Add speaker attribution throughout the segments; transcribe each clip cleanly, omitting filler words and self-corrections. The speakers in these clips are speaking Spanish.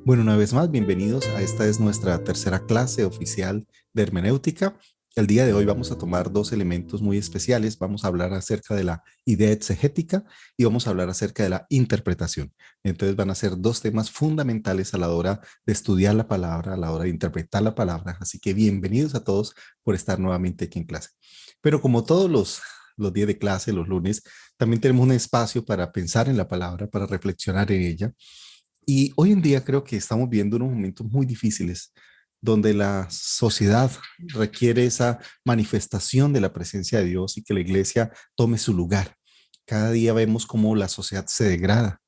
Speaker 1: Bueno, una vez más, bienvenidos a esta es nuestra tercera clase oficial de hermenéutica. El día de hoy vamos a tomar dos elementos muy especiales. Vamos a hablar acerca de la idea exegética y vamos a hablar acerca de la interpretación. Entonces van a ser dos temas fundamentales a la hora de estudiar la palabra, a la hora de interpretar la palabra. Así que bienvenidos a todos por estar nuevamente aquí en clase. Pero como todos los días de clase, los lunes, también tenemos un espacio para pensar en la palabra, para reflexionar en ella. Y hoy en día creo que estamos viendo unos momentos muy difíciles donde la sociedad requiere esa manifestación de la presencia de Dios y que la iglesia tome su lugar. Cada día vemos cómo la sociedad se degrada.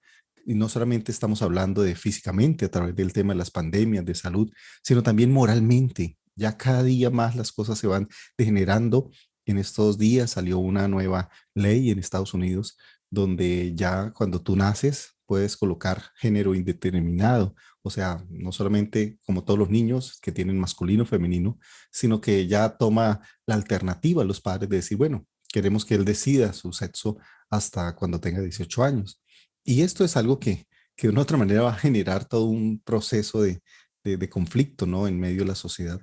Speaker 1: Y no solamente estamos hablando de físicamente a través del tema de las pandemias, de salud, sino también moralmente. Ya cada día más las cosas se van degenerando. En estos días salió una nueva ley en Estados Unidos donde ya cuando tú naces puedes colocar género indeterminado, o sea, no solamente como todos los niños que tienen masculino o femenino, sino que ya toma la alternativa a los padres de decir, bueno, queremos que él decida su sexo hasta cuando tenga 18 años. Y esto es algo que de una otra manera va a generar todo un proceso de conflicto, ¿no? En medio de la sociedad,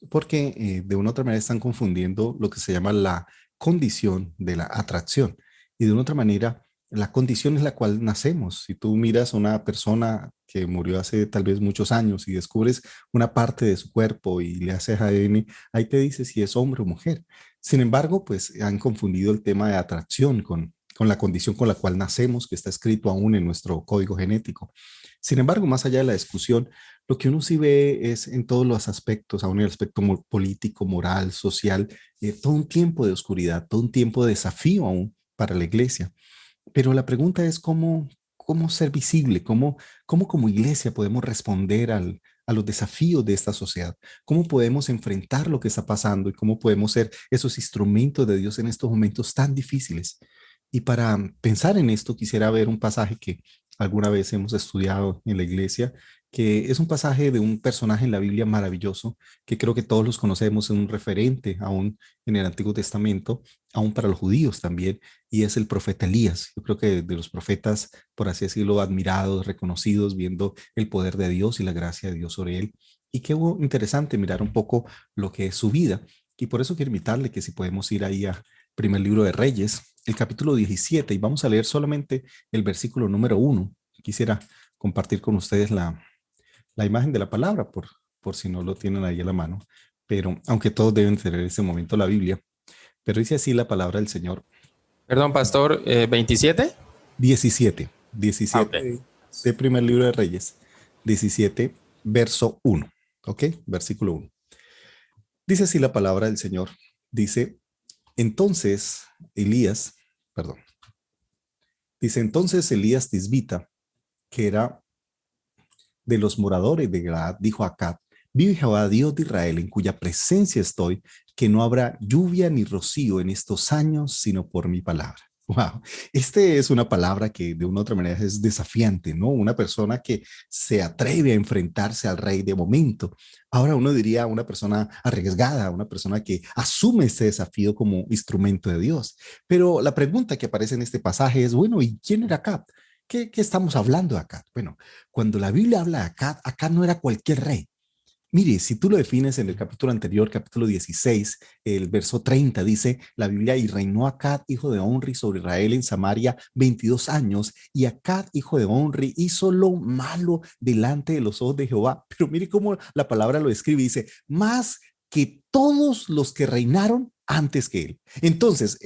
Speaker 1: porque de una otra manera están confundiendo lo que se llama la condición de la atracción. Y de una otra manera, la condición es la cual nacemos. Si tú miras a una persona que murió hace tal vez muchos años y descubres una parte de su cuerpo y le haces ADN, ahí te dice si es hombre o mujer. Sin embargo, pues han confundido el tema de atracción con la condición con la cual nacemos, que está escrito aún en nuestro código genético. Sin embargo, más allá de la discusión, lo que uno sí ve es en todos los aspectos, aún en el aspecto político, moral, social, todo un tiempo de oscuridad, todo un tiempo de desafío aún para la iglesia. Pero la pregunta es cómo ser visible, cómo como iglesia podemos responder a los desafíos de esta sociedad, cómo podemos enfrentar lo que está pasando y cómo podemos ser esos instrumentos de Dios en estos momentos tan difíciles. Y para pensar en esto, quisiera ver un pasaje que alguna vez hemos estudiado en la iglesia, que es un pasaje de un personaje en la Biblia maravilloso, que creo que todos los conocemos, es un referente aún en el Antiguo Testamento, aún para los judíos también, y es el profeta Elías. Yo creo que de los profetas, por así decirlo, admirados, reconocidos, viendo el poder de Dios y la gracia de Dios sobre él. Y qué interesante mirar un poco lo que es su vida. Y por eso quiero invitarle que si podemos ir ahí a primer libro de Reyes, el capítulo 17, y vamos a leer solamente el versículo número 1. Quisiera compartir con ustedes la imagen de la palabra, por si no lo tienen ahí a la mano. Pero aunque todos deben tener en ese momento la Biblia, pero dice así la palabra del Señor.
Speaker 2: Perdón, pastor, 27.
Speaker 1: 17,
Speaker 2: Ok.
Speaker 1: 17 de primer libro de Reyes, 17, verso 1, ¿ok? Versículo 1. Dice así la palabra del Señor. Dice, entonces Elías, perdón, dice entonces Elías Tisbita, que era de los moradores de Galaad, dijo a Acab, vive Jehová Dios de Israel, en cuya presencia estoy, que no habrá lluvia ni rocío en estos años, sino por mi palabra. Wow, este es una palabra que de una u otra manera es desafiante, ¿no? Una persona que se atreve a enfrentarse al rey de momento. Ahora uno diría una persona arriesgada, una persona que asume este desafío como instrumento de Dios. Pero la pregunta que aparece en este pasaje es, bueno, ¿y quién era Acab? ¿Qué estamos hablando acá? Bueno, cuando la Biblia habla de Acab no era cualquier rey. Mire, si tú lo defines en el capítulo anterior, capítulo 16, el verso 30, dice la Biblia, y reinó Acab, hijo de Onri, sobre Israel en Samaria 22 años, y Acab, hijo de Onri, hizo lo malo delante de los ojos de Jehová. Pero mire cómo la palabra lo describe, dice, más que todos los que reinaron antes que él. Entonces,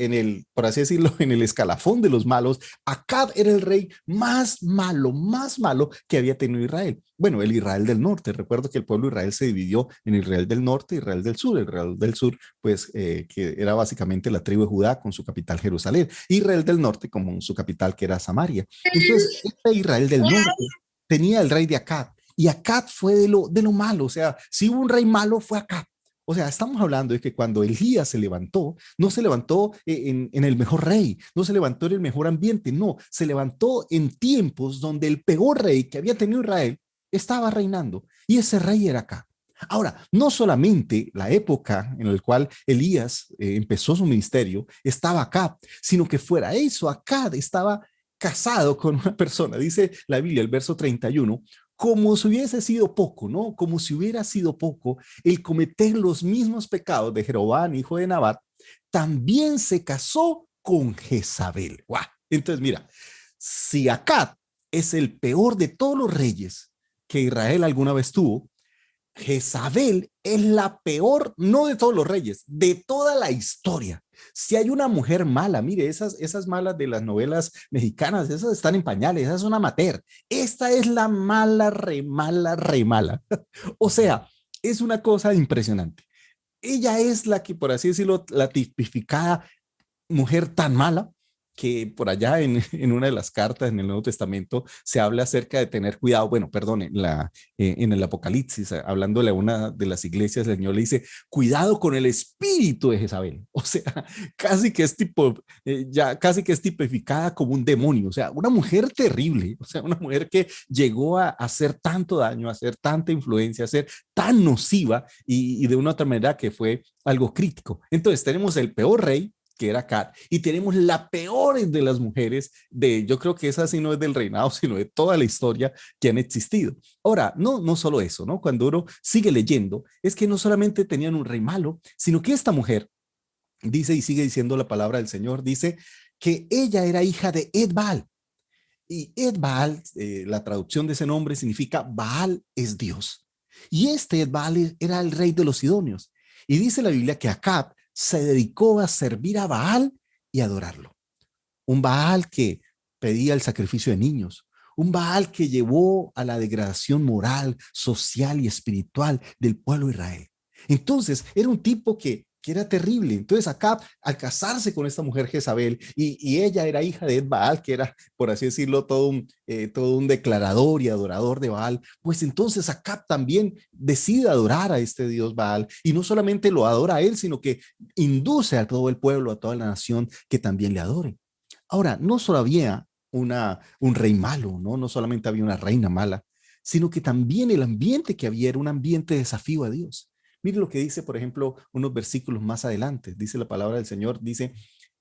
Speaker 1: por así decirlo, en el escalafón de los malos, Acab era el rey más malo que había tenido Israel. Bueno, el Israel del norte. Recuerdo que el pueblo de Israel se dividió en Israel del norte y Israel del sur. El Israel del sur, pues, que era básicamente la tribu de Judá con su capital Jerusalén. Israel del norte como su capital, que era Samaria. Entonces, este Israel del norte tenía el rey de Acab. Y Acab fue de lo malo. O sea, si hubo un rey malo, fue Acab. O sea, estamos hablando de que cuando Elías se levantó, no se levantó en el mejor rey, no se levantó en el mejor ambiente, no, se levantó en tiempos donde el peor rey que había tenido Israel estaba reinando y ese rey era Acab. Ahora, no solamente la época en la cual Elías empezó su ministerio estaba Acab, sino que fuera eso, Acab estaba casado con una persona, dice la Biblia, el verso 31, como si hubiese sido poco, ¿no? Como si hubiera sido poco el cometer los mismos pecados de Jeroboam, hijo de Nabat, también se casó con Jezabel. ¡Guau! Entonces, mira, si Acab es el peor de todos los reyes que Israel alguna vez tuvo, Jezabel es la peor, no de todos los reyes, de toda la historia. Si hay una mujer mala, mire, esas malas de las novelas mexicanas, esas están en pañales, esas son amateur. Esta es la mala, re mala, re mala. O sea, es una cosa impresionante. Ella es la que, por así decirlo, la tipificada mujer tan mala que por allá en una de las cartas en el Nuevo Testamento se habla acerca de tener cuidado, bueno, perdón, en el Apocalipsis, hablándole a una de las iglesias, el Señor le dice, cuidado con el espíritu de Jezabel, o sea, casi que es tipo, ya casi que es tipificada como un demonio, o sea, una mujer terrible, o sea, una mujer que llegó a hacer tanto daño, a hacer tanta influencia, a ser tan nociva y de una otra manera que fue algo crítico. Entonces tenemos el peor rey, que era Kat, y tenemos la peor de las mujeres yo creo que esa sí no es del reinado, sino de toda la historia que han existido. Ahora, no solo eso, ¿no? Cuando uno sigue leyendo, es que no solamente tenían un rey malo, sino que esta mujer dice y sigue diciendo la palabra del Señor, dice que ella era hija de Ed-Baal. Y Ed-Baal, la traducción de ese nombre significa Baal es Dios. Y este Ed-Baal era el rey de los Sidonios. Y dice la Biblia que Acab se dedicó a servir a Baal y adorarlo. Un Baal que pedía el sacrificio de niños, un Baal que llevó a la degradación moral, social y espiritual del pueblo de Israel. Entonces, era un tipo que era terrible. Entonces, Acab, al casarse con esta mujer Jezabel, y ella era hija de Baal, que era, por así decirlo, todo un declarador y adorador de Baal, pues entonces Acab también decide adorar a este Dios Baal, y no solamente lo adora a él, sino que induce a todo el pueblo, a toda la nación, que también le adore. Ahora, no solo había un rey malo, ¿no? No solamente había una reina mala, sino que también el ambiente que había era un ambiente de desafío a Dios. Mire lo que dice, por ejemplo, unos versículos más adelante. Dice la palabra del Señor, dice,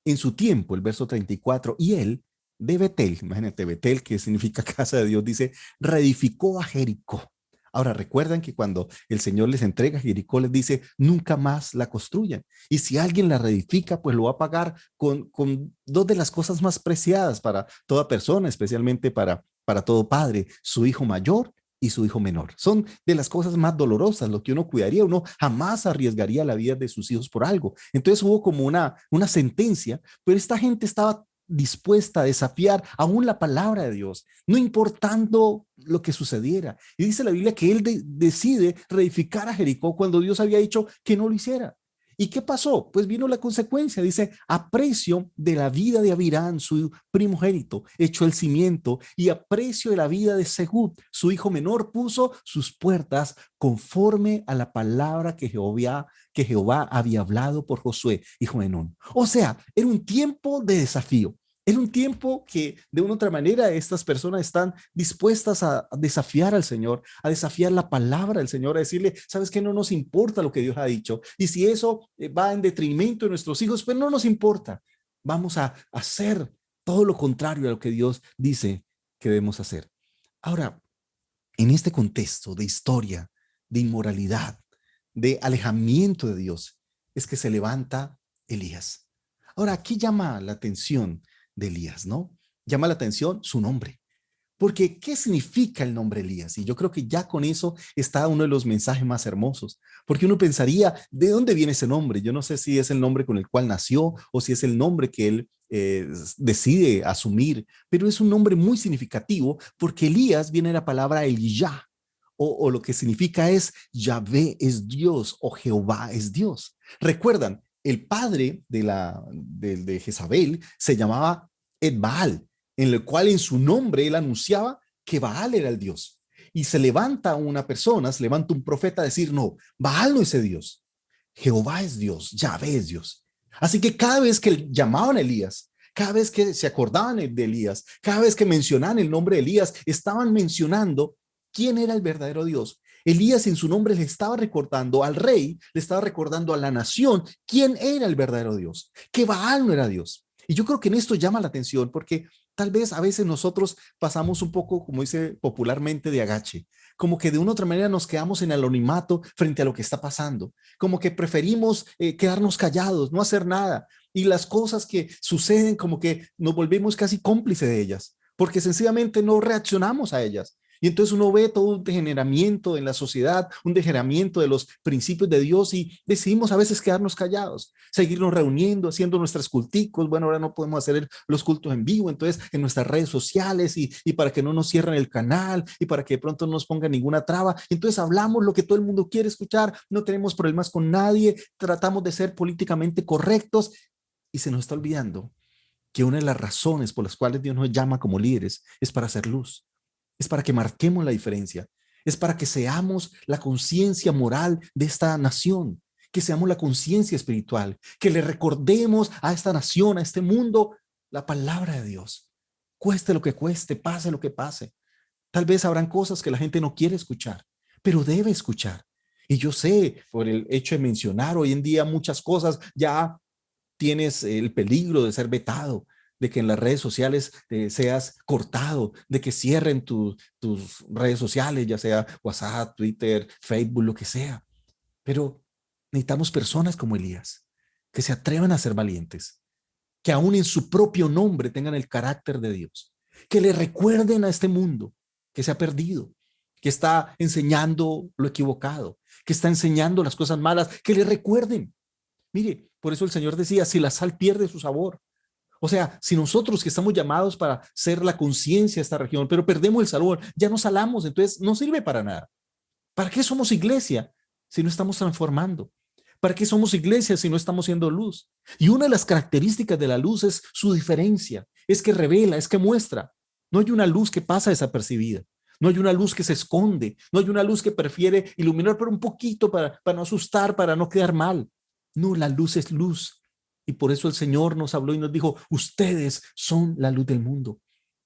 Speaker 1: en su tiempo, el verso 34, y él de Betel, imagínate, Betel, que significa casa de Dios, dice, reedificó a Jericó. Ahora, recuerdan que cuando el Señor les entrega Jericó, les dice, nunca más la construyan. Y si alguien la reedifica, pues lo va a pagar con dos de las cosas más preciadas para toda persona, especialmente para todo padre, su hijo mayor y su hijo menor. Son de las cosas más dolorosas, lo que uno cuidaría, uno jamás arriesgaría la vida de sus hijos por algo. Entonces hubo como una sentencia, pero esta gente estaba dispuesta a desafiar aún la palabra de Dios, no importando lo que sucediera. Y dice la Biblia que él decide reedificar a Jericó cuando Dios había dicho que no lo hiciera. ¿Y qué pasó? Pues vino la consecuencia, dice, a precio de la vida de Abirán, su primogénito, echó el cimiento, y a precio de la vida de Segub, su hijo menor, puso sus puertas conforme a la palabra que Jehová había hablado por Josué, hijo de Nun. O sea, era un tiempo de desafío. Era un tiempo que de una u otra manera estas personas están dispuestas a desafiar al Señor, a desafiar la palabra del Señor, a decirle, sabes que no nos importa lo que Dios ha dicho. Y si eso va en detrimento de nuestros hijos, pues no nos importa. Vamos a hacer todo lo contrario a lo que Dios dice que debemos hacer. Ahora, en este contexto de historia, de inmoralidad, de alejamiento de Dios, es que se levanta Elías. Ahora, aquí llama la atención de Elías, ¿no? Llama la atención su nombre. Porque, ¿qué significa el nombre Elías? Y yo creo que ya con eso está uno de los mensajes más hermosos. Porque uno pensaría, ¿de dónde viene ese nombre? Yo no sé si es el nombre con el cual nació o si es el nombre que él decide asumir, pero es un nombre muy significativo porque Elías viene de la palabra Eliyah, o lo que significa es Yahvé es Dios o Jehová es Dios. Recuerdan, el padre de Jezabel se llamaba Ed-Baal, en el cual en su nombre él anunciaba que Baal era el Dios. Y se levanta una persona, se levanta un profeta a decir, no, Baal no es el Dios, Jehová es Dios, Yahvé es Dios. Así que cada vez que llamaban a Elías, cada vez que se acordaban de Elías, cada vez que mencionaban el nombre de Elías, estaban mencionando quién era el verdadero Dios. Elías en su nombre le estaba recordando al rey, le estaba recordando a la nación quién era el verdadero Dios, que Baal no era Dios. Y yo creo que en esto llama la atención porque Tal vez a veces nosotros pasamos un poco, como dice popularmente, de agache, como que de una u otra manera nos quedamos en el anonimato frente a lo que está pasando, como que preferimos quedarnos callados, no hacer nada, y las cosas que suceden como que nos volvemos casi cómplices de ellas, porque sencillamente no reaccionamos a ellas. Y entonces uno ve todo un degeneramiento en la sociedad, un degeneramiento de los principios de Dios y decidimos a veces quedarnos callados, seguirnos reuniendo, haciendo nuestras culticos. Bueno, ahora no podemos hacer los cultos en vivo, entonces en nuestras redes sociales y para que no nos cierren el canal y para que de pronto no nos pongan ninguna traba. Entonces hablamos lo que todo el mundo quiere escuchar, no tenemos problemas con nadie, tratamos de ser políticamente correctos y se nos está olvidando que una de las razones por las cuales Dios nos llama como líderes es para hacer luz, es para que marquemos la diferencia, es para que seamos la conciencia moral de esta nación, que seamos la conciencia espiritual, que le recordemos a esta nación, a este mundo, la palabra de Dios. Cueste lo que cueste, pase lo que pase. Tal vez habrán cosas que la gente no quiere escuchar, pero debe escuchar. Y yo sé, por el hecho de mencionar hoy en día muchas cosas, ya tienes el peligro de ser vetado, de que en las redes sociales seas cortado, de que cierren tus redes sociales, ya sea WhatsApp, Twitter, Facebook, lo que sea. Pero necesitamos personas como Elías, que se atrevan a ser valientes, que aún en su propio nombre tengan el carácter de Dios, que le recuerden a este mundo que se ha perdido, que está enseñando lo equivocado, que está enseñando las cosas malas, que le recuerden. Mire, por eso el Señor decía, si la sal pierde su sabor. O sea, si nosotros que estamos llamados para ser la conciencia de esta región, pero perdemos el sabor, ya no salamos, entonces no sirve para nada. ¿Para qué somos iglesia si no estamos transformando? ¿Para qué somos iglesia si no estamos siendo luz? Y una de las características de la luz es su diferencia, es que revela, es que muestra. No hay una luz que pasa desapercibida. No hay una luz que se esconde. No hay una luz que prefiere iluminar por un poquito para no asustar, para no quedar mal. No, la luz es luz. Y por eso el Señor nos habló y nos dijo, ustedes son la luz del mundo.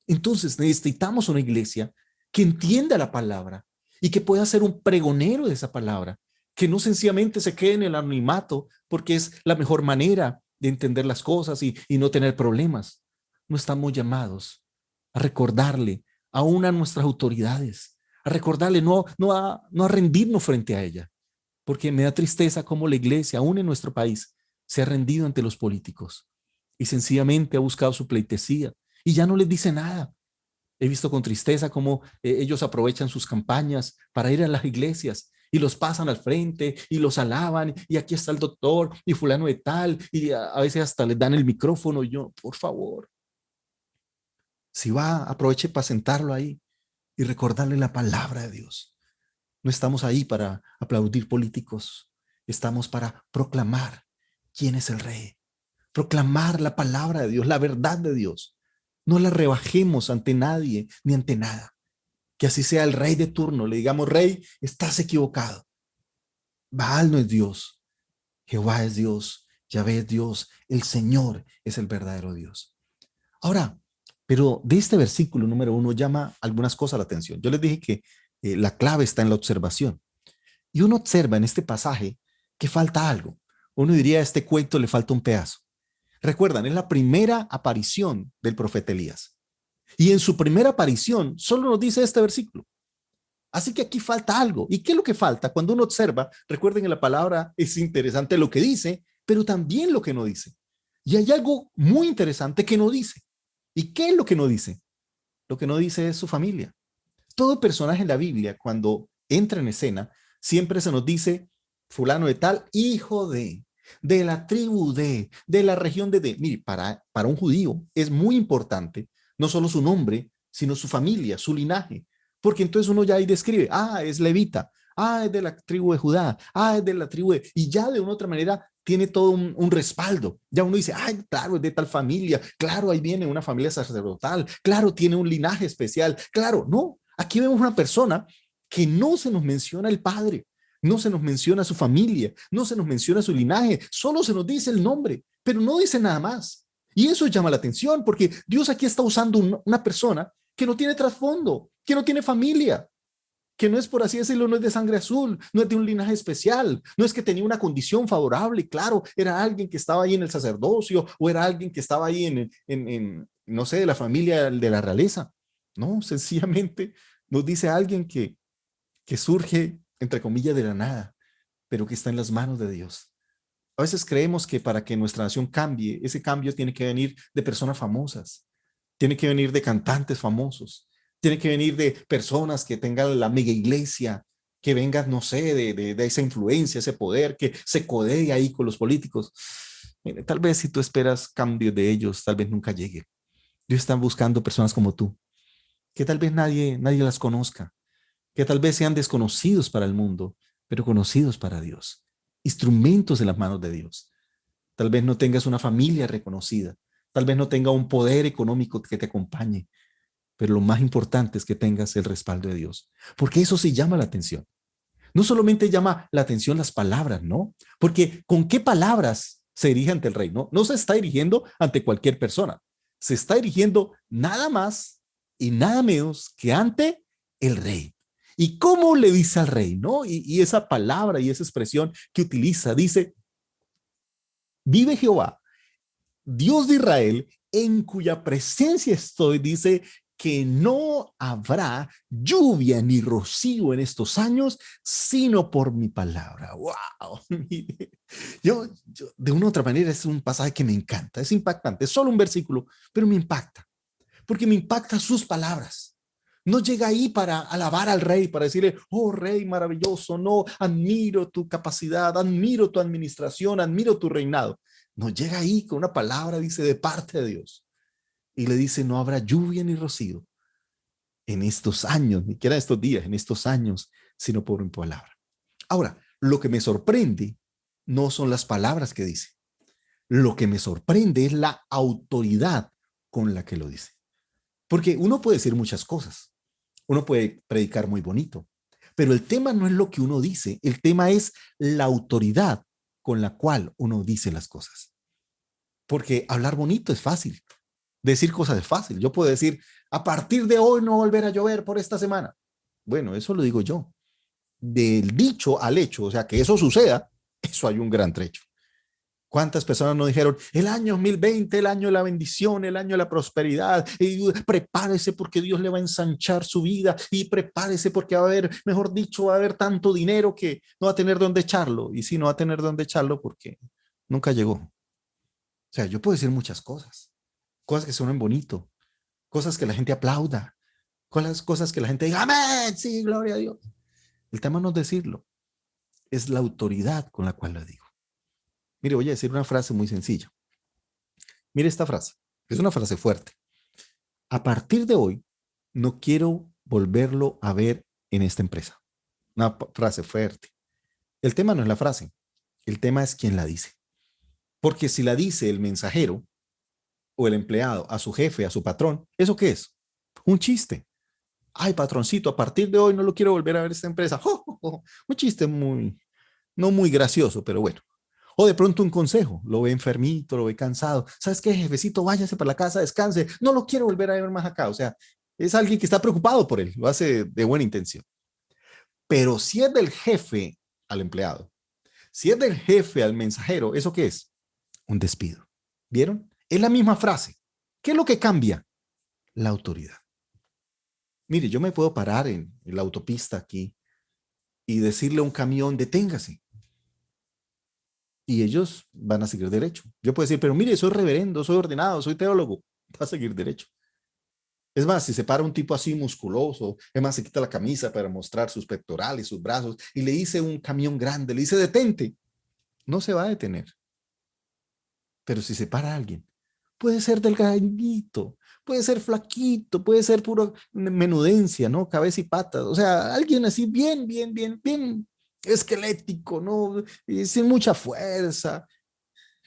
Speaker 1: Entonces necesitamos una iglesia que entienda la palabra y que pueda ser un pregonero de esa palabra, que no sencillamente se quede en el anonimato porque es la mejor manera de entender las cosas y no tener problemas. No estamos llamados a recordarle aún a nuestras autoridades, a recordarle no a rendirnos frente a ella, porque me da tristeza cómo la iglesia, aún en nuestro país, se ha rendido ante los políticos y sencillamente ha buscado su pleitesía y ya no les dice nada. He visto con tristeza cómo ellos aprovechan sus campañas para ir a las iglesias y los pasan al frente y los alaban y aquí está el doctor y fulano de tal y a veces hasta les dan el micrófono y yo, por favor, si va, aproveche para sentarlo ahí y recordarle la palabra de Dios. No estamos ahí para aplaudir políticos, estamos para proclamar quién es el rey, proclamar la palabra de Dios, la verdad de Dios. No la rebajemos ante nadie ni ante nada. Que así sea el rey de turno, le digamos, rey, estás equivocado. Baal no es Dios, Jehová es Dios, Yahvé es Dios, el Señor es el verdadero Dios. Ahora, pero de este versículo número 1 llama algunas cosas la atención. Yo les dije que la clave está en la observación. Y uno observa en este pasaje que falta algo. Uno diría, a este cuento le falta un pedazo. Recuerdan, es la primera aparición del profeta Elías. Y en su primera aparición solo nos dice este versículo. Así que aquí falta algo. ¿Y qué es lo que falta? Cuando uno observa, recuerden que la palabra es interesante lo que dice, pero también lo que no dice. Y hay algo muy interesante que no dice. ¿Y qué es lo que no dice? Lo que no dice es su familia. Todo personaje en la Biblia, cuando entra en escena, siempre se nos dice fulano de tal, hijo de la tribu de la región de. Mire, para un judío es muy importante no solo su nombre, sino su familia, su linaje, porque entonces uno ya ahí describe, es levita, es de la tribu de Judá, es de la tribu de. Y ya de una u otra manera tiene todo un respaldo. Ya uno dice, claro, es de tal familia, claro, ahí viene una familia sacerdotal, claro, tiene un linaje especial, claro, no. Aquí vemos una persona que no se nos menciona el padre, no se nos menciona su familia, no se nos menciona su linaje, solo se nos dice el nombre, pero no dice nada más. Y eso llama la atención porque Dios aquí está usando una persona que no tiene trasfondo, que no tiene familia, que no es, por así decirlo, no es de sangre azul, no es de un linaje especial, no es que tenía una condición favorable, claro, era alguien que estaba ahí en el sacerdocio o era alguien que estaba ahí no sé, de la familia de la realeza. No, sencillamente nos dice alguien que surge, entre comillas, de la nada, pero que está en las manos de Dios. A veces creemos que para que nuestra nación cambie, ese cambio tiene que venir de personas famosas, tiene que venir de cantantes famosos, tiene que venir de personas que tengan la mega iglesia, que vengan, no sé, de esa influencia, ese poder, que se codee ahí con los políticos. Mire, tal vez si tú esperas cambios de ellos, tal vez nunca llegue. Ellos están buscando personas como tú, que tal vez nadie las conozca, que tal vez sean desconocidos para el mundo, pero conocidos para Dios, instrumentos en las manos de Dios. Tal vez no tengas una familia reconocida, tal vez no tenga un poder económico que te acompañe, pero lo más importante es que tengas el respaldo de Dios, porque eso sí llama la atención. No solamente llama la atención las palabras, ¿no? Porque ¿con qué palabras se dirige ante el rey? No, no se está dirigiendo ante cualquier persona, se está dirigiendo nada más y nada menos que ante el rey. ¿Y cómo le dice al rey, no? Y esa palabra y esa expresión que utiliza, dice, vive Jehová, Dios de Israel, en cuya presencia estoy, dice que no habrá lluvia ni rocío en estos años, sino por mi palabra. ¡Wow! De una u otra manera, es un pasaje que me encanta, es impactante, es solo un versículo, pero me impacta, porque me impacta sus palabras. No llega ahí para alabar al rey, para decirle, oh rey maravilloso, no, admiro tu capacidad, admiro tu administración, admiro tu reinado. No llega ahí con una palabra, dice, de parte de Dios. Y le dice, no habrá lluvia ni rocío en estos años, ni siquiera estos días, en estos años, sino por mi palabra. Ahora, lo que me sorprende no son las palabras que dice. Lo que me sorprende es la autoridad con la que lo dice. Porque uno puede decir muchas cosas, uno puede predicar muy bonito, pero el tema no es lo que uno dice, el tema es la autoridad con la cual uno dice las cosas. Porque hablar bonito es fácil, decir cosas es fácil. Yo puedo decir, a partir de hoy no volverá a llover por esta semana. Bueno, eso lo digo yo. Del dicho al hecho, o sea, que eso suceda, eso hay un gran trecho. ¿Cuántas personas nos dijeron el año 2020, el año de la bendición, el año de la prosperidad? Y prepárese porque Dios le va a ensanchar su vida y prepárese porque va a haber, mejor dicho, va a haber tanto dinero que no va a tener dónde echarlo. Y sí, no va a tener dónde echarlo porque nunca llegó. O sea, yo puedo decir muchas cosas, cosas que suenen bonito, cosas que la gente aplauda, cosas que la gente diga, amén, sí, gloria a Dios. El tema no es decirlo, es la autoridad con la cual lo digo. Mire, voy a decir una frase muy sencilla. Mire esta frase, es una frase fuerte. A partir de hoy, no quiero volverlo a ver en esta empresa. Una frase fuerte. El tema no es la frase, el tema es quién la dice. Porque si la dice el mensajero o el empleado a su jefe, a su patrón, ¿eso qué es? Un chiste. Ay, patroncito, a partir de hoy no lo quiero volver a ver esta empresa. ¡Oh, oh, oh! Un chiste no muy gracioso, pero bueno. O de pronto un consejo, lo ve enfermito, lo ve cansado. ¿Sabes qué, jefecito? Váyase para la casa, descanse. No lo quiero volver a ver más acá. O sea, es alguien que está preocupado por él, lo hace de buena intención. Pero si es del jefe al empleado, si es del jefe al mensajero, ¿eso qué es? Un despido. ¿Vieron? Es la misma frase. ¿Qué es lo que cambia? La autoridad. Mire, yo me puedo parar en la autopista aquí y decirle a un camión, deténgase. Y ellos van a seguir derecho. Yo puedo decir, pero mire, soy reverendo, soy ordenado, soy teólogo. Va a seguir derecho. Es más, si se para un tipo así musculoso, es más, se quita la camisa para mostrar sus pectorales, sus brazos, y le dice un camión grande, le dice, detente, no se va a detener. Pero si se para alguien, puede ser delgadito, puede ser flaquito, puede ser puro menudencia, ¿no? Cabeza y patas. O sea, alguien así bien esquelético, ¿no? Y sin mucha fuerza,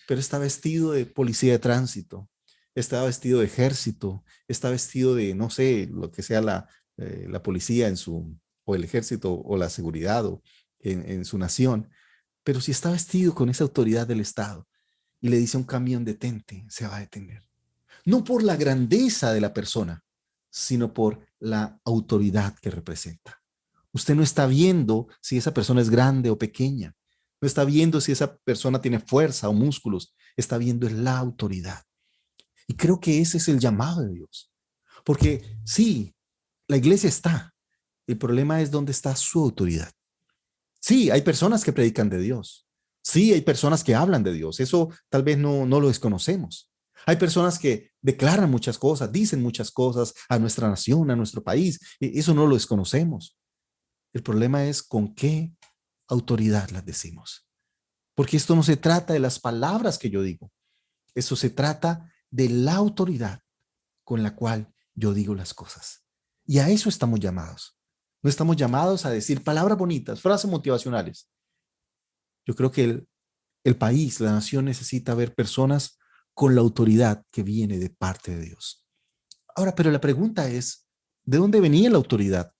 Speaker 1: pero está vestido de policía de tránsito, está vestido de ejército, está vestido de, no sé, lo que sea la policía o el ejército o la seguridad en su nación. Pero si está vestido con esa autoridad del Estado y le dice a un camión detente, se va a detener. No por la grandeza de la persona, sino por la autoridad que representa. Usted no está viendo si esa persona es grande o pequeña. No está viendo si esa persona tiene fuerza o músculos. Está viendo la autoridad. Y creo que ese es el llamado de Dios. Porque sí, la iglesia está. El problema es dónde está su autoridad. Sí, hay personas que predican de Dios. Sí, hay personas que hablan de Dios. Eso tal vez no lo desconocemos. Hay personas que declaran muchas cosas, dicen muchas cosas a nuestra nación, a nuestro país. Eso no lo desconocemos. El problema es con qué autoridad las decimos. Porque esto no se trata de las palabras que yo digo. Eso se trata de la autoridad con la cual yo digo las cosas. Y a eso estamos llamados. No estamos llamados a decir palabras bonitas, frases motivacionales. Yo creo que el país, la nación necesita ver personas con la autoridad que viene de parte de Dios. Ahora, pero la pregunta es, ¿de dónde venía la autoridad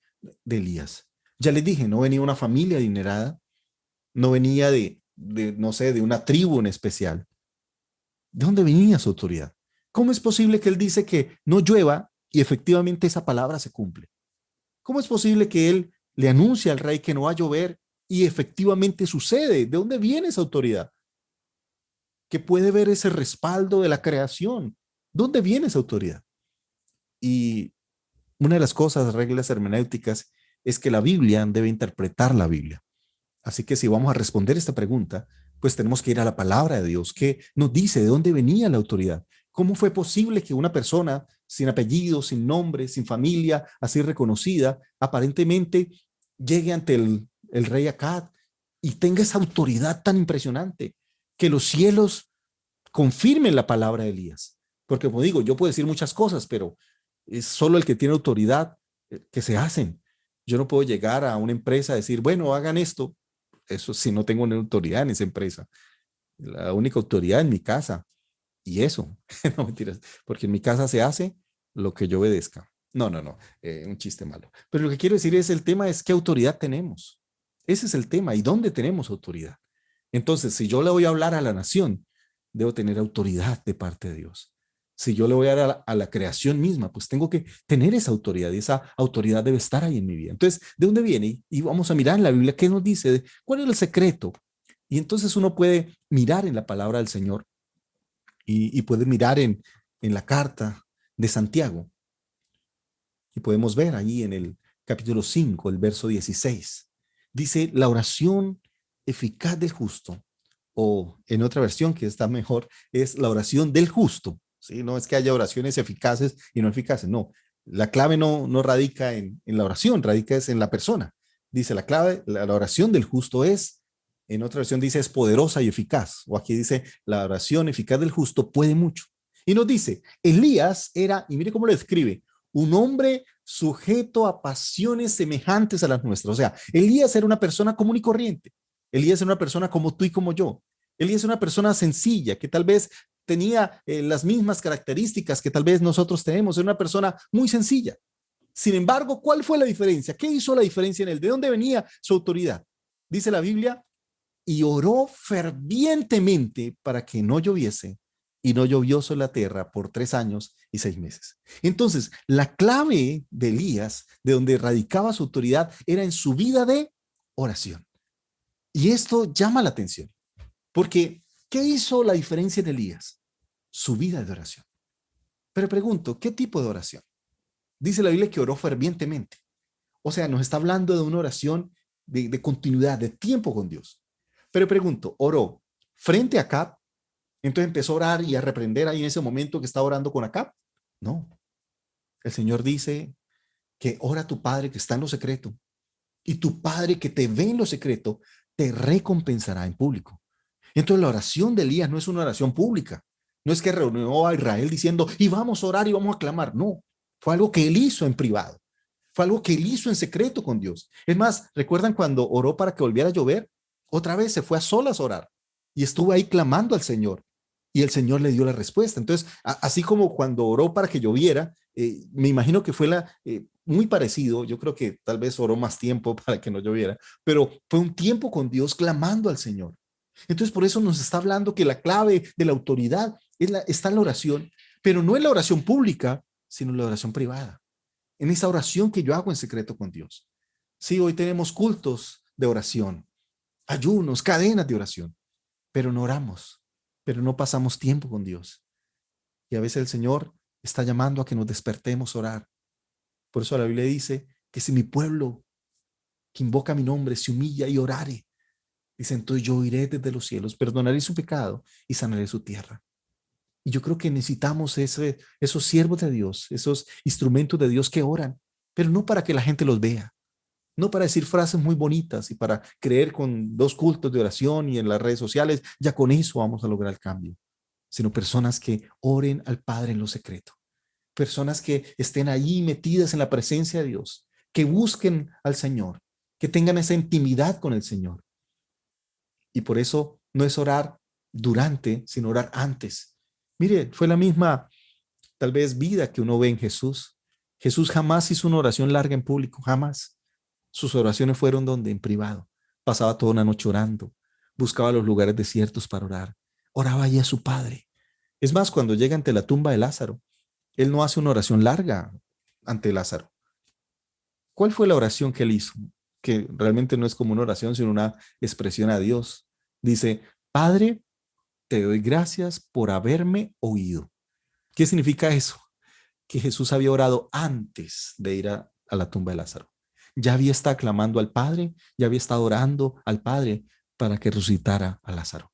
Speaker 1: de Elías? Ya les dije, no venía una familia adinerada, no venía no sé, de una tribu en especial. ¿De dónde venía su autoridad? ¿Cómo es posible que él dice que no llueva y efectivamente esa palabra se cumple? ¿Cómo es posible que él le anuncie al rey que no va a llover y efectivamente sucede? ¿De dónde viene esa autoridad? Que puede ver ese respaldo de la creación. ¿Dónde viene esa autoridad? Y una de las cosas, reglas hermenéuticas, es que la Biblia debe interpretar la Biblia. Así que si vamos a responder esta pregunta, pues tenemos que ir a la palabra de Dios, que nos dice de dónde venía la autoridad. ¿Cómo fue posible que una persona sin apellido, sin nombre, sin familia, así reconocida, aparentemente llegue ante el rey Acab y tenga esa autoridad tan impresionante, que los cielos confirmen la palabra de Elías? Porque como digo, yo puedo decir muchas cosas, pero es solo el que tiene autoridad que se hacen. Yo no puedo llegar a una empresa a decir, bueno, hagan esto. Eso si no tengo una autoridad en esa empresa. La única autoridad en mi casa. Y eso, no mentiras, porque en mi casa se hace lo que yo obedezca. No, un chiste malo. Pero lo que quiero decir es, el tema es qué autoridad tenemos. Ese es el tema y dónde tenemos autoridad. Entonces, si yo le voy a hablar a la nación, debo tener autoridad de parte de Dios. Si yo le voy a dar a la creación misma, pues tengo que tener esa autoridad y esa autoridad debe estar ahí en mi vida. Entonces, ¿de dónde viene? Y vamos a mirar en la Biblia qué nos dice, cuál es el secreto. Y entonces uno puede mirar en la palabra del Señor y puede mirar en la carta de Santiago. Y podemos ver ahí en el capítulo 5, el verso 16. Dice, la oración eficaz del justo, o en otra versión que está mejor, es la oración del justo. ¿Sí? No es que haya oraciones eficaces y no eficaces, no. La clave no radica en la oración, radica es en la persona. Dice la clave, la oración del justo es, en otra versión dice, es poderosa y eficaz. O aquí dice, la oración eficaz del justo puede mucho. Y nos dice, Elías era, y mire cómo lo describe, un hombre sujeto a pasiones semejantes a las nuestras. O sea, Elías era una persona común y corriente. Elías era una persona como tú y como yo. Elías era una persona sencilla que tal vez tenía las mismas características que tal vez nosotros tenemos. Era una persona muy sencilla. Sin embargo, ¿cuál fue la diferencia? ¿Qué hizo la diferencia en él? ¿De dónde venía su autoridad? Dice la Biblia, y oró fervientemente para que no lloviese, y no llovió sobre la tierra por 3 años y 6 meses. Entonces, la clave de Elías, de donde radicaba su autoridad, era en su vida de oración. Y esto llama la atención, porque ¿qué hizo la diferencia en Elías? Su vida de oración. Pero pregunto, ¿qué tipo de oración? Dice la Biblia que oró fervientemente. O sea, nos está hablando de una oración de continuidad, de tiempo con Dios. Pero pregunto, ¿oró frente a Acab? Entonces empezó a orar y a reprender ahí en ese momento que estaba orando con Acab. No, el Señor dice que ora a tu Padre que está en lo secreto y tu Padre que te ve en lo secreto te recompensará en público. Entonces la oración de Elías no es una oración pública. No es que reunió a Israel diciendo, y vamos a orar y vamos a clamar. No, fue algo que él hizo en privado. Fue algo que él hizo en secreto con Dios. Es más, ¿recuerdan cuando oró para que volviera a llover? Otra vez se fue a solas a orar y estuvo ahí clamando al Señor. Y el Señor le dio la respuesta. Entonces, así como cuando oró para que lloviera, me imagino que fue muy parecido. Yo creo que tal vez oró más tiempo para que no lloviera, pero fue un tiempo con Dios clamando al Señor. Entonces, por eso nos está hablando que la clave de la autoridad está en la oración, pero no en la oración pública, sino en la oración privada. En esa oración que yo hago en secreto con Dios. Sí, hoy tenemos cultos de oración, ayunos, cadenas de oración, pero no oramos, pero no pasamos tiempo con Dios. Y a veces el Señor está llamando a que nos despertemos a orar. Por eso la Biblia dice que si mi pueblo que invoca mi nombre se humilla y orare, dice, entonces yo iré desde los cielos, perdonaré su pecado y sanaré su tierra. Y yo creo que necesitamos esos siervos de Dios, esos instrumentos de Dios que oran, pero no para que la gente los vea, no para decir frases muy bonitas y para creer con 2 cultos de oración y en las redes sociales, ya con eso vamos a lograr el cambio, sino personas que oren al Padre en lo secreto, personas que estén ahí metidas en la presencia de Dios, que busquen al Señor, que tengan esa intimidad con el Señor. Y por eso no es orar durante, sino orar antes. Mire, fue la misma, tal vez, vida que uno ve en Jesús. Jesús jamás hizo una oración larga en público, jamás. Sus oraciones fueron donde en privado. Pasaba toda una noche orando, buscaba los lugares desiertos para orar, oraba allí a su Padre. Es más, cuando llega ante la tumba de Lázaro, él no hace una oración larga ante Lázaro. ¿Cuál fue la oración que él hizo? Que realmente no es como una oración, sino una expresión a Dios. Dice, Padre, te doy gracias por haberme oído. ¿Qué significa eso? Que Jesús había orado antes de ir a la tumba de Lázaro. Ya había estado clamando al Padre, ya había estado orando al Padre para que resucitara a Lázaro.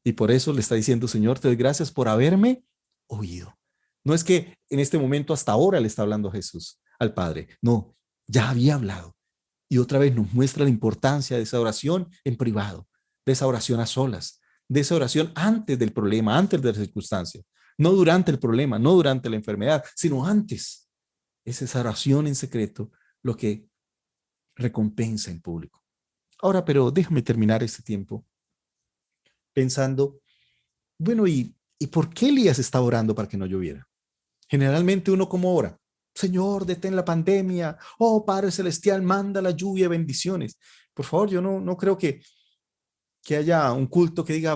Speaker 1: Y por eso le está diciendo, Señor, te doy gracias por haberme oído. No es que en este momento hasta ahora le está hablando a Jesús, al Padre. No, ya había hablado. Y otra vez nos muestra la importancia de esa oración en privado, de esa oración a solas, de esa oración antes del problema, antes de la circunstancia. No durante el problema, no durante la enfermedad, sino antes. Es esa oración en secreto lo que recompensa en público. Ahora, pero déjame terminar este tiempo pensando, bueno, ¿y por qué Elías estaba orando para que no lloviera? Generalmente uno como ora, Señor, detén la pandemia, oh Padre Celestial, manda la lluvia, bendiciones. Por favor, yo no creo que haya un culto que diga,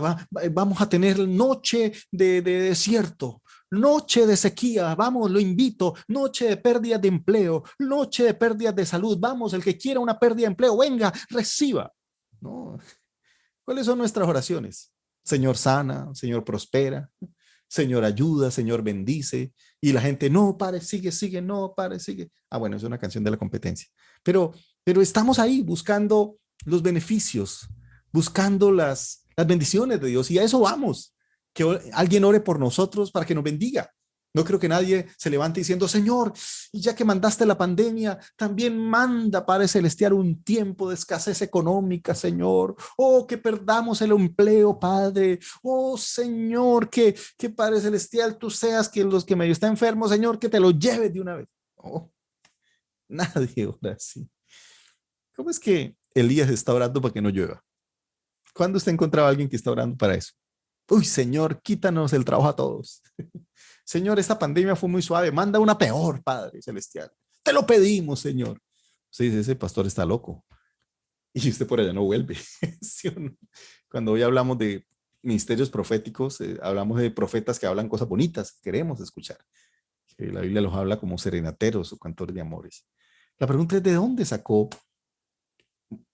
Speaker 1: vamos a tener noche de desierto, noche de sequía, vamos, lo invito, noche de pérdida de empleo, noche de pérdida de salud, vamos, el que quiera una pérdida de empleo, venga, reciba. No, ¿cuáles son nuestras oraciones? Señor sana, Señor prospera, Señor ayuda, Señor bendice, y la gente, no, pare, sigue, sigue, no, pare, sigue. Ah, bueno, es una canción de la competencia. Pero, pero estamos ahí buscando los beneficios, buscando las bendiciones de Dios, y a eso vamos, que alguien ore por nosotros para que nos bendiga. No creo que nadie se levante diciendo, Señor, y ya que mandaste la pandemia, también manda, Padre Celestial, un tiempo de escasez económica, Señor. Oh, que perdamos el empleo, Padre. Oh, Señor, que Padre Celestial, tú seas que los que medio están enfermos, Señor, que te lo lleves de una vez. Oh, nadie ora así. ¿Cómo es que Elías está orando para que no llueva? ¿Cuándo usted encontraba a alguien que está orando para eso? Uy, Señor, quítanos el trabajo a todos. Señor, esta pandemia fue muy suave. Manda una peor, Padre Celestial. Te lo pedimos, Señor. Sí, ese pastor está loco. Y usted por allá no vuelve. ¿Sí o no? Cuando hoy hablamos de ministerios proféticos, hablamos de profetas que hablan cosas bonitas, que queremos escuchar. Que la Biblia los habla como serenateros o cantores de amores. La pregunta es, ¿de dónde sacó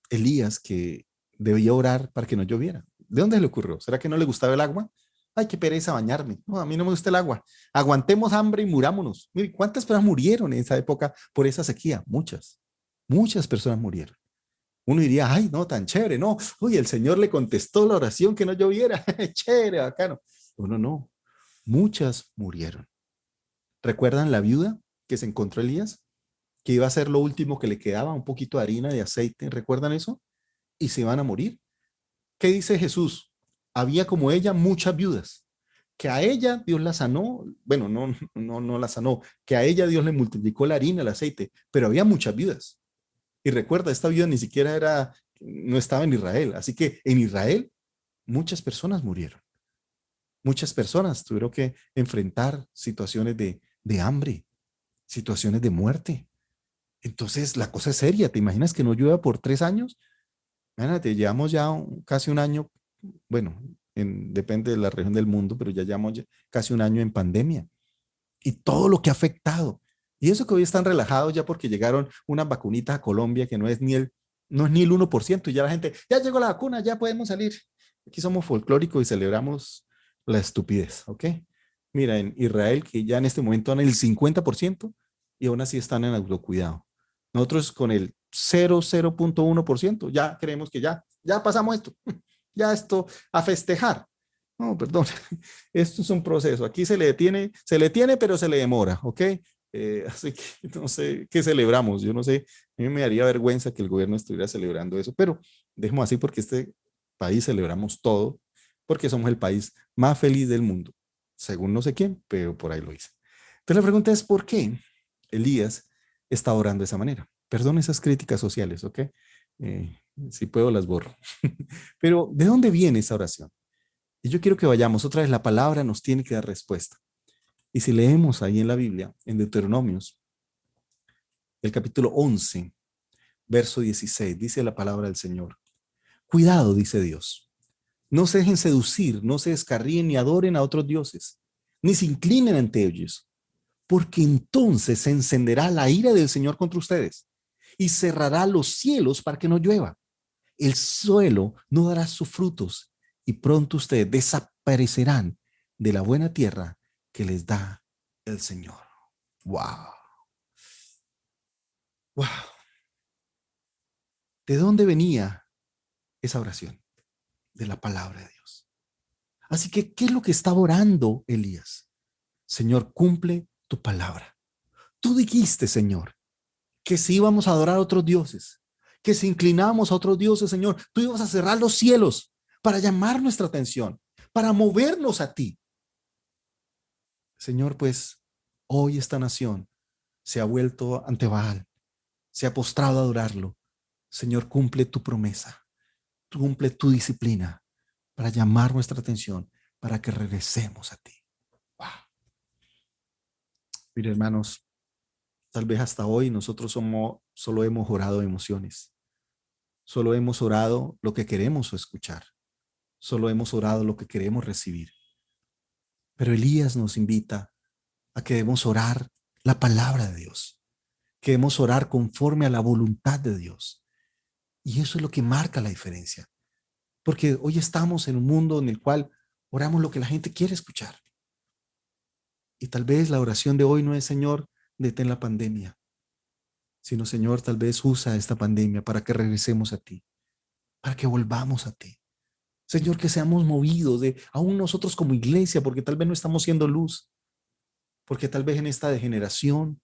Speaker 1: Elías que debía orar para que no lloviera? ¿De dónde le ocurrió? ¿Será que no le gustaba el agua? Ay, qué pereza bañarme. No, a mí no me gusta el agua. Aguantemos hambre y murámonos. Mire, ¿cuántas personas murieron en esa época por esa sequía? Muchas. Muchas personas murieron. Uno diría, ay, no, tan chévere, no. Uy, el Señor le contestó la oración que no lloviera. Chévere, bacano. No, no. Muchas murieron. ¿Recuerdan la viuda que se encontró Elías? Que iba a ser lo último que le quedaba, un poquito de harina, de aceite. ¿Recuerdan eso? Y se iban a morir. ¿Qué dice Jesús? Había como ella muchas viudas, que a ella Dios la sanó, bueno, no la sanó, que a ella Dios le multiplicó la harina, el aceite, pero había muchas viudas. Y recuerda, esta viuda ni siquiera no estaba en Israel, así que en Israel muchas personas murieron. Muchas personas tuvieron que enfrentar situaciones de hambre, situaciones de muerte. Entonces la cosa es seria. ¿Te imaginas que no llueva por 3 años? Imagínate, llevamos ya casi un año, bueno, depende de la región del mundo, pero ya llevamos casi un año en pandemia y todo lo que ha afectado. Y eso que hoy están relajados ya porque llegaron unas vacunitas a Colombia que no es ni el 1% y ya la gente, ya llegó la vacuna, ya podemos salir. Aquí somos folclóricos y celebramos la estupidez, ¿ok? Mira, en Israel, que ya en este momento dan el 50% y aún así están en autocuidado. Nosotros con el 0,1% ya creemos que ya pasamos esto, ya esto a festejar. No, perdón, esto es un proceso. Aquí se le tiene, pero se le demora, ¿ok? Así que no sé qué celebramos. Yo no sé, a mí me daría vergüenza que el gobierno estuviera celebrando eso, pero dejemos así porque este país celebramos todo, porque somos el país más feliz del mundo, según no sé quién, pero por ahí lo hice. Entonces la pregunta es, ¿por qué Elías está orando de esa manera? Perdón esas críticas sociales, ¿ok? Si puedo las borro. Pero ¿de dónde viene esa oración? Y yo quiero que vayamos, otra vez la palabra nos tiene que dar respuesta. Y si leemos ahí en la Biblia, en Deuteronomios, el capítulo 11, verso 16, dice la palabra del Señor. Cuidado, dice Dios. No se dejen seducir, no se descarríen ni adoren a otros dioses, ni se inclinen ante ellos, porque entonces se encenderá la ira del Señor contra ustedes y cerrará los cielos para que no llueva. El suelo no dará sus frutos y pronto ustedes desaparecerán de la buena tierra que les da el Señor. Wow. Wow. ¿De dónde venía esa oración? De la palabra de Dios. Así que, ¿qué es lo que estaba orando Elías? Señor, cumple tu palabra. Tú dijiste, Señor, que si íbamos a adorar a otros dioses, que si inclinábamos a otros dioses, Señor, tú ibas a cerrar los cielos para llamar nuestra atención, para movernos a ti. Señor, pues hoy esta nación se ha vuelto ante Baal, se ha postrado a adorarlo. Señor, cumple tu promesa, cumple tu disciplina para llamar nuestra atención, para que regresemos a ti. Wow. Mire, hermanos, tal vez hasta hoy nosotros solo hemos orado emociones, solo hemos orado lo que queremos escuchar, solo hemos orado lo que queremos recibir. Pero Elías nos invita a que debemos orar la palabra de Dios, que debemos orar conforme a la voluntad de Dios. Y eso es lo que marca la diferencia. Porque hoy estamos en un mundo en el cual oramos lo que la gente quiere escuchar. Y tal vez la oración de hoy no es, Señor, detén la pandemia, sino, Señor, tal vez usa esta pandemia para que regresemos a ti, para que volvamos a ti. Señor, que seamos movidos de aún nosotros como iglesia, porque tal vez no estamos siendo luz, porque tal vez en esta degeneración,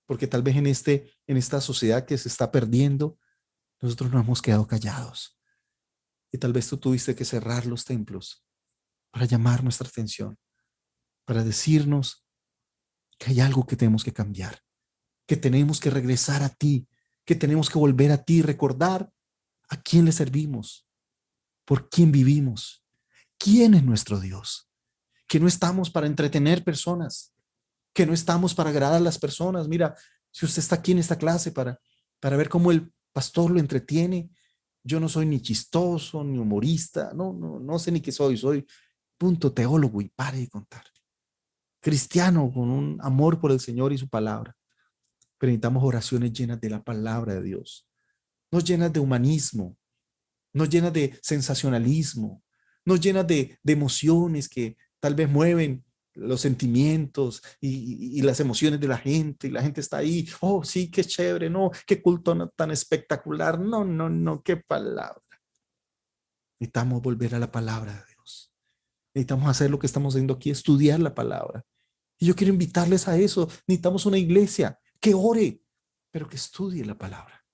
Speaker 1: porque tal vez en esta sociedad que se está perdiendo, nosotros nos hemos quedado callados. Y tal vez tú tuviste que cerrar los templos para llamar nuestra atención, para decirnos que hay algo que tenemos que cambiar, que tenemos que regresar a ti, que tenemos que volver a ti, recordar a quién le servimos, por quién vivimos, quién es nuestro Dios, que no estamos para entretener personas, que no estamos para agradar a las personas. Mira, si usted está aquí en esta clase para ver cómo el pastor lo entretiene, yo no soy ni chistoso, ni humorista, no sé ni qué soy punto teólogo y pare de contar. Cristiano con un amor por el Señor y su palabra. Pero necesitamos oraciones llenas de la palabra de Dios, no llenas de humanismo, no llenas de sensacionalismo, no llenas de emociones que tal vez mueven los sentimientos y las emociones de la gente, y la gente está ahí, oh sí, qué chévere, no, qué culto tan espectacular, no, qué palabra. Necesitamos volver a la palabra de Dios. Necesitamos hacer lo que estamos haciendo aquí, estudiar la palabra. Y yo quiero invitarles a eso. Necesitamos una iglesia que ore, pero que estudie la palabra.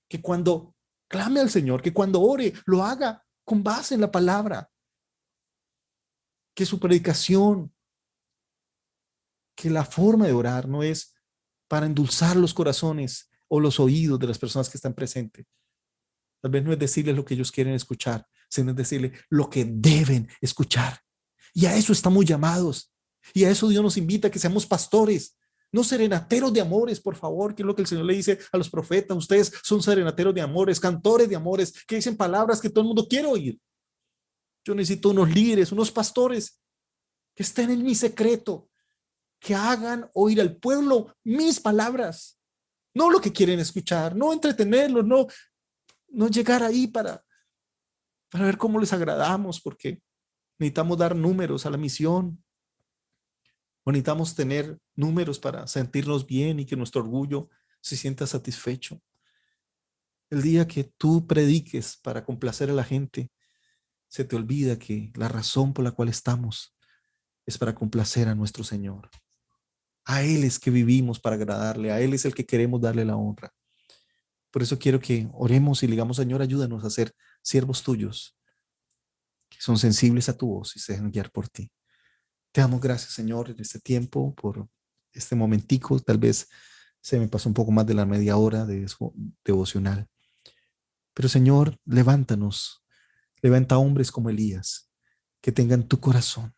Speaker 1: Que cuando clame al Señor, que cuando ore, lo haga con base en la palabra. Que su predicación, que la forma de orar no es para endulzar los corazones o los oídos de las personas que están presentes. Tal vez no es decirles lo que ellos quieren escuchar, sino es decirles lo que deben escuchar. Y a eso estamos llamados. Y a eso Dios nos invita, a que seamos pastores, no serenateros de amores, por favor, que es lo que el Señor le dice a los profetas. Ustedes son serenateros de amores, cantores de amores, que dicen palabras que todo el mundo quiere oír. Yo necesito unos líderes, unos pastores que estén en mi secreto, que hagan oír al pueblo mis palabras, no lo que quieren escuchar, no entretenerlos, no llegar ahí para ver cómo les agradamos, porque necesitamos dar números a la misión. o necesitamos tener números para sentirnos bien y que nuestro orgullo se sienta satisfecho. El día que tú prediques para complacer a la gente, se te olvida que la razón por la cual estamos es para complacer a nuestro Señor. A Él es que vivimos para agradarle, a Él es el que queremos darle la honra. Por eso quiero que oremos y le digamos, Señor, ayúdanos a ser siervos tuyos, que son sensibles a tu voz y se dejan guiar por ti. Te damos gracias, Señor, en este tiempo, por este momentico. Tal vez se me pasó un poco más de la media hora de devocional. Pero, Señor, levántanos, levanta hombres como Elías, que tengan tu corazón.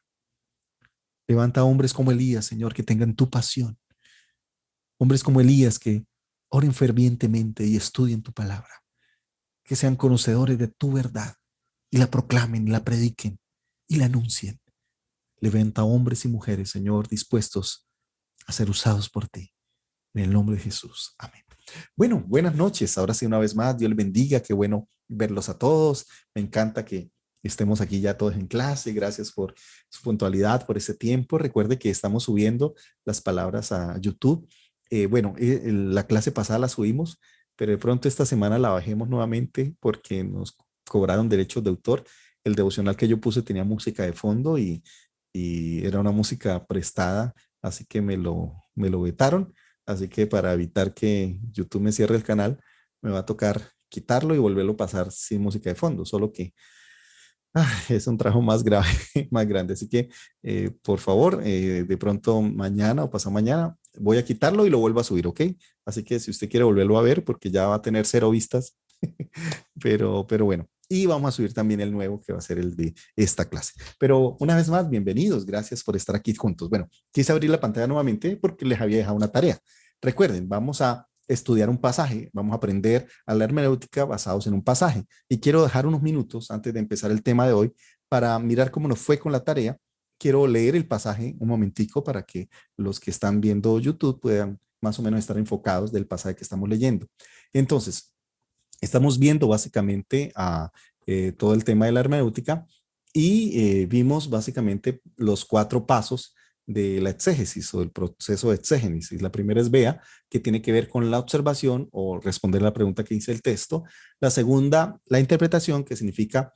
Speaker 1: Levanta hombres como Elías, Señor, que tengan tu pasión. Hombres como Elías que oren fervientemente y estudien tu palabra. Que sean conocedores de tu verdad y la proclamen y la prediquen y la anuncien. Levanta hombres y mujeres, Señor, dispuestos a ser usados por ti. En el nombre de Jesús. Amén. Bueno, buenas noches. Ahora sí, una vez más, Dios les bendiga. Qué bueno verlos a todos. Me encanta que estemos aquí ya todos en clase. Gracias por su puntualidad, por ese tiempo. Recuerde que estamos subiendo las palabras a YouTube. La clase pasada la subimos, pero de pronto esta semana la bajemos nuevamente porque nos cobraron derechos de autor. El devocional que yo puse tenía música de fondo y era una música prestada, así que me lo vetaron. Así que para evitar que YouTube me cierre el canal, me va a tocar quitarlo y volverlo a pasar sin música de fondo. Solo que es un trabajo más grave, más grande. Así que, por favor, de pronto mañana o pasado mañana voy a quitarlo y lo vuelvo a subir, ¿ok? Así que si usted quiere volverlo a ver, porque ya va a tener 0 vistas, pero bueno. Y vamos a subir también el nuevo, que va a ser el de esta clase. Pero una vez más, bienvenidos. Gracias por estar aquí juntos. Bueno, quise abrir la pantalla nuevamente porque les había dejado una tarea. Recuerden, vamos a estudiar un pasaje, vamos a aprender a la hermenéutica basados en un pasaje. Y quiero dejar unos minutos antes de empezar el tema de hoy para mirar cómo nos fue con la tarea. Quiero leer el pasaje un momentico para que los que están viendo YouTube puedan más o menos estar enfocados del pasaje que estamos leyendo. Entonces, estamos viendo básicamente todo el tema de la hermenéutica y vimos básicamente los 4 pasos de la exégesis o el proceso de exégesis. La primera es vea, que tiene que ver con la observación o responder a la pregunta que dice el texto. La segunda, la interpretación, que significa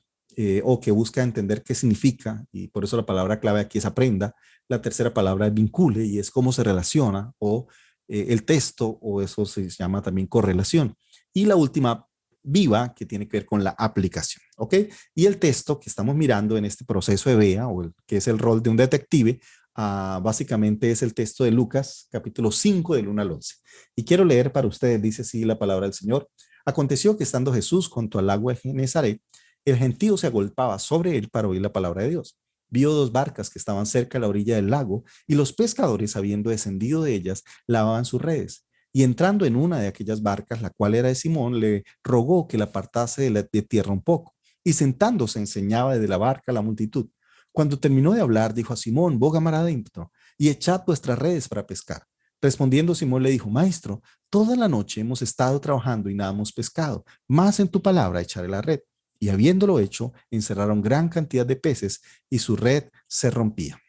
Speaker 1: o que busca entender qué significa, y por eso la palabra clave aquí es aprenda. La tercera palabra es vincule, y es cómo se relaciona o el texto, o eso se llama también correlación. Y la última, viva, que tiene que ver con la aplicación, ¿ok? Y el texto que estamos mirando en este proceso de vea, que es el rol de un detective, básicamente es el texto de Lucas, capítulo 5, del 1 al 11. Y quiero leer para ustedes, dice así la palabra del Señor. Aconteció que estando Jesús junto al agua de Genezaret, el gentío se agolpaba sobre él para oír la palabra de Dios. Vio 2 barcas que estaban cerca a la orilla del lago, y los pescadores, habiendo descendido de ellas, lavaban sus redes. Y entrando en una de aquellas barcas, la cual era de Simón, le rogó que la apartase de tierra un poco. Y sentándose enseñaba desde la barca a la multitud. Cuando terminó de hablar, dijo a Simón: boga mar adentro y echad vuestras redes para pescar. Respondiendo Simón le dijo: Maestro, toda la noche hemos estado trabajando y nada hemos pescado, mas en tu palabra echaré la red. Y habiéndolo hecho, encerraron gran cantidad de peces y su red se rompía.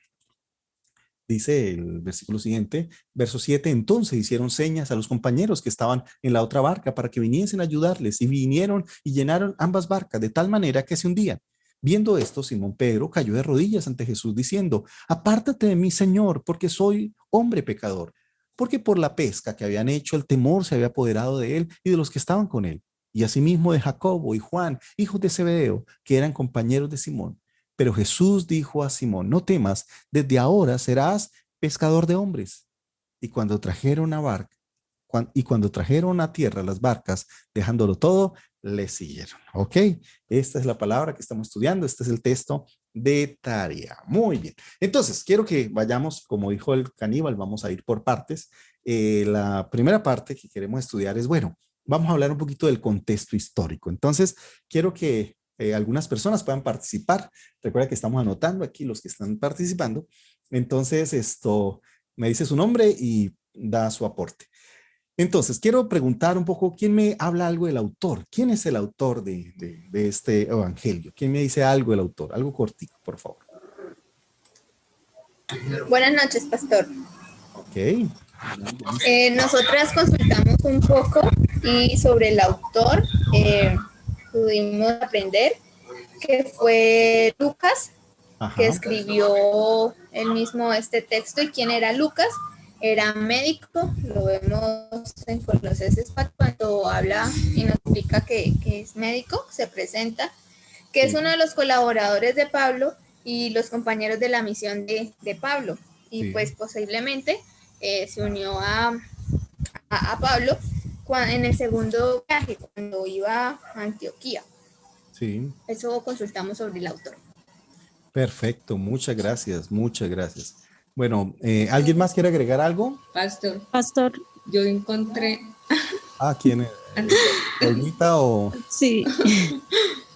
Speaker 1: Dice el versículo siguiente, verso 7, entonces hicieron señas a los compañeros que estaban en la otra barca para que viniesen a ayudarles, y vinieron y llenaron ambas barcas de tal manera que se hundían. Viendo esto, Simón Pedro cayó de rodillas ante Jesús diciendo: apártate de mí, Señor, porque soy hombre pecador. Porque por la pesca que habían hecho, el temor se había apoderado de él y de los que estaban con él, y asimismo de Jacobo y Juan, hijos de Zebedeo, que eran compañeros de Simón. Pero Jesús dijo a Simón: no temas, desde ahora serás pescador de hombres. Y cuando trajeron a barca, cuando trajeron a tierra las barcas, dejándolo todo, le siguieron. ¿Ok? Esta es la palabra que estamos estudiando. Este es el texto de tarea. Muy bien. Entonces, quiero que vayamos, como dijo el caníbal, vamos a ir por partes. La primera parte que queremos estudiar es, bueno, vamos a hablar un poquito del contexto histórico. Entonces, quiero que algunas personas puedan participar. Recuerda que estamos anotando aquí los que están participando. Entonces, me dice su nombre y da su aporte. Entonces, quiero preguntar un poco, ¿quién me habla algo del autor? ¿Quién es el autor de este evangelio? ¿Quién me dice algo del autor? Algo cortico, por favor.
Speaker 3: Buenas noches, pastor.
Speaker 1: Ok.
Speaker 3: Nosotras consultamos un poco y sobre el autor pudimos aprender que fue Lucas, que
Speaker 1: Ajá.
Speaker 3: escribió él mismo este texto. ¿Y quién era Lucas? Era médico, lo vemos en Colosenses 4 cuando habla y nos explica que es médico, se presenta, que es
Speaker 1: Sí,
Speaker 3: uno de los colaboradores de Pablo y los compañeros de la misión de Pablo. Y
Speaker 1: sí,
Speaker 3: pues posiblemente se unió a Pablo en el segundo viaje, cuando iba a Antioquía.
Speaker 1: sí.
Speaker 3: Eso consultamos sobre el autor.
Speaker 1: Perfecto. Muchas gracias. Muchas gracias. Bueno, ¿alguien más quiere agregar algo?
Speaker 4: Pastor,
Speaker 5: Pastor,
Speaker 4: yo encontré,
Speaker 1: Ah, ¿quién es? ¿Olmita
Speaker 5: sí,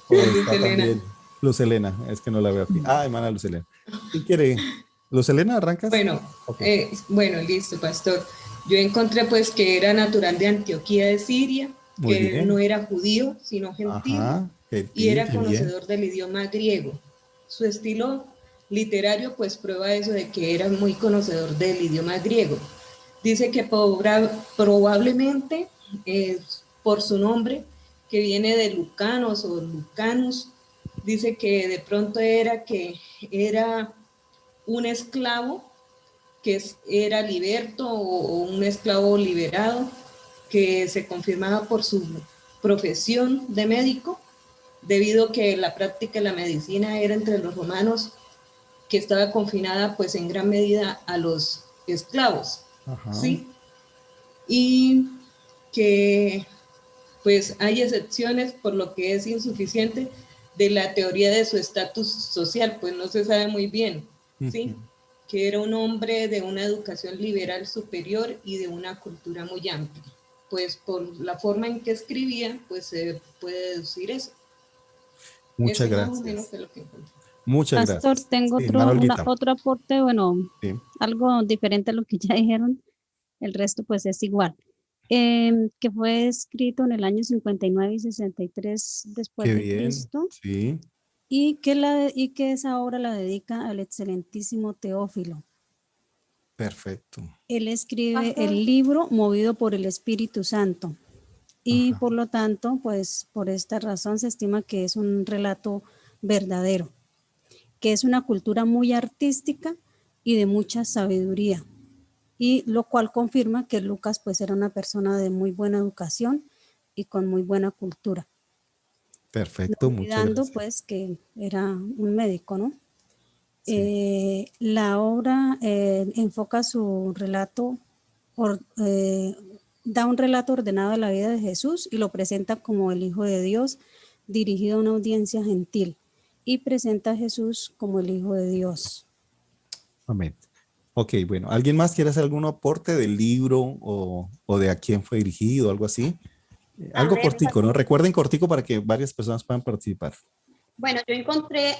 Speaker 1: o
Speaker 4: Luz
Speaker 1: está
Speaker 4: Elena.
Speaker 1: también Luz Helena? Es que no la veo aquí. Ah, hermana Luz Helena. ¿Quién quiere? ¿Luz Helena, arrancas?
Speaker 4: Bueno,
Speaker 1: Ok.
Speaker 4: bueno, listo, pastor. Yo encontré pues que era natural de Antioquía de Siria,
Speaker 1: Muy
Speaker 4: que no
Speaker 1: bien.
Speaker 4: era judío, sino gentil,
Speaker 1: Ajá.
Speaker 4: y
Speaker 1: Gentil,
Speaker 4: era
Speaker 1: qué bien.
Speaker 4: conocedor del idioma griego. Su estilo literario pues prueba eso de que era muy conocedor del idioma griego. Dice que probablemente por su nombre, que viene de Lucanos o Lucanus, dice que de pronto era un esclavo que era liberto o un esclavo liberado, que se confirmaba por su profesión de médico, debido a que la práctica de la medicina era entre los romanos, que estaba confinada pues en gran medida a los esclavos,
Speaker 1: Ajá.
Speaker 4: ¿sí? Y que pues hay excepciones por lo que es insuficiente de la teoría de su estatus social, pues no se sabe muy bien, ¿sí?
Speaker 1: Ujú.
Speaker 4: Que era un hombre de una educación liberal superior y de una cultura muy amplia. Pues por la forma en que escribía, pues se puede deducir eso.
Speaker 1: Muchas
Speaker 4: Eso más o menos
Speaker 1: gracias.
Speaker 4: es lo que encontré.
Speaker 1: Muchas
Speaker 5: Pastor,
Speaker 1: gracias.
Speaker 5: tengo
Speaker 1: Sí, hermana Olguita.
Speaker 5: otro aporte, bueno,
Speaker 1: Sí.
Speaker 5: algo diferente a lo que ya dijeron, el resto pues es igual. Que fue escrito en el año 59 y 63 después
Speaker 1: Qué
Speaker 5: de
Speaker 1: bien.
Speaker 5: Cristo
Speaker 1: Sí.
Speaker 5: y que esa obra la dedica al excelentísimo Teófilo.
Speaker 1: Perfecto.
Speaker 5: Él escribe
Speaker 3: Pastor.
Speaker 5: el libro movido por el Espíritu Santo y
Speaker 1: Ajá.
Speaker 5: por lo tanto, pues por esta razón se estima que es un relato verdadero, que es una cultura muy artística y de mucha sabiduría, y lo cual confirma que Lucas pues era una persona de muy buena educación y con muy buena cultura, no
Speaker 1: Perfecto. Muchas
Speaker 5: olvidando
Speaker 1: gracias.
Speaker 5: pues que era un médico, ¿no?
Speaker 1: Sí.
Speaker 5: La obra enfoca su relato, or, da un relato ordenado de la vida de Jesús y lo presenta como el Hijo de Dios dirigido a una audiencia gentil, y presenta a Jesús como el Hijo de Dios.
Speaker 1: Amén. Ok, bueno. ¿Alguien más quiere hacer algún aporte del libro o de a quién fue dirigido, algo así? Algo
Speaker 6: Andrés,
Speaker 1: cortico, ¿no? Recuerden cortico para que varias personas puedan participar.
Speaker 6: bueno, yo encontré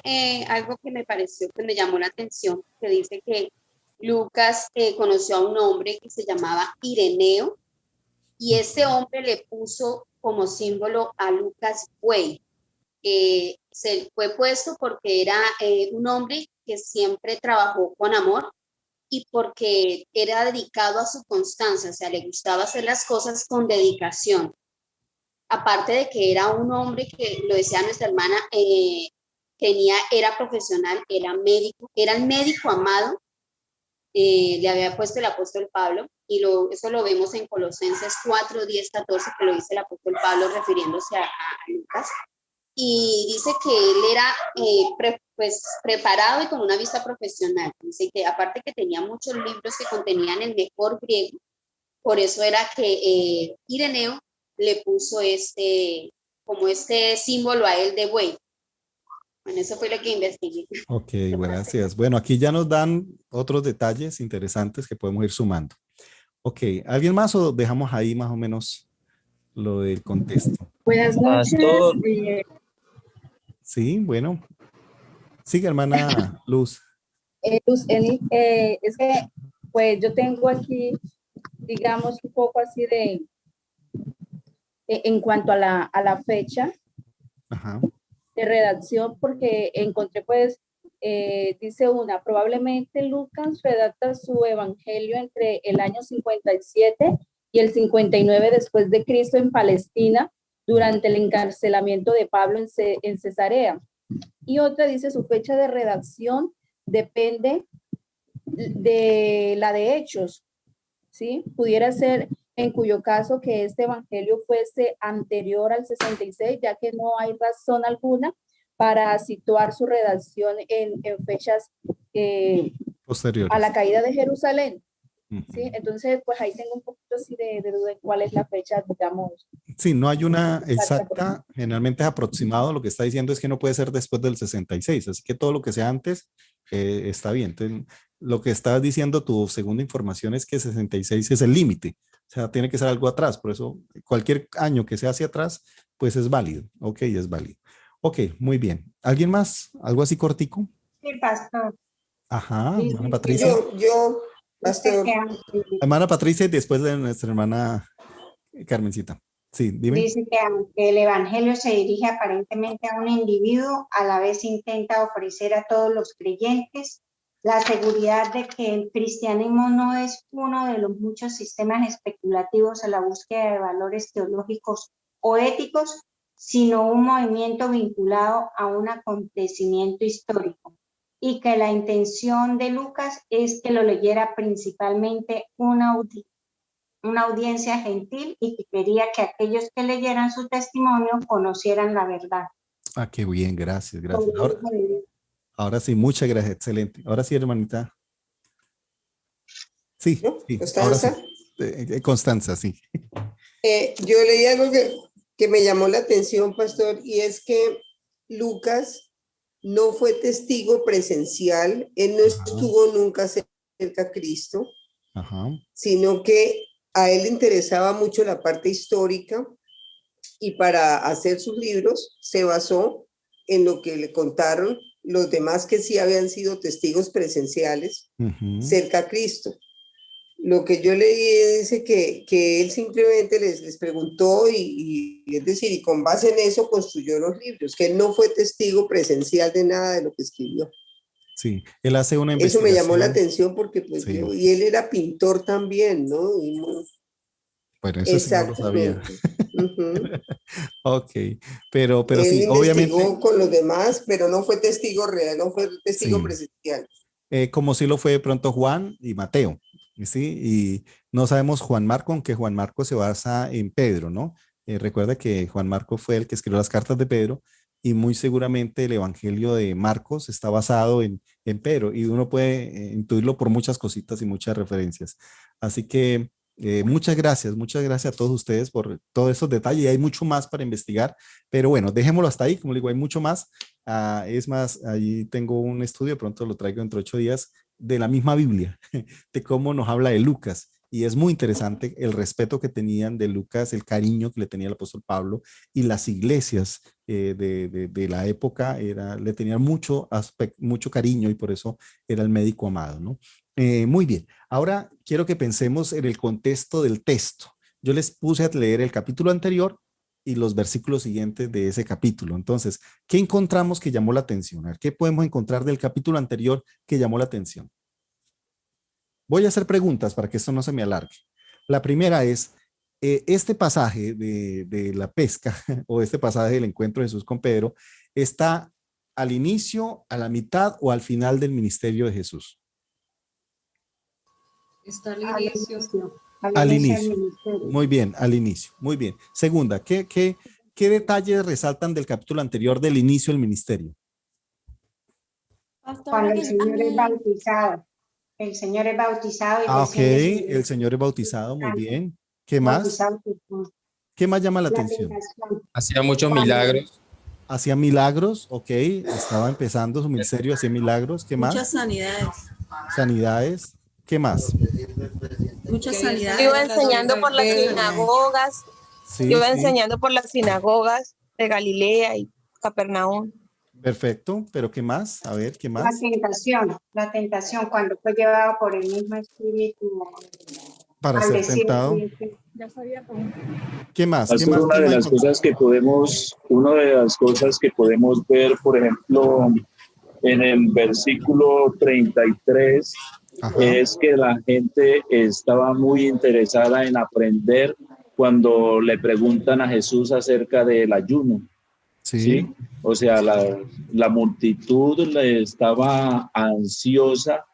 Speaker 6: algo que me pareció, que me llamó la atención, que dice que Lucas conoció a un hombre que se llamaba Ireneo y ese hombre le puso como símbolo a Lucas buey. Se fue puesto porque era un hombre que siempre trabajó con amor y porque era dedicado a su constancia, o sea, le gustaba hacer las cosas con dedicación. Aparte de que era un hombre que, lo decía nuestra hermana, era profesional, era el médico amado, le había puesto el apóstol Pablo, y eso lo vemos en Colosenses 4, 10, 14, que lo dice el apóstol Pablo refiriéndose a Lucas, y dice que él era pues, preparado y con una vista profesional. Dice que aparte que tenía muchos libros que contenían el mejor griego, por eso era que Ireneo le puso como este símbolo a él de buey. Bueno, eso fue lo que investigué.
Speaker 1: Ok, gracias. Bueno, aquí ya nos dan otros detalles interesantes que podemos ir sumando. Ok, ¿alguien más o dejamos ahí más o menos lo del contexto?
Speaker 7: Buenas noches.
Speaker 2: Pastor,
Speaker 1: Sí, bueno. Sigue, hermana Luz.
Speaker 7: Luz, es que pues yo tengo aquí, digamos, un poco así en cuanto a la fecha
Speaker 1: Ajá.
Speaker 7: de redacción, porque encontré pues dice una, probablemente Lucas redacta su evangelio entre el año 57 y el 59 después de Cristo en Palestina, durante el encarcelamiento de Pablo en Cesarea. Y otra dice, su fecha de redacción depende de la de Hechos, ¿sí? Pudiera ser en cuyo caso que este evangelio fuese anterior al 66, ya que no hay razón alguna para situar su redacción en fechas
Speaker 1: Posteriores.
Speaker 7: a la caída de Jerusalén.
Speaker 1: Ujú.
Speaker 7: ¿Sí? Entonces, pues ahí tengo un poquito así de duda en cuál es la fecha, digamos.
Speaker 1: Sí, no hay una exacta, generalmente es aproximado, lo que está diciendo es que no puede ser después del 66, así que todo lo que sea antes está bien. Entonces, lo que estás diciendo, tu segunda información es que 66 es el límite, o sea, tiene que ser algo atrás, por eso cualquier año que sea hacia atrás, pues es válido, ok, es válido. Ok, muy bien. ¿Alguien más? ¿Algo así cortico?
Speaker 8: Sí, pastor.
Speaker 1: Ajá,
Speaker 8: Sí,
Speaker 1: hermana
Speaker 8: sí,
Speaker 1: Patricia.
Speaker 9: Yo, pastor,
Speaker 1: Hermana Patricia y después de nuestra hermana Carmencita. Sí, dime.
Speaker 8: dice que aunque el evangelio se dirige aparentemente a un individuo, a la vez intenta ofrecer a todos los creyentes la seguridad de que el cristianismo no es uno de los muchos sistemas especulativos a la búsqueda de valores teológicos o éticos, sino un movimiento vinculado a un acontecimiento histórico, y que la intención de Lucas es que lo leyera principalmente una audiencia gentil, y que quería que aquellos que leyeran su testimonio conocieran la verdad.
Speaker 1: Ah, qué bien, gracias, gracias. Ahora sí, muchas gracias, excelente. Ahora sí, hermanita. Sí,
Speaker 9: ¿no?
Speaker 1: sí, ahora sí.
Speaker 9: Constanza.
Speaker 1: Constanza, sí.
Speaker 9: Yo leí algo que me llamó la atención, pastor, y es que Lucas no fue testigo presencial, él no estuvo nunca cerca a Cristo,
Speaker 1: Ajá.
Speaker 9: sino que a él le interesaba mucho la parte histórica, y para hacer sus libros se basó en lo que le contaron los demás que sí habían sido testigos presenciales cerca a Cristo. Lo que yo leí dice que él simplemente les preguntó y es decir, y con base en eso construyó los libros, que él no fue testigo presencial de nada de lo que escribió.
Speaker 1: Sí, él hace una
Speaker 9: Eso
Speaker 1: investigación.
Speaker 9: me llamó la atención porque pues
Speaker 1: Sí.
Speaker 9: y él era pintor también, ¿no?
Speaker 1: Bueno, eso sí no lo sabía. Ok, pero
Speaker 9: él
Speaker 1: sí, obviamente.
Speaker 9: investigó con los demás, pero no fue testigo real, no fue testigo
Speaker 1: Sí.
Speaker 9: presencial.
Speaker 1: Como sí lo fue de pronto Juan y Mateo, ¿sí? Y no sabemos Juan Marco, aunque Juan Marco se basa en Pedro, ¿no? Recuerda que Juan Marco fue el que escribió las cartas de Pedro, y muy seguramente el Evangelio de Marcos está basado en Pedro, y uno puede intuirlo por muchas cositas y muchas referencias. Así que muchas gracias a todos ustedes por todos esos detalles, y hay mucho más para investigar, pero bueno, dejémoslo hasta ahí. Como le digo, hay mucho más. Es más, allí tengo un estudio, pronto lo traigo dentro de 8 días, de la misma Biblia, de cómo nos habla de Lucas, y es muy interesante el respeto que tenían de Lucas, el cariño que le tenía el apóstol Pablo, y las iglesias de la época le tenían mucho cariño, y por eso era el médico amado, ¿no? Muy bien, ahora quiero que pensemos en el contexto del texto. Yo les puse a leer el capítulo anterior y los versículos siguientes de ese capítulo. Entonces, ¿qué encontramos que llamó la atención? A ver, ¿qué podemos encontrar del capítulo anterior que llamó la atención? Voy a hacer preguntas para que esto no se me alargue. La primera es, este pasaje de la pesca o este pasaje del encuentro de Jesús con Pedro, ¿está al inicio, a la mitad o al final del ministerio de Jesús?
Speaker 4: Está al inicio.
Speaker 1: Al inicio. Muy bien, al inicio. Muy bien. Segunda, ¿qué detalles resaltan del capítulo anterior del inicio del ministerio?
Speaker 8: Cuando el Señor es bautizado. El Señor es bautizado. Y
Speaker 1: Ok, el Señor es bautizado, muy bien. ¿Qué más? ¿Qué más llama la atención?
Speaker 2: Hacía muchos milagros.
Speaker 1: Hacía milagros, ok. Estaba empezando su ministerio, hacía milagros. ¿Qué más?
Speaker 10: Muchas sanidades.
Speaker 1: Sanidades. ¿Qué más?
Speaker 10: Muchas sanidades.
Speaker 11: Iba enseñando por las sinagogas.
Speaker 1: Sí,
Speaker 11: Iba
Speaker 1: sí.
Speaker 11: enseñando por las sinagogas de Galilea y Capernaum.
Speaker 1: Perfecto, pero ¿qué más? A ver, ¿qué más?
Speaker 8: La tentación, cuando fue llevado por el mismo espíritu
Speaker 1: Para
Speaker 8: al
Speaker 1: ser
Speaker 8: desierto.
Speaker 1: tentado. ¿Qué más? ¿Qué
Speaker 12: Pastor,
Speaker 1: más?
Speaker 12: una de las cosas que podemos ver, por ejemplo, en el versículo 33,
Speaker 1: Ajá.
Speaker 12: es que la gente estaba muy interesada en aprender cuando le preguntan a Jesús acerca del ayuno.
Speaker 1: Sí.
Speaker 12: ¿Sí? O sea, la multitud estaba ansiosa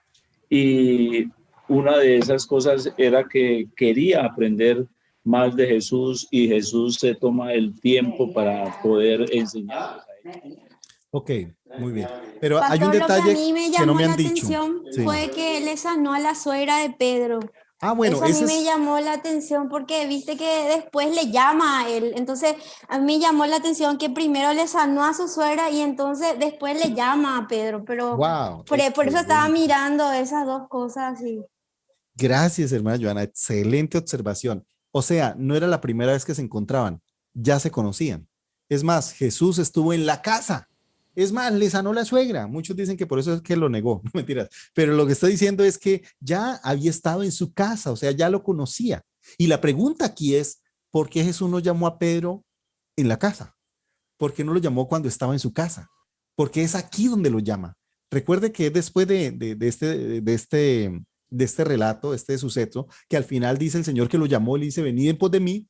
Speaker 12: y una de esas cosas era que quería aprender más de Jesús y Jesús se toma el tiempo para poder enseñarles a ellos.
Speaker 1: Ok, muy bien. Pero hay
Speaker 13: Pastor,
Speaker 1: un
Speaker 13: lo que a
Speaker 1: detalle
Speaker 13: mí me
Speaker 1: que no
Speaker 13: llamó
Speaker 1: me
Speaker 13: la
Speaker 1: han dicho.
Speaker 13: atención
Speaker 1: Sí.
Speaker 13: fue que le sanó a la suegra de Pedro.
Speaker 1: Ah, bueno,
Speaker 13: Eso a mí
Speaker 1: ese
Speaker 13: me
Speaker 1: es...
Speaker 13: llamó la atención porque viste que después le llama a él. Entonces, a mí me llamó la atención que primero le sanó a su suegra y entonces después le llama a Pedro. Pero
Speaker 1: Wow.
Speaker 13: por eso estaba
Speaker 1: Excelente.
Speaker 13: mirando esas dos cosas así.
Speaker 1: Gracias, hermana Joana. Excelente observación. O sea, no era la primera vez que se encontraban, ya se conocían. Es más, Jesús estuvo en la casa. Es más, le sanó la suegra. Muchos dicen que por eso es que lo negó. No, mentiras. Pero lo que estoy diciendo es que ya había estado en su casa, o sea, ya lo conocía. Y la pregunta aquí es, ¿por qué Jesús no llamó a Pedro en la casa? ¿Por qué no lo llamó cuando estaba en su casa? Porque es aquí donde lo llama. Recuerde que es después de este relato, este suceso, que al final dice el Señor que lo llamó y le dice, venid en pos de mí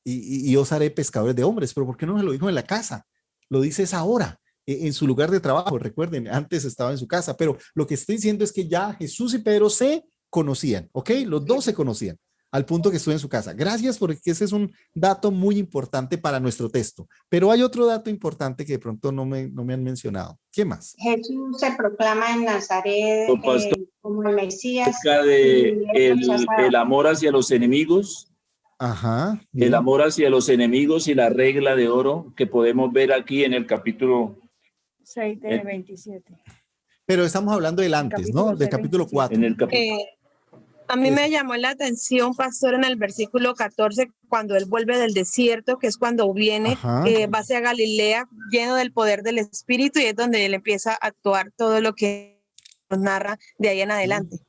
Speaker 1: y os haré pescadores de hombres. Pero ¿por qué no se lo dijo en la casa? Lo dice es ahora, en su lugar de trabajo. Recuerden, antes estaba en su casa, pero lo que estoy diciendo es que ya Jesús y Pedro se conocían, ¿ok? Los dos se conocían, al punto que estuvo en su casa. Gracias, porque ese es un dato muy importante para nuestro texto. Pero hay otro dato importante que de pronto no me han mencionado. ¿Qué más?
Speaker 8: Jesús se proclama en Nazaret como el Mesías.
Speaker 12: Acerca de el amor hacia los enemigos.
Speaker 1: Ajá.
Speaker 12: Bien. El amor hacia los enemigos y la regla de oro que podemos ver aquí en el capítulo
Speaker 7: 6 de 27.
Speaker 1: Pero estamos hablando del antes, ¿no? Del capítulo 4.
Speaker 12: En el
Speaker 11: a mí me llamó la atención, pastor, en el versículo 14, cuando él vuelve del desierto, que es cuando viene, va hacia Galilea lleno del poder del Espíritu, y es donde él empieza a actuar todo lo que nos narra de ahí en adelante.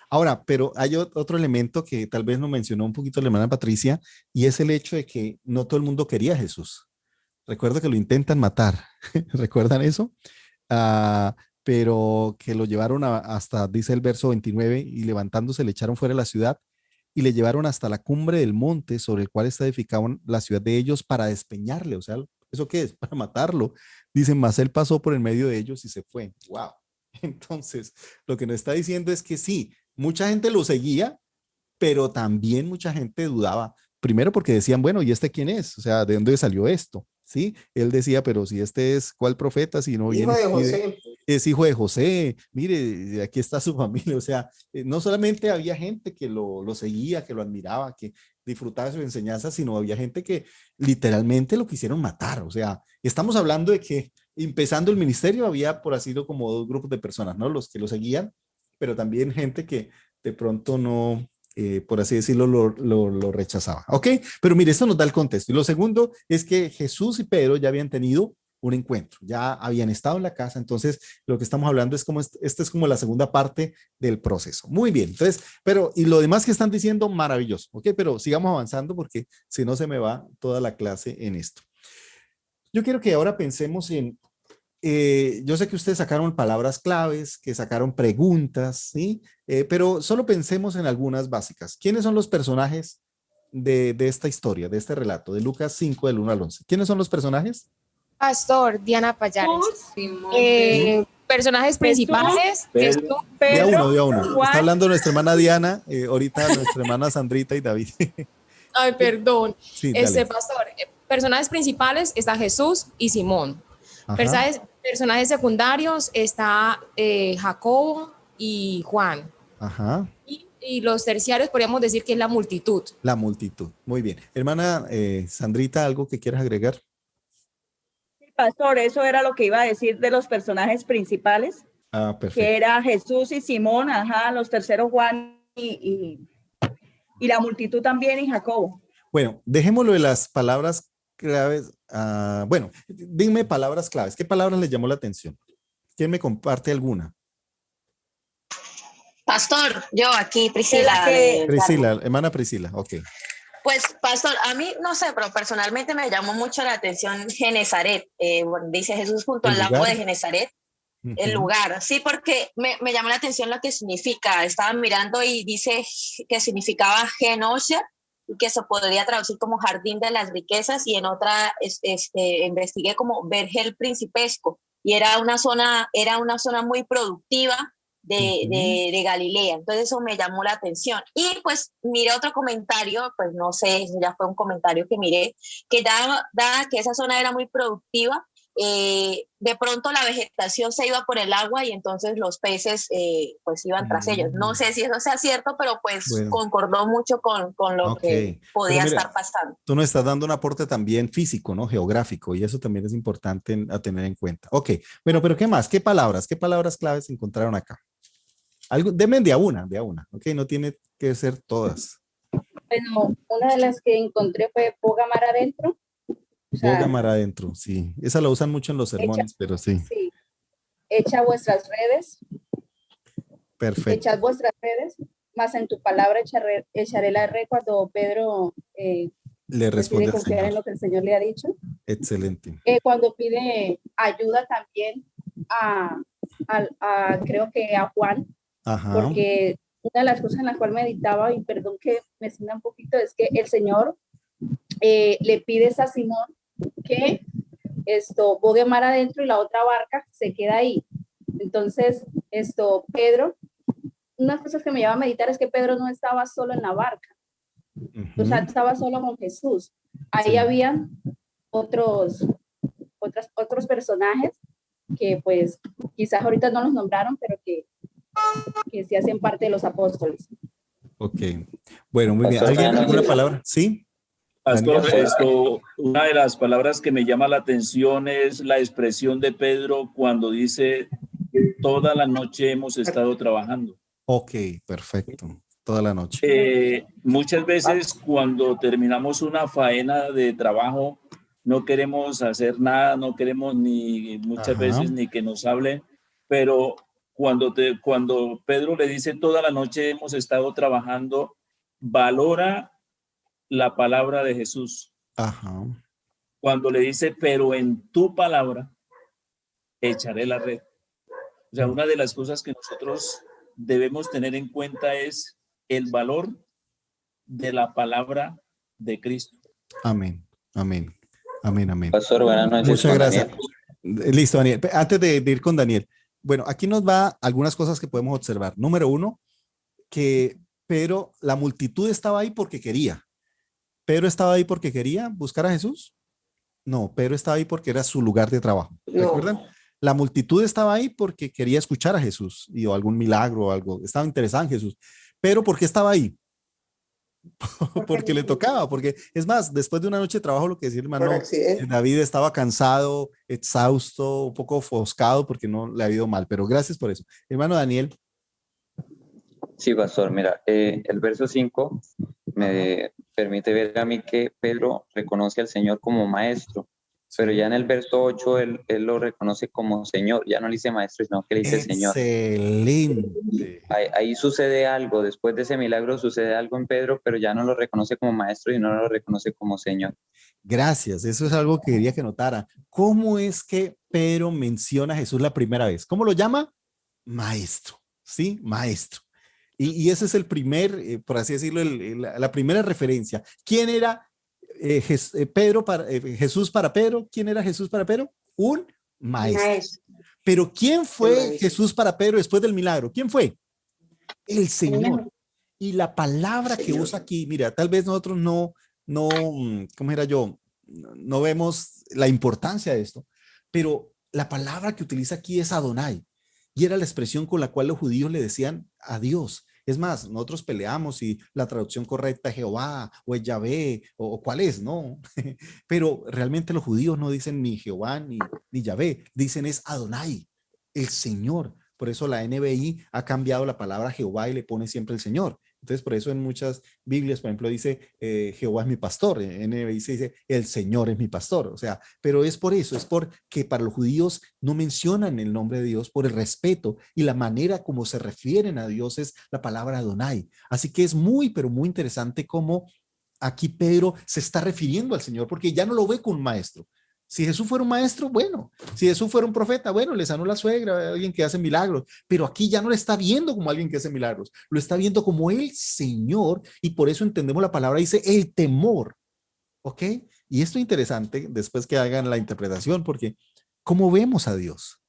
Speaker 1: Ahora, pero hay otro elemento que tal vez nos mencionó un poquito la hermana Patricia, y es el hecho de que no todo el mundo quería a Jesús. Recuerdo que lo intentan matar. ¿Recuerdan eso? Pero que lo llevaron hasta, dice el verso 29, y levantándose le echaron fuera de la ciudad y le llevaron hasta la cumbre del monte sobre el cual está edificada la ciudad de ellos para despeñarle. O sea, ¿eso qué es? Para matarlo. Dicen, mas él pasó por el medio de ellos y se fue. ¡Wow! Entonces, lo que nos está diciendo es que sí, mucha gente lo seguía, pero también mucha gente dudaba. Primero porque decían, bueno, ¿y este quién es? O sea, ¿de dónde salió esto? ¿Sí? Él decía, pero si este es, ¿cuál profeta? Si no viene,
Speaker 9: hijo de José.
Speaker 1: Es hijo de José, mire, aquí está su familia. O sea, no solamente había gente que lo seguía, que lo admiraba, que disfrutaba de su enseñanza, sino había gente que literalmente lo quisieron matar. O sea, estamos hablando de que empezando el ministerio había, por así decirlo, como dos grupos de personas, ¿no? Los que lo seguían, pero también gente que de pronto no, por así decirlo, lo rechazaba. ¿Ok? Pero mire, esto nos da el contexto. Y lo segundo es que Jesús y Pedro ya habían tenido un encuentro, ya habían estado en la casa. Entonces, lo que estamos hablando es como, esta es como la segunda parte del proceso. Muy bien. Entonces, pero, y lo demás que están diciendo, maravilloso. ¿Ok? Pero sigamos avanzando porque si no se me va toda la clase en esto. Yo quiero que ahora pensemos en, yo sé que ustedes sacaron palabras claves, que sacaron preguntas, ¿sí? Pero solo pensemos en algunas básicas. ¿Quiénes son los personajes de esta historia, de este relato, de Lucas 5, del 1 al 11? ¿Quiénes son los personajes?
Speaker 14: Pastor, Diana Payares. Personajes principales.
Speaker 1: Jesús,
Speaker 14: Pedro,
Speaker 1: de a uno.
Speaker 14: Juan.
Speaker 1: Está hablando nuestra hermana Diana, ahorita nuestra hermana Sandrita y David.
Speaker 14: Ay, perdón.
Speaker 1: Sí, dale.
Speaker 14: Pastor, personajes principales está Jesús y Simón. Personajes secundarios está Jacobo y Juan.
Speaker 1: Ajá.
Speaker 14: Y los terciarios podríamos decir que es la multitud.
Speaker 1: La multitud. Muy bien. Hermana Sandrita, ¿algo que quieras agregar?
Speaker 7: Pastor, eso era lo que iba a decir de los personajes principales.
Speaker 1: Ah, perfecto.
Speaker 7: Que era Jesús y Simón, los terceros Juan y la multitud también y Jacobo.
Speaker 1: Bueno, dejémoslo de las palabras claves. Bueno, dime palabras claves. ¿Qué palabras les llamó la atención? ¿Quién me comparte alguna?
Speaker 15: Pastor, yo aquí, Priscila.
Speaker 1: Priscila, hermana Priscila, ok.
Speaker 15: Pues, pastor, a mí, no sé, pero personalmente me llamó mucho la atención Genezaret. Dice Jesús junto al lago de Genezaret. el lugar, sí, porque me llamó la atención lo que significa. Estaba mirando y dice que significaba Genosha, y que se podría traducir como jardín de las riquezas, y en otra investigué como vergel principesco, y era una zona muy productiva de Galilea. Entonces eso me llamó la atención. Y pues miré otro comentario, pues no sé, ya fue un comentario que miré, que dada que esa zona era muy productiva, de pronto la vegetación se iba por el agua y entonces los peces pues iban tras ellos. No sé si eso sea cierto, pero pues concordó mucho con lo que podía estar pasando.
Speaker 1: Tú nos estás dando un aporte también físico, ¿no? Geográfico, y eso también es importante a tener en cuenta. Ok, bueno, pero ¿qué más? ¿Qué palabras claves encontraron acá? Deme de a una, ok, no tiene que ser todas.
Speaker 7: Bueno, una de las que encontré fue boga mar adentro.
Speaker 1: Boga mar adentro, sí. Esa la usan mucho en los sermones, pero sí.
Speaker 7: Sí. Echa vuestras redes.
Speaker 1: Perfecto.
Speaker 7: Echad vuestras redes, más en tu palabra echaré la red, cuando Pedro
Speaker 1: le responde
Speaker 7: decide confiar en lo que el Señor le ha dicho.
Speaker 1: Excelente.
Speaker 7: Cuando pide ayuda también creo que a Juan. Ajá. Porque una de las cosas en las cuales meditaba, y perdón que me sienta un poquito, es que el Señor le pides a Simón que bogue mar adentro y la otra barca se queda ahí. Entonces, Pedro, unas cosas que me lleva a meditar es que Pedro no estaba solo en la barca, o sea, estaba solo con Jesús. Ahí habían otros personajes que pues quizás ahorita no los nombraron, pero que sí hacen parte de los apóstoles.
Speaker 1: Ok, bueno, muy bien. ¿Alguien alguna palabra? ¿Sí?
Speaker 12: Pastor, una de las palabras que me llama la atención es la expresión de Pedro cuando dice: toda la noche hemos estado trabajando.
Speaker 1: Ok, perfecto. Toda la noche.
Speaker 12: Muchas veces cuando terminamos una faena de trabajo no queremos hacer nada, no queremos muchas veces ni que nos hablen, pero cuando Pedro le dice toda la noche hemos estado trabajando, valora la palabra de Jesús.
Speaker 1: Ajá.
Speaker 12: Cuando le dice, pero en tu palabra echaré la red. O sea, una de las cosas que nosotros debemos tener en cuenta es el valor de la palabra de Cristo.
Speaker 1: Amén, amén, amén, amén.
Speaker 16: Pastor, buenas noches.
Speaker 1: Muchas gracias. Listo, Daniel. Antes de ir con Daniel, bueno, aquí nos va algunas cosas que podemos observar. Número uno, que Pedro, la multitud estaba ahí porque quería. ¿Pedro estaba ahí porque quería buscar a Jesús? No, Pedro estaba ahí porque era su lugar de trabajo. ¿Recuerdan? La multitud estaba ahí porque quería escuchar a Jesús o algún milagro o algo. Estaba interesado en Jesús. Pero ¿por qué estaba ahí? Porque le tocaba, porque es más, después de una noche de trabajo, lo que decía el hermano David, estaba cansado, exhausto, un poco ofuscado porque no le había ido mal, pero gracias por eso. Hermano Daniel.
Speaker 16: Sí, pastor, mira, el verso 5 me permite ver a mí que Pedro reconoce al Señor como maestro, pero ya en el verso 8 él lo reconoce como Señor, ya no le dice maestro, sino que le dice Señor.
Speaker 1: Excelente.
Speaker 16: Ahí sucede algo, después de ese milagro sucede algo en Pedro, pero ya no lo reconoce como maestro y no lo reconoce como Señor.
Speaker 1: Gracias, eso es algo que quería que notara. ¿Cómo es que Pedro menciona a Jesús la primera vez? ¿Cómo lo llama? Maestro, ¿sí? Maestro. Y ese es el primer, por así decirlo, la primera referencia. ¿Quién era Jesús para Pedro? ¿Quién era Jesús para Pedro? Un maestro. Pero ¿quién fue Jesús para Pedro después del milagro? ¿Quién fue? El Señor. Y la palabra que usa aquí, mira, tal vez nosotros no, ¿cómo era yo? No vemos la importancia de esto, pero la palabra que utiliza aquí es Adonai. Y era la expresión con la cual los judíos le decían a Dios. Es más, nosotros peleamos si la traducción correcta es Jehová o es Yahvé o cuál es, ¿no? Pero realmente los judíos no dicen ni Jehová ni Yahvé, dicen es Adonai, el Señor. Por eso la NBI ha cambiado la palabra Jehová y le pone siempre el Señor. Entonces, por eso en muchas Biblias, por ejemplo, dice Jehová es mi pastor. En NBI se dice el Señor es mi pastor. O sea, pero es por eso, es porque para los judíos no mencionan el nombre de Dios por el respeto y la manera como se refieren a Dios es la palabra Adonai. Así que es muy, pero muy interesante cómo aquí Pedro se está refiriendo al Señor porque ya no lo ve como un maestro. Si Jesús fuera un maestro, bueno. Si Jesús fuera un profeta, bueno, le sanó la suegra, alguien que hace milagros. Pero aquí ya no le está viendo como alguien que hace milagros. Lo está viendo como el Señor. Y por eso entendemos la palabra, dice el temor. ¿Ok? Y esto es interesante después que hagan la interpretación, porque ¿cómo vemos a Dios?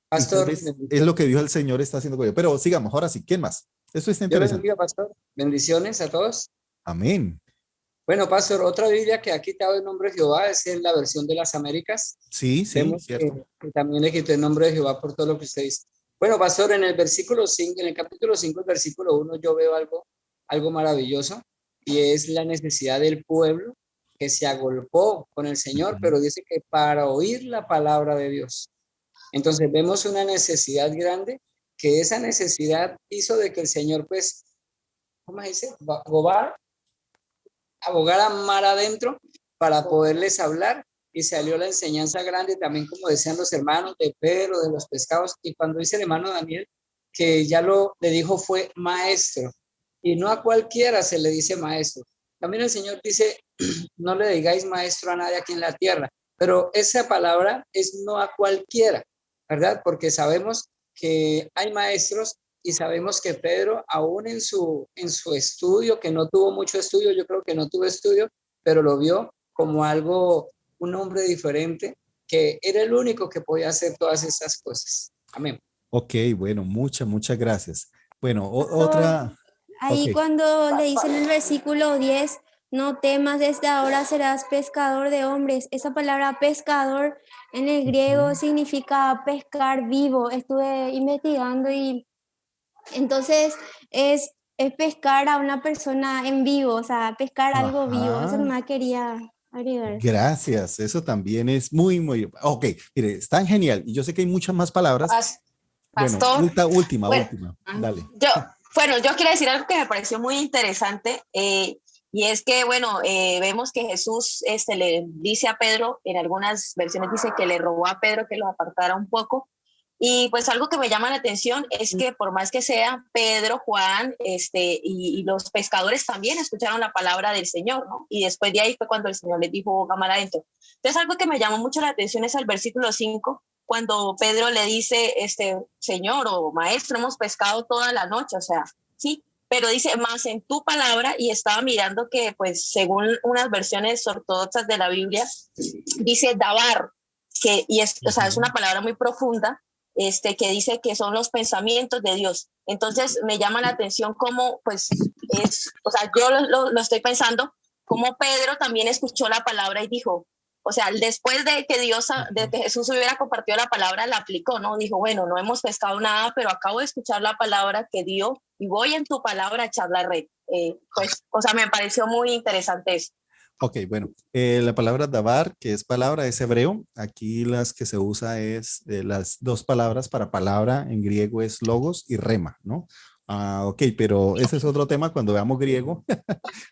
Speaker 17: Pastor,
Speaker 1: es lo que Dios el Señor está haciendo con ellos. Pero sigamos, ahora sí, ¿quién más? Esto está
Speaker 17: Dios
Speaker 1: interesante.
Speaker 17: bendiga, pastor. Bendiciones a todos.
Speaker 1: Amén.
Speaker 17: Bueno, pastor, otra Biblia que aquí te ha dado el nombre de Jehová es en la versión de las Américas.
Speaker 1: Sí,
Speaker 17: Vemos
Speaker 1: cierto.
Speaker 17: que también le quitó el nombre de Jehová por todo lo que usted dice. Bueno, pastor, en el versículo 5, en el capítulo 5, el versículo 1, yo veo algo maravilloso, y es la necesidad del pueblo que se agolpó con el Señor, pero dice que para oír la palabra de Dios. Entonces vemos una necesidad grande, que esa necesidad hizo de que el Señor, pues, ¿cómo se dice? Abogara mar adentro para poderles hablar, y salió la enseñanza grande también, como decían los hermanos de Pedro, de los pescados, y cuando dice el hermano Daniel, que ya le dijo fue maestro, y no a cualquiera se le dice maestro. También el Señor dice, no le digáis maestro a nadie aquí en la tierra, pero esa palabra es no a cualquiera, ¿verdad? Porque sabemos que hay maestros, y sabemos que Pedro, aún en su estudio, que no tuvo mucho estudio, yo creo que no tuvo estudio, pero lo vio como un hombre diferente, que era el único que podía hacer todas esas cosas. Amén.
Speaker 1: Ok, bueno, muchas gracias. Bueno, otra...
Speaker 13: Ahí
Speaker 1: okay.
Speaker 13: cuando le dicen en el versículo 10, no temas, desde ahora serás pescador de hombres. Esa palabra pescador en el griego significa pescar vivo. Estuve investigando y entonces es pescar a una persona en vivo, o sea, pescar algo vivo. Eso nomás quería agregar.
Speaker 1: Gracias, eso también es muy... Ok, mire, es tan genial. Y yo sé que hay muchas más palabras.
Speaker 15: Pastor.
Speaker 1: Bueno, última, dale.
Speaker 15: Yo quiero decir algo que me pareció muy interesante, y es que, vemos que Jesús le dice a Pedro, en algunas versiones dice que le rogó a Pedro que lo apartara un poco, y pues algo que me llama la atención es que por más que sea Pedro, Juan, y los pescadores también escucharon la palabra del Señor, ¿no? Y después de ahí fue cuando el Señor les dijo, cámara adentro. Entonces algo que me llamó mucho la atención es el versículo 5, cuando Pedro le dice, Señor o maestro, hemos pescado toda la noche, o sea, sí, pero dice, más en tu palabra, y estaba mirando que, pues, según unas versiones ortodoxas de la Biblia, dice dabar, o sea, es una palabra muy profunda, que dice que son los pensamientos de Dios. Entonces, me llama la atención cómo, pues, o sea, yo lo estoy pensando, cómo Pedro también escuchó la palabra y dijo, o sea, después de que Jesús hubiera compartido la palabra, la aplicó, ¿no? Dijo, bueno, no hemos pescado nada, pero acabo de escuchar la palabra que dio y voy en tu palabra a echar la red. Pues, o sea, me pareció muy interesante eso.
Speaker 1: Ok, bueno, la palabra dabar, que es palabra, es hebreo. Aquí las que se usa es las dos palabras para palabra en griego es logos y rema, ¿no? Ok, pero ese es otro tema cuando veamos griego,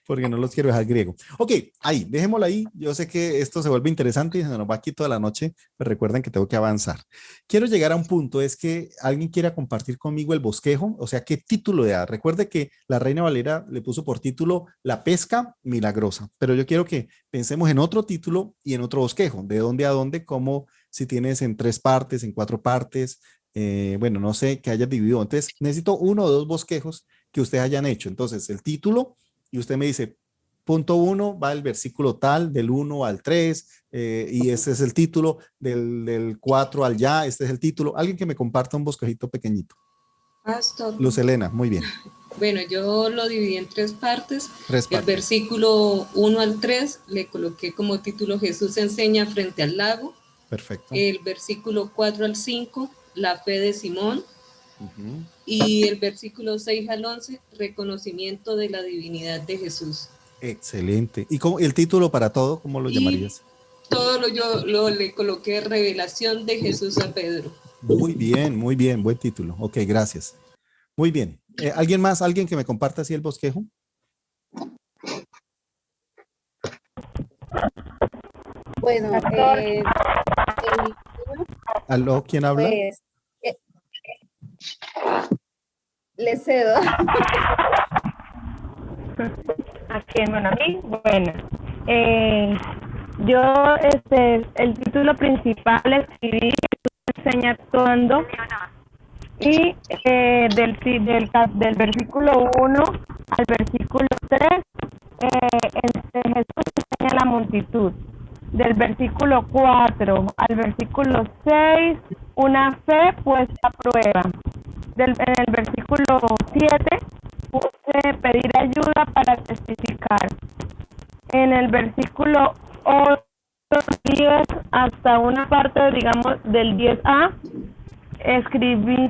Speaker 1: porque no los quiero dejar griego. Ok, ahí, dejémoslo ahí. Yo sé que esto se vuelve interesante y se nos va aquí toda la noche, pero recuerden que tengo que avanzar. Quiero llegar a un punto, es que alguien quiera compartir conmigo el bosquejo, o sea, ¿qué título le da? Recuerde que la Reina Valera le puso por título La pesca milagrosa, pero yo quiero que pensemos en otro título y en otro bosquejo, de dónde a dónde, como si tienes en 3 partes, en 4 partes, bueno, no sé, que hayas dividido. Entonces, necesito 1 o 2 bosquejos que ustedes hayan hecho. Entonces, el título, y usted me dice, punto 1 va el versículo tal, del 1 al 3, y ese es el título, del 4 al ya, este es el título. Alguien que me comparta un bosquejito pequeñito.
Speaker 4: Pastor.
Speaker 1: Luz Elena, muy bien.
Speaker 4: Bueno, yo lo dividí en 3 partes.
Speaker 1: 3 partes.
Speaker 4: El versículo 1 al 3 le coloqué como título Jesús enseña frente al lago.
Speaker 1: Perfecto.
Speaker 4: El versículo 4 al 5, la fe de Simón. Y el versículo 6 al 11, reconocimiento de la divinidad de Jesús.
Speaker 1: Excelente. ¿Y cómo, el título para todo, cómo lo llamarías?
Speaker 4: Todo yo le coloqué revelación de Jesús a Pedro.
Speaker 1: Muy bien, buen título. Ok, gracias. Muy bien. ¿Alguien más? ¿Alguien que me comparta así el bosquejo?
Speaker 7: Bueno,
Speaker 1: ¿Aló? ¿Quién habla?
Speaker 7: Pues, le cedo.
Speaker 18: ¿A quién? Bueno, a mí. Bueno,
Speaker 11: Yo, el título principal escribí, enseña actuando, y del versículo 1 al versículo 3, Jesús enseña a la multitud. Del versículo 4 al versículo 6, una fe puesta a prueba. En el versículo 7, puse pedir ayuda para testificar. En el versículo 8, 10 hasta una parte, digamos, del 10a,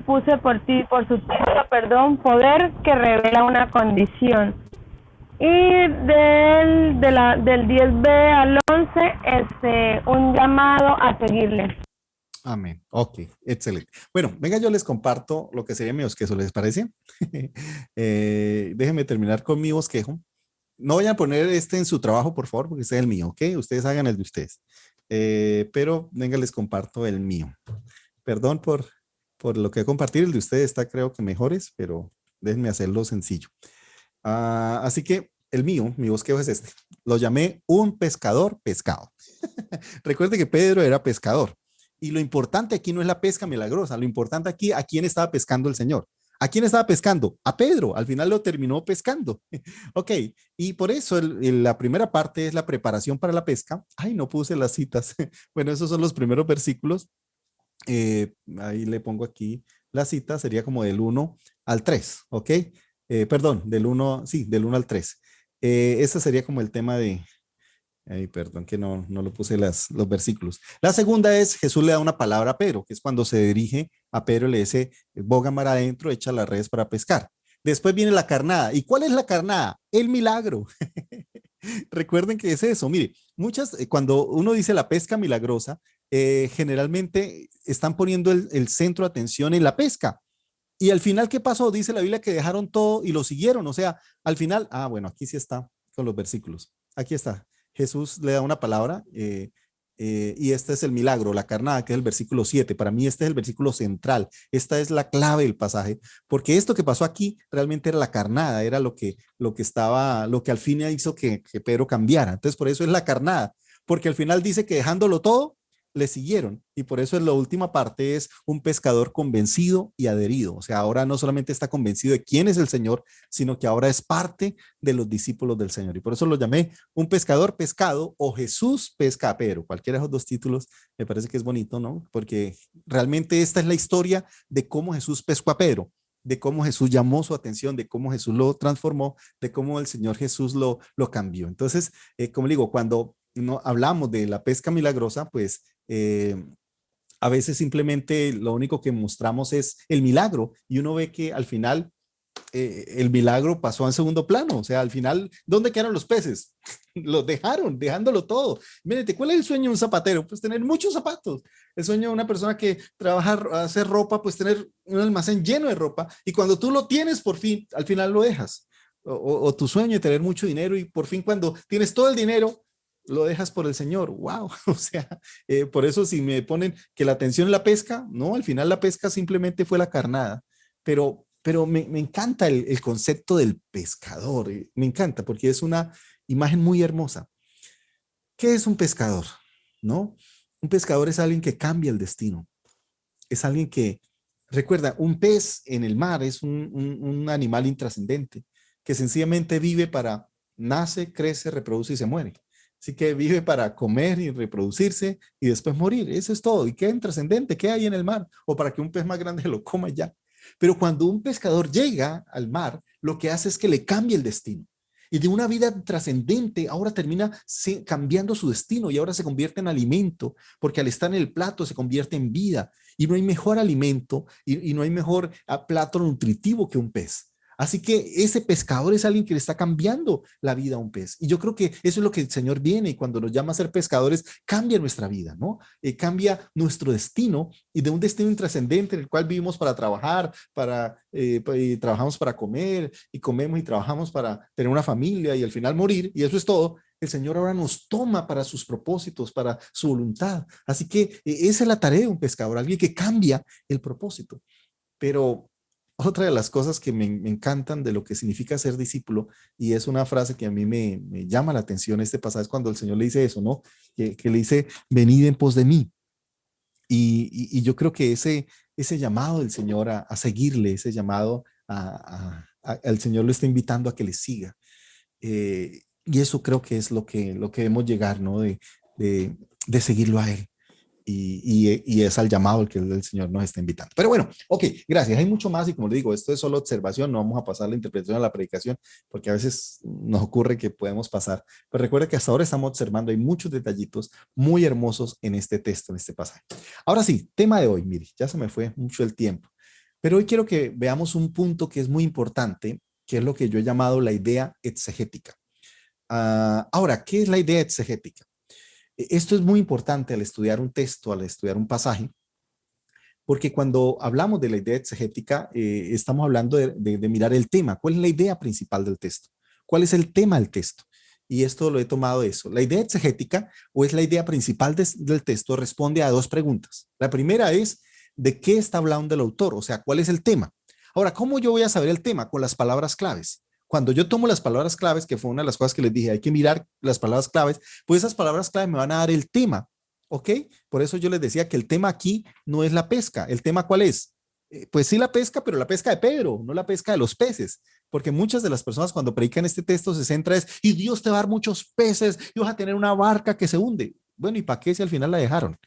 Speaker 11: puse por su título, poder que revela una condición. Y del 10b al 11, un llamado a seguirle.
Speaker 1: Amén. Ok, excelente. Bueno, venga, yo les comparto lo que sería mi bosquejo, ¿les parece? Déjenme terminar con mi bosquejo. No vayan a poner en su trabajo, por favor, porque este es el mío, ¿ok? Ustedes hagan el de ustedes. Pero venga, les comparto el mío. Perdón por lo que compartir, el de ustedes está creo que mejores, pero déjenme hacerlo sencillo. Así que el mío, mi bosquejo es este. Lo llamé un pescador pescado. Recuerde que Pedro era pescador. Y lo importante aquí no es la pesca milagrosa. Lo importante aquí, ¿a quién estaba pescando el Señor? ¿A quién estaba pescando? A Pedro. Al final lo terminó pescando. Ok. Y por eso la primera parte es la preparación para la pesca. Ay, no puse las citas. Bueno, esos son los primeros versículos. Ahí le pongo aquí la cita. Sería como del 1 al 3. Ok. Perdón, del 1 al 3. Ese sería como el tema de... Ay, perdón que no lo puse los versículos. La segunda es Jesús le da una palabra a Pedro, que es cuando se dirige a Pedro y le dice, boga mar adentro, echa las redes para pescar. Después viene la carnada. ¿Y cuál es la carnada? El milagro. Recuerden que es eso. Mire, cuando uno dice la pesca milagrosa, generalmente están poniendo el centro de atención en la pesca. Y al final, ¿qué pasó? Dice la Biblia que dejaron todo y lo siguieron. O sea, al final, bueno, aquí sí está con los versículos. Aquí está. Jesús le da una palabra y este es el milagro, la carnada, que es el versículo 7. Para mí este es el versículo central. Esta es la clave del pasaje, porque esto que pasó aquí realmente era la carnada, era lo que al fin hizo que Pedro cambiara. Entonces por eso es la carnada, porque al final dice que dejándolo todo, le siguieron. Y por eso en la última parte es un pescador convencido y adherido. O sea, ahora no solamente está convencido de quién es el Señor, sino que ahora es parte de los discípulos del Señor. Y por eso lo llamé un pescador pescado o Jesús pesca a Pedro. Cualquiera de esos dos títulos me parece que es bonito, ¿no? Porque realmente esta es la historia de cómo Jesús pescó a Pedro, de cómo Jesús llamó su atención, de cómo Jesús lo transformó, de cómo el Señor Jesús lo cambió. Entonces, como digo, cuando no hablamos de la pesca milagrosa, pues a veces simplemente lo único que mostramos es el milagro y uno ve que al final el milagro pasó en segundo plano. O sea, al final, ¿dónde quedaron los peces? Los dejándolo todo. Mírate, ¿cuál es el sueño de un zapatero? Pues tener muchos zapatos. El sueño de una persona que trabaja, hacer ropa, pues tener un almacén lleno de ropa. Y cuando tú lo tienes, por fin, al final lo dejas. O tu sueño de tener mucho dinero y por fin cuando tienes todo el dinero, lo dejas por el Señor. Wow. O sea, por eso si me ponen que la atención es la pesca, no, al final la pesca simplemente fue la carnada. Pero me encanta el concepto del pescador. Me encanta porque es una imagen muy hermosa. ¿Qué es un pescador? ¿No? Un pescador es alguien que cambia el destino. Es alguien que, recuerda, un pez en el mar es un animal intrascendente que sencillamente vive para, nace, crece, reproduce y se muere. Así que vive para comer y reproducirse y después morir. Eso es todo. ¿Y qué intrascendente? ¿Qué hay en el mar? O para que un pez más grande lo coma ya. Pero cuando un pescador llega al mar, lo que hace es que le cambia el destino. Y de una vida trascendente, ahora termina cambiando su destino y ahora se convierte en alimento, porque al estar en el plato se convierte en vida. Y no hay mejor alimento y no hay mejor plato nutritivo que un pez. Así que ese pescador es alguien que le está cambiando la vida a un pez. Y yo creo que eso es lo que el Señor viene y cuando nos llama a ser pescadores, cambia nuestra vida, ¿no? Cambia nuestro destino y de un destino intrascendente en el cual vivimos para trabajar, y trabajamos para comer y comemos y trabajamos para tener una familia y al final morir y eso es todo. El Señor ahora nos toma para sus propósitos, para su voluntad. Así que esa es la tarea de un pescador, alguien que cambia el propósito. Pero otra de las cosas que me encantan de lo que significa ser discípulo, y es una frase que a mí me llama la atención este pasaje, es cuando el Señor le dice eso, ¿no? Que le dice, venid en pos de mí. Y yo creo que ese llamado del Señor a seguirle, ese llamado al Señor lo está invitando a que le siga. Y eso creo que es lo que debemos llegar, ¿no? De seguirlo a Él. Y es al llamado al que el Señor nos está invitando. Pero bueno, ok, gracias. Hay mucho más y como le digo, esto es solo observación, no vamos a pasar la interpretación a la predicación porque a veces nos ocurre que podemos pasar. Pero recuerda que hasta ahora estamos observando, hay muchos detallitos muy hermosos en este texto, en este pasaje. Ahora sí, tema de hoy, mire, ya se me fue mucho el tiempo. Pero hoy quiero que veamos un punto que es muy importante, que es lo que yo he llamado la idea exegética. Ahora, ¿qué es la idea exegética? Esto es muy importante al estudiar un texto, al estudiar un pasaje, porque cuando hablamos de la idea exegética, estamos hablando de mirar el tema. ¿Cuál es la idea principal del texto? ¿Cuál es el tema del texto? Y esto lo he tomado de eso. La idea exegética, o es la idea principal del texto, responde a dos preguntas. La primera es, ¿de qué está hablando el autor? O sea, ¿cuál es el tema? Ahora, ¿cómo yo voy a saber el tema? Con las palabras claves. Cuando yo tomo las palabras claves, que fue una de las cosas que les dije, hay que mirar las palabras claves, pues esas palabras claves me van a dar el tema, ¿ok? Por eso yo les decía que el tema aquí no es la pesca. ¿El tema cuál es? Pues sí la pesca, pero la pesca de Pedro, no la pesca de los peces. Porque muchas de las personas cuando predican este texto se centra es, y Dios te va a dar muchos peces y vas a tener una barca que se hunde. Bueno, ¿y para qué si al final la dejaron?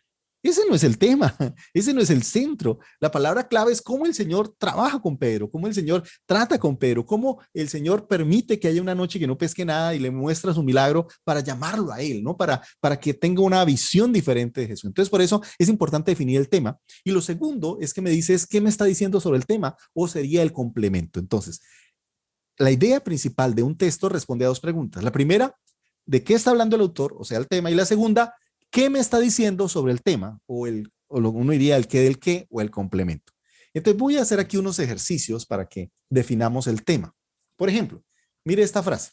Speaker 1: Ese no es el tema, ese no es el centro. La palabra clave es cómo el Señor trabaja con Pedro, cómo el Señor trata con Pedro, cómo el Señor permite que haya una noche que no pesque nada y le muestra su milagro para llamarlo a él, ¿no? Para que tenga una visión diferente de Jesús. Entonces, por eso es importante definir el tema. Y lo segundo es que me dices, ¿qué me está diciendo sobre el tema? O sería el complemento. Entonces, la idea principal de un texto responde a dos preguntas. La primera, ¿de qué está hablando el autor? O sea, el tema. Y la segunda, ¿qué me está diciendo sobre el tema? Uno diría el qué del qué o el complemento. Entonces voy a hacer aquí unos ejercicios para que definamos el tema. Por ejemplo, mire esta frase.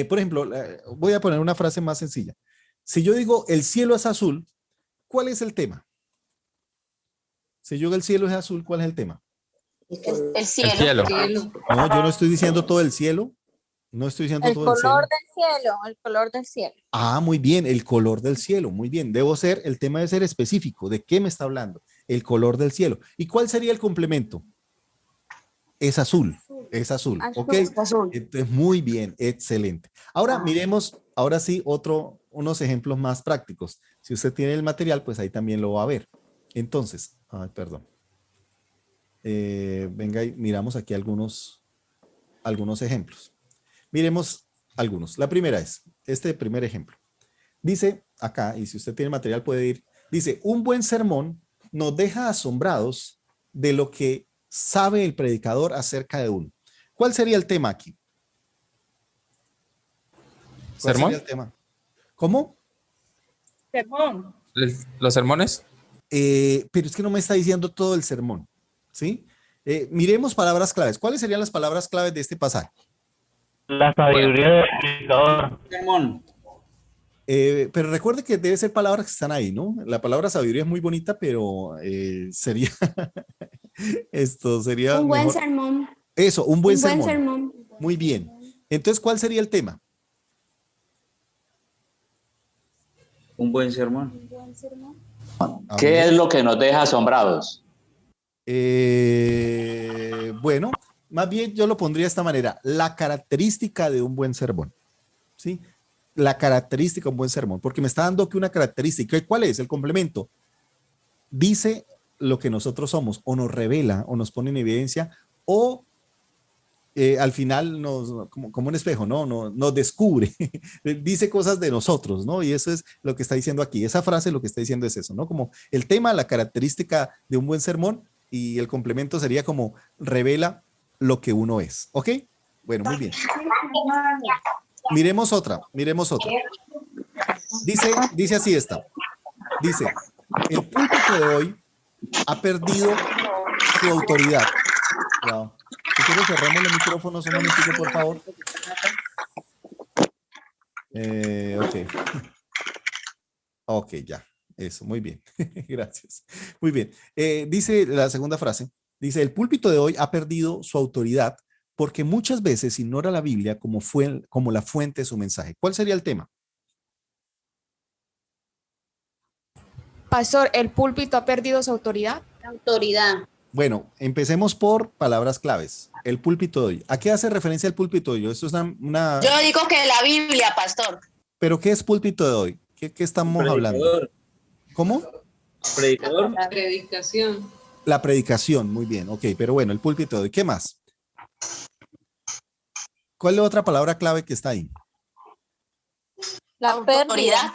Speaker 1: Por ejemplo, voy a poner una frase más sencilla. Si yo digo el cielo es azul, ¿cuál es el tema? Si yo digo el cielo es azul, ¿cuál es el tema?
Speaker 15: El cielo.
Speaker 1: No, yo no estoy diciendo todo el cielo. No estoy diciendo todo el cielo.
Speaker 18: El color del cielo.
Speaker 1: Ah, muy bien, el color del cielo, muy bien. El tema debe ser específico. ¿De qué me está hablando? El color del cielo. ¿Y cuál sería el complemento? Es azul, es azul. ¿Ok? Entonces, muy bien, excelente. Ahora miremos, ahora sí, unos ejemplos más prácticos. Si usted tiene el material, pues ahí también lo va a ver. Entonces, perdón. Venga y miramos aquí algunos ejemplos. Miremos algunos. La primera es, este primer ejemplo. Dice acá, y si usted tiene material puede ir, dice, un buen sermón nos deja asombrados de lo que sabe el predicador acerca de uno. ¿Cuál sería el tema aquí? ¿Cuál
Speaker 2: ¿Sermón?
Speaker 1: sería el tema? ¿Cómo?
Speaker 7: Sermón.
Speaker 2: ¿Los sermones?
Speaker 1: Pero es que no me está diciendo todo el sermón, ¿sí? Miremos palabras claves. ¿Cuáles serían las palabras claves de este pasaje?
Speaker 19: La sabiduría del predicador.
Speaker 1: Pero recuerde que debe ser palabras que están ahí, ¿no? La palabra sabiduría es muy bonita, pero sería sería
Speaker 13: un buen
Speaker 1: mejor.
Speaker 13: sermón.
Speaker 1: Eso, un buen
Speaker 13: buen
Speaker 1: sermón.
Speaker 13: sermón.
Speaker 1: Muy bien. Entonces, ¿cuál sería el tema?
Speaker 12: Un buen sermón.
Speaker 20: ¿Qué es lo que nos deja asombrados?
Speaker 1: Bueno, más bien yo lo pondría de esta manera, la característica de un buen sermón, ¿sí? La característica de un buen sermón, porque me está dando que una característica, ¿cuál es? El complemento. Dice lo que nosotros somos, o nos revela, o nos pone en evidencia, o al final como un espejo, ¿no? Nos descubre, dice cosas de nosotros, ¿no? Y eso es lo que está diciendo aquí. Esa frase lo que está diciendo es eso, ¿no? Como el tema, la característica de un buen sermón, y el complemento sería como revela lo que uno es. ¿Ok? Bueno, muy bien. Miremos otra. Dice así esta. Dice, el púlpito de hoy ha perdido su autoridad. Wow. Si quiero cerramos los micrófonos un momentito, por favor. Ok. Ok, ya. Eso, muy bien. Gracias. Muy bien. Dice la segunda frase. Dice, el púlpito de hoy ha perdido su autoridad porque muchas veces ignora la Biblia como la fuente de su mensaje. ¿Cuál sería el tema?
Speaker 14: Pastor, ¿el púlpito ha perdido su autoridad?
Speaker 6: Autoridad.
Speaker 1: Bueno, empecemos por palabras claves. El púlpito de hoy. ¿A qué hace referencia el púlpito de hoy? Esto es una...
Speaker 15: Yo digo que la Biblia, pastor.
Speaker 1: ¿Pero qué es púlpito de hoy? ¿Qué estamos hablando? ¿Cómo?
Speaker 4: Predicador. La predicación.
Speaker 1: La predicación, muy bien. Ok, pero bueno, el púlpito de hoy. ¿Qué más? ¿Cuál es la otra palabra clave que está ahí?
Speaker 18: La pérdida.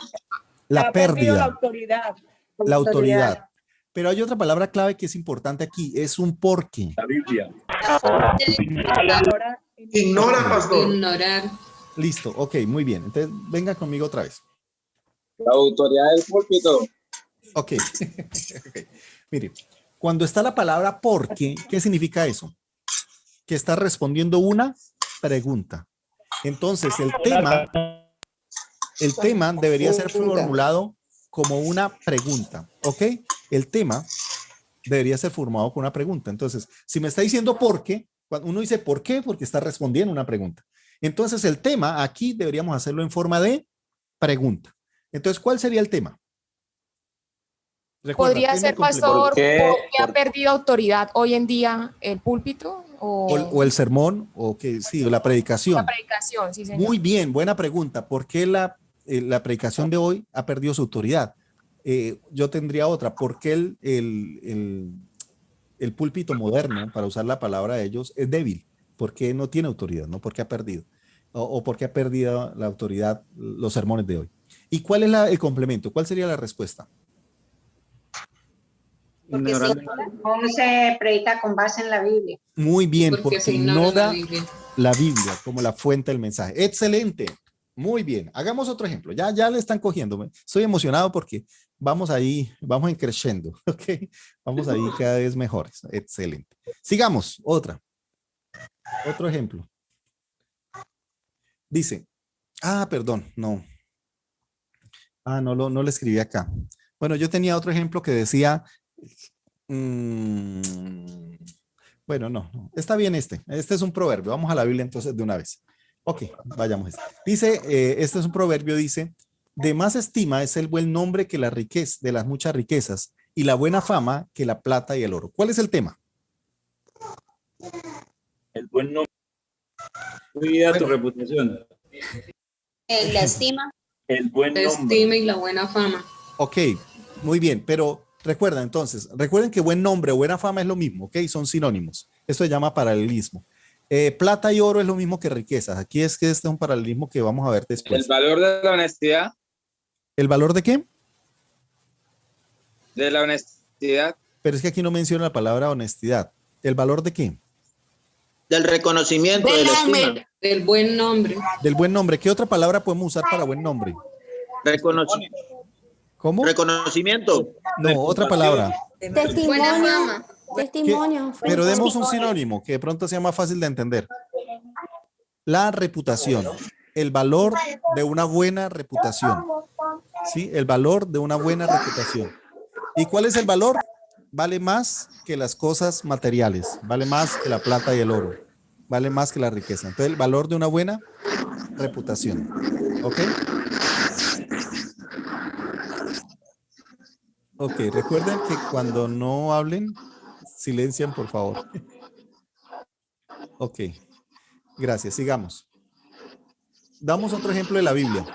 Speaker 1: La pérdida.
Speaker 7: La autoridad.
Speaker 1: La autoridad. Pero hay otra palabra clave que es importante aquí, es un porque.
Speaker 12: La Biblia.
Speaker 10: Ignora, pastor.
Speaker 1: Ignorar. Listo, ok, muy bien. Entonces, venga conmigo otra vez.
Speaker 20: La autoridad del púlpito.
Speaker 1: Ok. Okay. Mire, cuando está la palabra porque, ¿qué significa eso? Que está respondiendo una pregunta. Entonces, el tema debería ser formulado como una pregunta, ¿ok? El tema debería ser formado con una pregunta. Entonces, si me está diciendo por qué, cuando uno dice por qué, porque está respondiendo una pregunta. Entonces, el tema aquí deberíamos hacerlo en forma de pregunta. Entonces, ¿cuál sería el tema? Recuerda,
Speaker 14: ¿Podría ser, pastor,
Speaker 1: ¿por
Speaker 14: por qué ha perdido autoridad hoy en día el púlpito?
Speaker 1: O el sermón, o que sí, la predicación.
Speaker 14: La predicación, sí, señor.
Speaker 1: Muy bien, buena pregunta. ¿Por qué la predicación de hoy ha perdido su autoridad? Yo tendría otra. ¿Por qué el púlpito moderno, para usar la palabra de ellos, es débil? ¿Por qué no tiene autoridad? ¿No? ¿Por qué ha perdido? ¿O por qué ha perdido la autoridad los sermones de hoy? ¿Y cuál es el complemento? ¿Cuál sería la respuesta?
Speaker 8: Porque no se predica con base en la Biblia.
Speaker 1: Muy bien,
Speaker 4: Porque se
Speaker 1: porque
Speaker 4: ignora
Speaker 1: ignora la Biblia como la fuente del mensaje. Excelente. Muy bien. Hagamos otro ejemplo. Ya le están cogiendo. Estoy emocionado porque vamos en creciendo. ¿Ok? Vamos ahí cada vez mejores. Excelente. Sigamos. Otro ejemplo. Dice, perdón, no. No lo escribí acá. Bueno, yo tenía otro ejemplo que decía, bueno, no, está bien este es un proverbio. Vamos a la Biblia entonces de una vez. Ok, vayamos. Dice, este es un proverbio, dice, de más estima es el buen nombre que la riqueza, de las muchas riquezas, y la buena fama que la plata y el oro. ¿Cuál es el tema?
Speaker 12: El buen nombre. Cuida tu reputación.
Speaker 6: La estima.
Speaker 12: El buen nombre.
Speaker 4: La estima y la buena fama.
Speaker 1: Ok, muy bien, pero recuerden que buen nombre o buena fama es lo mismo, ok, son sinónimos. Esto se llama paralelismo. Plata y oro es lo mismo que riquezas. Aquí es que este es un paralelismo que vamos a ver después.
Speaker 20: El valor de la honestidad.
Speaker 1: ¿El valor de qué?
Speaker 20: De la honestidad.
Speaker 1: Pero es que aquí no menciona la palabra honestidad. ¿El valor de qué?
Speaker 10: Del reconocimiento, de la estima.
Speaker 4: Del buen nombre.
Speaker 1: Del buen nombre. ¿Qué otra palabra podemos usar para buen nombre?
Speaker 10: Reconocimiento.
Speaker 1: ¿Cómo?
Speaker 10: Reconocimiento.
Speaker 1: No, otra palabra.
Speaker 13: Testimonio. Testimonio.
Speaker 1: Pero demos un sinónimo que de pronto sea más fácil de entender. La reputación. El valor de una buena reputación. ¿Sí? El valor de una buena reputación. ¿Y cuál es el valor? Vale más que las cosas materiales. Vale más que la plata y el oro. Vale más que la riqueza. Entonces, el valor de una buena reputación. ¿Ok? Ok, recuerden que cuando no hablen, silencian, por favor. Ok, gracias. Sigamos. Damos otro ejemplo de la Biblia.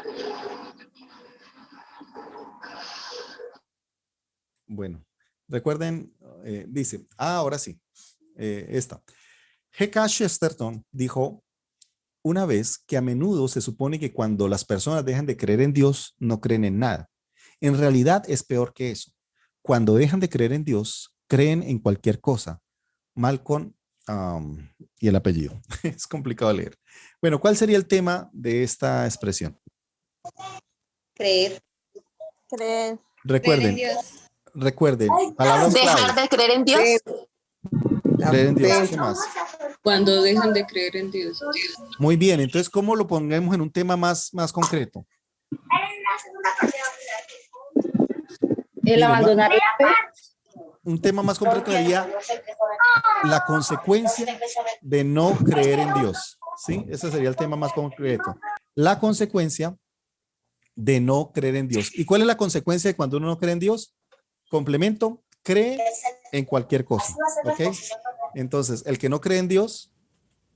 Speaker 1: Bueno, recuerden, dice, ahora sí, esta. G.K. Chesterton dijo una vez que a menudo se supone que cuando las personas dejan de creer en Dios, no creen en nada. En realidad es peor que eso. Cuando dejan de creer en Dios, creen en cualquier cosa. Malcolm y el apellido. Es complicado de leer. Bueno, ¿cuál sería el tema de esta expresión?
Speaker 6: Creer.
Speaker 18: Creer.
Speaker 1: Recuerden, palabras
Speaker 15: Dejar
Speaker 1: claves.
Speaker 15: de creer en Dios.
Speaker 1: Creer en Dios, ¿qué más?
Speaker 4: Cuando dejan de creer en Dios.
Speaker 1: Muy bien, entonces, ¿cómo lo pongamos en un tema más concreto?
Speaker 7: El abandonar la fe.
Speaker 1: un tema más completo sería la consecuencia de no creer en Dios. ¿Sí? Ese sería el tema más concreto. La consecuencia de no creer en Dios. ¿Y cuál es la consecuencia de cuando uno no cree en Dios? Complemento, cree en cualquier cosa. ¿Ok? Entonces, el que no cree en Dios,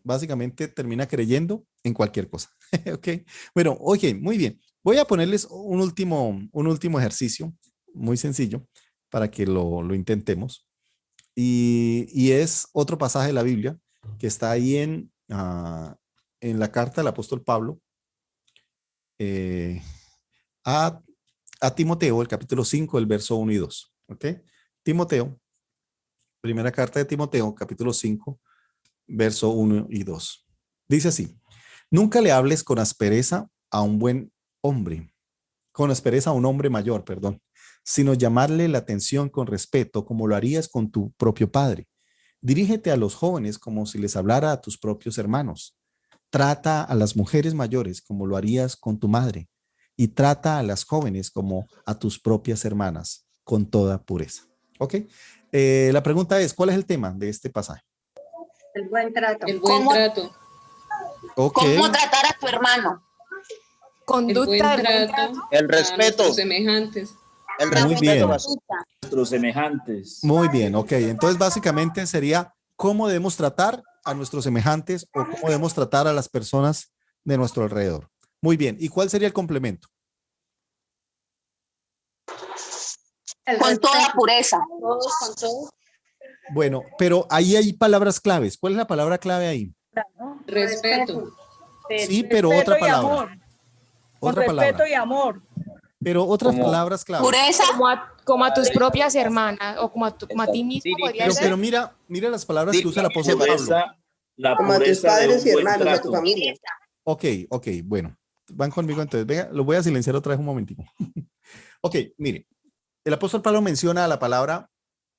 Speaker 1: básicamente termina creyendo en cualquier cosa. ¿Ok? Bueno, ok, muy bien. Voy a ponerles un último ejercicio, muy sencillo, para que lo intentemos. Y es otro pasaje de la Biblia que está ahí en la carta del apóstol Pablo a Timoteo, el capítulo 5, el verso 1 y 2. ¿Ok? Timoteo, primera carta de Timoteo, capítulo 5, verso 1 y 2. Dice así: nunca le hables con aspereza a un buen hombre, con aspereza a un hombre mayor, perdón, sino llamarle la atención con respeto, como lo harías con tu propio padre. Dirígete a los jóvenes como si les hablara a tus propios hermanos. Trata a las mujeres mayores como lo harías con tu madre, y trata a las jóvenes como a tus propias hermanas, con toda pureza. ¿Ok? La pregunta es, ¿cuál es el tema de este pasaje?
Speaker 8: El buen trato.
Speaker 4: El buen trato.
Speaker 1: Okay.
Speaker 15: ¿Cómo tratar a tu hermano?
Speaker 14: Conducta
Speaker 4: el buen trato.
Speaker 10: El respeto.
Speaker 4: A los semejantes.
Speaker 10: El
Speaker 1: Muy
Speaker 10: respeto.
Speaker 1: bien.
Speaker 12: Nuestros semejantes.
Speaker 1: Muy bien, ok. Entonces, básicamente sería cómo debemos tratar a nuestros semejantes o cómo debemos tratar a las personas de nuestro alrededor. Muy bien. ¿Y cuál sería el complemento?
Speaker 15: Con toda pureza. Todos con todo.
Speaker 1: Bueno, pero ahí hay palabras claves. ¿Cuál es la palabra clave ahí?
Speaker 4: Respeto.
Speaker 1: Sí, pero otra palabra. Otra
Speaker 7: Con respeto
Speaker 1: palabra.
Speaker 7: y amor.
Speaker 1: Pero otras palabras claves.
Speaker 15: Pureza.
Speaker 14: Como a tus propias hermanas o como a ti mismo. Podría ser.
Speaker 1: Pero mira las palabras que usa el apóstol Pablo.
Speaker 12: La
Speaker 9: Como a tus
Speaker 12: pureza de
Speaker 9: padres
Speaker 12: un
Speaker 9: y
Speaker 12: buen
Speaker 9: hermanos, a tu
Speaker 12: trato.
Speaker 9: familia.
Speaker 1: Ok, bueno. Van conmigo entonces. Venga, lo voy a silenciar otra vez un momentico. Ok, mire. El apóstol Pablo menciona la palabra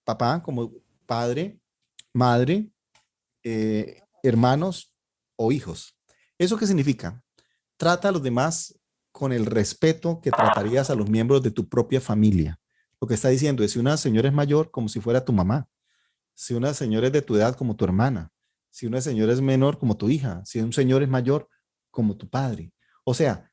Speaker 1: papá como padre, madre, hermanos o hijos. ¿Eso qué significa? Trata a los demás con el respeto que tratarías a los miembros de tu propia familia. Lo que está diciendo es, si una señora es mayor, como si fuera tu mamá. Si una señora es de tu edad, como tu hermana. Si una señora es menor, como tu hija. Si un señor es mayor, como tu padre. O sea,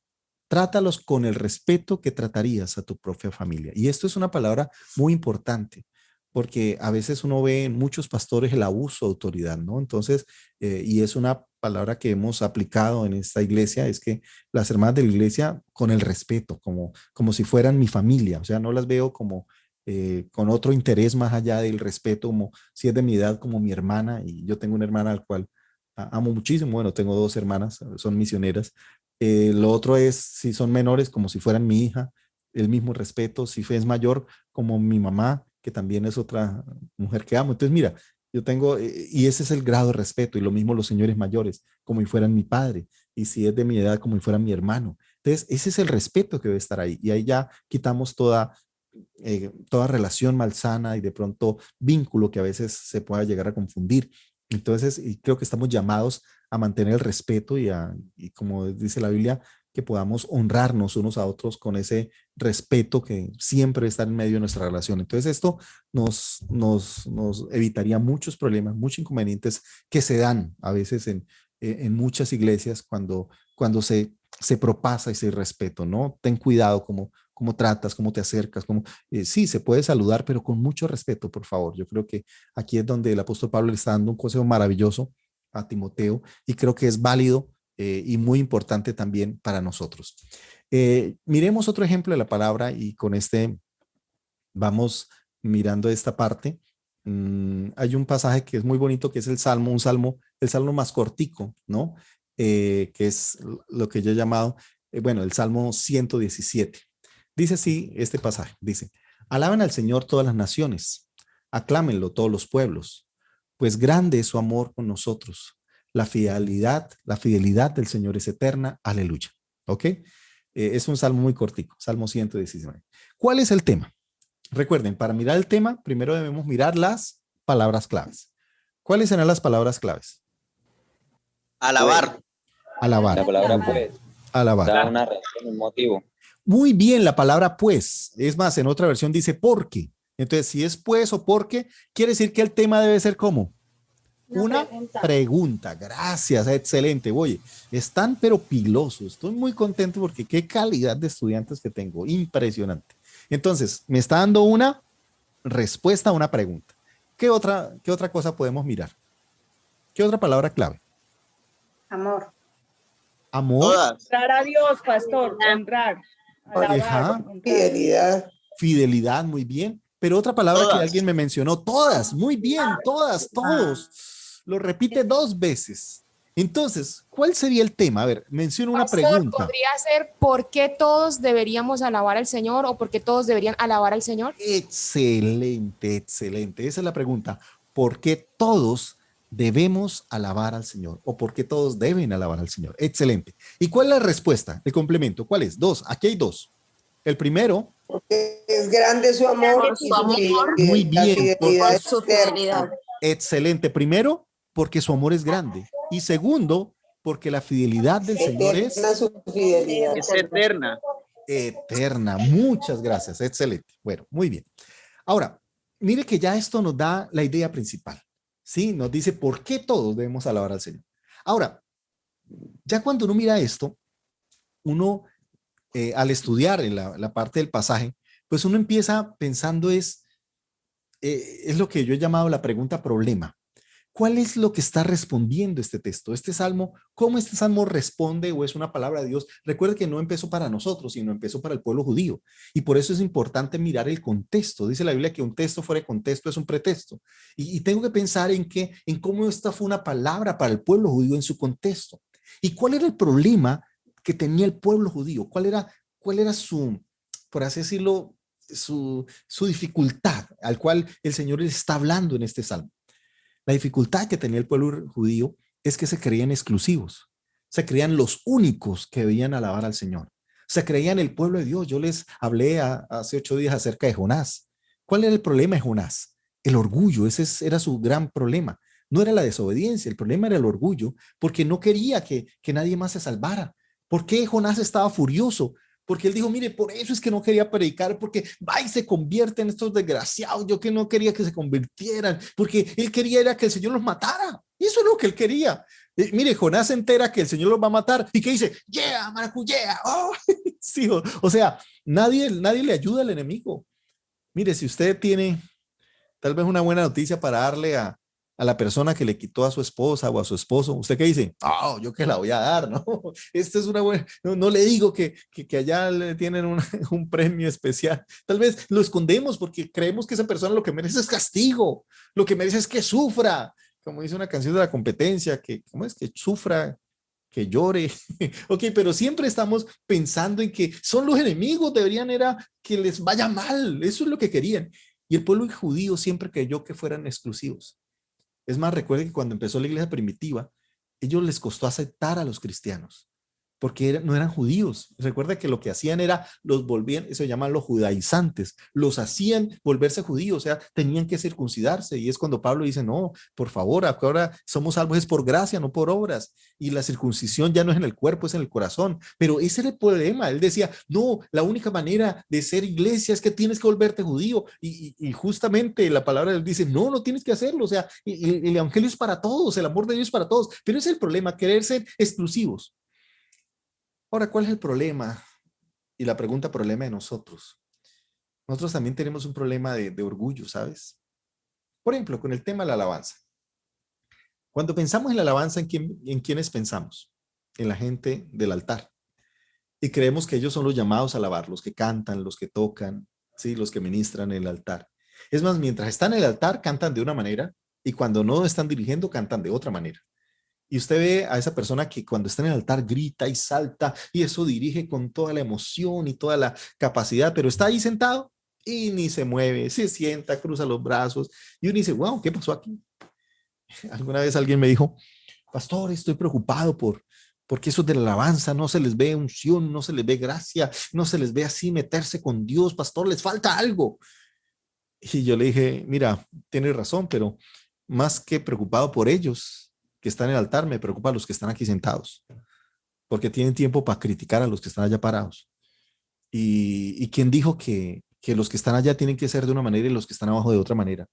Speaker 1: trátalos con el respeto que tratarías a tu propia familia. Y esto es una palabra muy importante, porque a veces uno ve en muchos pastores el abuso de autoridad, ¿no? Entonces, y es una palabra que hemos aplicado en esta iglesia, es que las hermanas de la iglesia con el respeto, como si fueran mi familia, o sea, no las veo como con otro interés más allá del respeto, como si es de mi edad, como mi hermana, y yo tengo una hermana al cual amo muchísimo, bueno, tengo 2 hermanas, son misioneras. Lo otro es, si son menores, como si fueran mi hija, el mismo respeto. Si es mayor, como mi mamá, que también es otra mujer que amo. Entonces, mira, yo tengo, y ese es el grado de respeto, y lo mismo los señores mayores, como si fueran mi padre, y si es de mi edad, como si fueran mi hermano. Entonces, ese es el respeto que debe estar ahí, y ahí ya quitamos toda relación malsana y de pronto vínculo que a veces se pueda llegar a confundir. Entonces, y creo que estamos llamados a mantener el respeto y como dice la Biblia, que podamos honrarnos unos a otros con ese respeto que siempre está en medio de nuestra relación. Entonces, esto nos evitaría muchos problemas, muchos inconvenientes que se dan a veces en muchas iglesias cuando se propasa ese respeto, ¿no? Ten cuidado cómo tratas, cómo te acercas, sí, se puede saludar, pero con mucho respeto, por favor. Yo creo que aquí es donde el apóstol Pablo le está dando un consejo maravilloso a Timoteo y creo que es válido y muy importante también para nosotros. Miremos otro ejemplo de la palabra y con este vamos mirando esta parte. Hay un pasaje que es muy bonito, que es el salmo más cortico, ¿no? Que es lo que yo he llamado, el Salmo 117. Dice así este pasaje, dice: alaben al Señor todas las naciones, aclámenlo todos los pueblos, pues grande es su amor con nosotros. La fidelidad del Señor es eterna. Aleluya. ¿Ok? Es un salmo muy cortico, Salmo 119. ¿Cuál es el tema? Recuerden, para mirar el tema, primero debemos mirar las palabras claves. ¿Cuáles serán las palabras claves?
Speaker 10: Alabar.
Speaker 16: La palabra pues.
Speaker 1: Alabar.
Speaker 16: Da una razón, un motivo.
Speaker 1: Muy bien, la palabra pues. Es más, en otra versión dice porque. Entonces, si es pues o porque, quiere decir que el tema debe ser ¿cómo? Una pregunta. Gracias, excelente. Oye, están pero pilosos. Estoy muy contento porque qué calidad de estudiantes que tengo. Impresionante. Entonces, me está dando una respuesta a una pregunta. ¿Qué otra cosa podemos mirar? ¿Qué otra palabra clave?
Speaker 8: Amor.
Speaker 1: Amor.
Speaker 7: Honrar a Dios, pastor, honrar.
Speaker 1: Ajá.
Speaker 9: Fidelidad.
Speaker 1: Fidelidad, muy bien. Pero otra palabra que alguien me mencionó, todas, muy bien, todas, todos. Lo repite 2 veces. Entonces, ¿cuál sería el tema? A ver, menciona una
Speaker 14: Pastor,
Speaker 1: pregunta.
Speaker 14: ¿podría ser por qué todos deberíamos alabar al Señor o por qué todos deberían alabar al Señor?
Speaker 1: Excelente, excelente. Esa es la pregunta. ¿Por qué todos debemos alabar al Señor? ¿O por qué todos deben alabar al Señor? Excelente. ¿Y cuál es la respuesta? El complemento. ¿Cuál es? 2. Aquí hay 2. El primero.
Speaker 9: Porque es grande su amor.
Speaker 15: Por su amor.
Speaker 1: Muy bien.
Speaker 15: Por su fidelidad.
Speaker 1: Excelente. Primero, porque su amor es grande. Y segundo, porque la fidelidad del Señor es
Speaker 10: eterna.
Speaker 1: Eterna. Muchas gracias. Excelente. Bueno, muy bien. Ahora, mire que ya esto nos da la idea principal. ¿Sí? Nos dice por qué todos debemos alabar al Señor. Ahora, ya cuando uno mira esto, uno al estudiar en la parte del pasaje, pues uno empieza pensando es lo que yo he llamado la pregunta problema. ¿Cuál es lo que está respondiendo este texto? Este salmo, ¿cómo este salmo responde o es una palabra de Dios? Recuerde que no empezó para nosotros, sino empezó para el pueblo judío. Y por eso es importante mirar el contexto. Dice la Biblia que un texto fuera de contexto es un pretexto. Y tengo que pensar en cómo esta fue una palabra para el pueblo judío en su contexto. ¿Y cuál era el problema que tenía el pueblo judío? ¿Cuál era su, por así decirlo, su dificultad al cual el Señor les está hablando en este salmo? La dificultad que tenía el pueblo judío es que se creían exclusivos, se creían los únicos que debían alabar al Señor, se creían el pueblo de Dios. Yo les hablé hace 8 días acerca de Jonás. ¿Cuál era el problema de Jonás? El orgullo, ese era su gran problema. No era la desobediencia, el problema era el orgullo, porque no quería que nadie más se salvara. ¿Por qué Jonás estaba furioso? Porque él dijo, mire, por eso es que no quería predicar, porque va y se convierten estos desgraciados. Yo que no quería que se convirtieran, porque él quería era que el Señor los matara. Y eso es lo que él quería. Mire, Jonás se entera que el Señor los va a matar y que dice, yeah, maracuyá. Oh. Sí, o sea, nadie le ayuda al enemigo. Mire, si usted tiene tal vez una buena noticia para darle a la persona que le quitó a su esposa o a su esposo, ¿usted qué dice? Oh, yo que la voy a dar, ¿no? Esta es una buena, no le digo que allá le tienen un premio especial. Tal vez lo escondemos porque creemos que esa persona lo que merece es castigo, lo que merece es que sufra, como dice una canción de La Competencia, ¿cómo es? Que sufra, que llore. Ok, pero siempre estamos pensando en que son los enemigos, deberían era que les vaya mal, eso es lo que querían. Y el pueblo judío siempre creyó que fueran exclusivos. Es más, recuerden que cuando empezó la iglesia primitiva, ellos les costó aceptar a los cristianos, porque no eran judíos. Recuerda que lo que hacían era, los volvían, eso se llaman los judaizantes, los hacían volverse judíos, o sea, tenían que circuncidarse. Y es cuando Pablo dice, no, por favor, ahora somos salvos es por gracia, no por obras. Y la circuncisión ya no es en el cuerpo, es en el corazón. Pero ese era el problema. Él decía, no, la única manera de ser iglesia es que tienes que volverte judío. Y justamente la palabra de Dios dice, no tienes que hacerlo. O sea, el evangelio es para todos, el amor de Dios es para todos. Pero ese es el problema, querer ser exclusivos. Ahora, ¿cuál es el problema? Y la pregunta problema de nosotros. Nosotros también tenemos un problema de orgullo, ¿sabes? Por ejemplo, con el tema de la alabanza. Cuando pensamos en la alabanza, ¿en quiénes pensamos? En la gente del altar. Y creemos que ellos son los llamados a alabar, los que cantan, los que tocan, ¿sí? Los que ministran en el altar. Es más, mientras están en el altar, cantan de una manera, y cuando no están dirigiendo, cantan de otra manera. Y usted ve a esa persona que cuando está en el altar grita y salta y eso dirige con toda la emoción y toda la capacidad, pero está ahí sentado y ni se mueve, se sienta, cruza los brazos y uno dice, wow, ¿qué pasó aquí? Alguna vez alguien me dijo, pastor, estoy preocupado porque eso de la alabanza no se les ve unción, no se les ve gracia, no se les ve así meterse con Dios, pastor, les falta algo. Y yo le dije, mira, tienes razón, pero más que preocupado por ellos que están en el altar, me preocupa a los que están aquí sentados, porque tienen tiempo para criticar a los que están allá parados. ¿Y quién dijo que que los que están allá tienen que ser de una manera y los que están abajo de otra manera.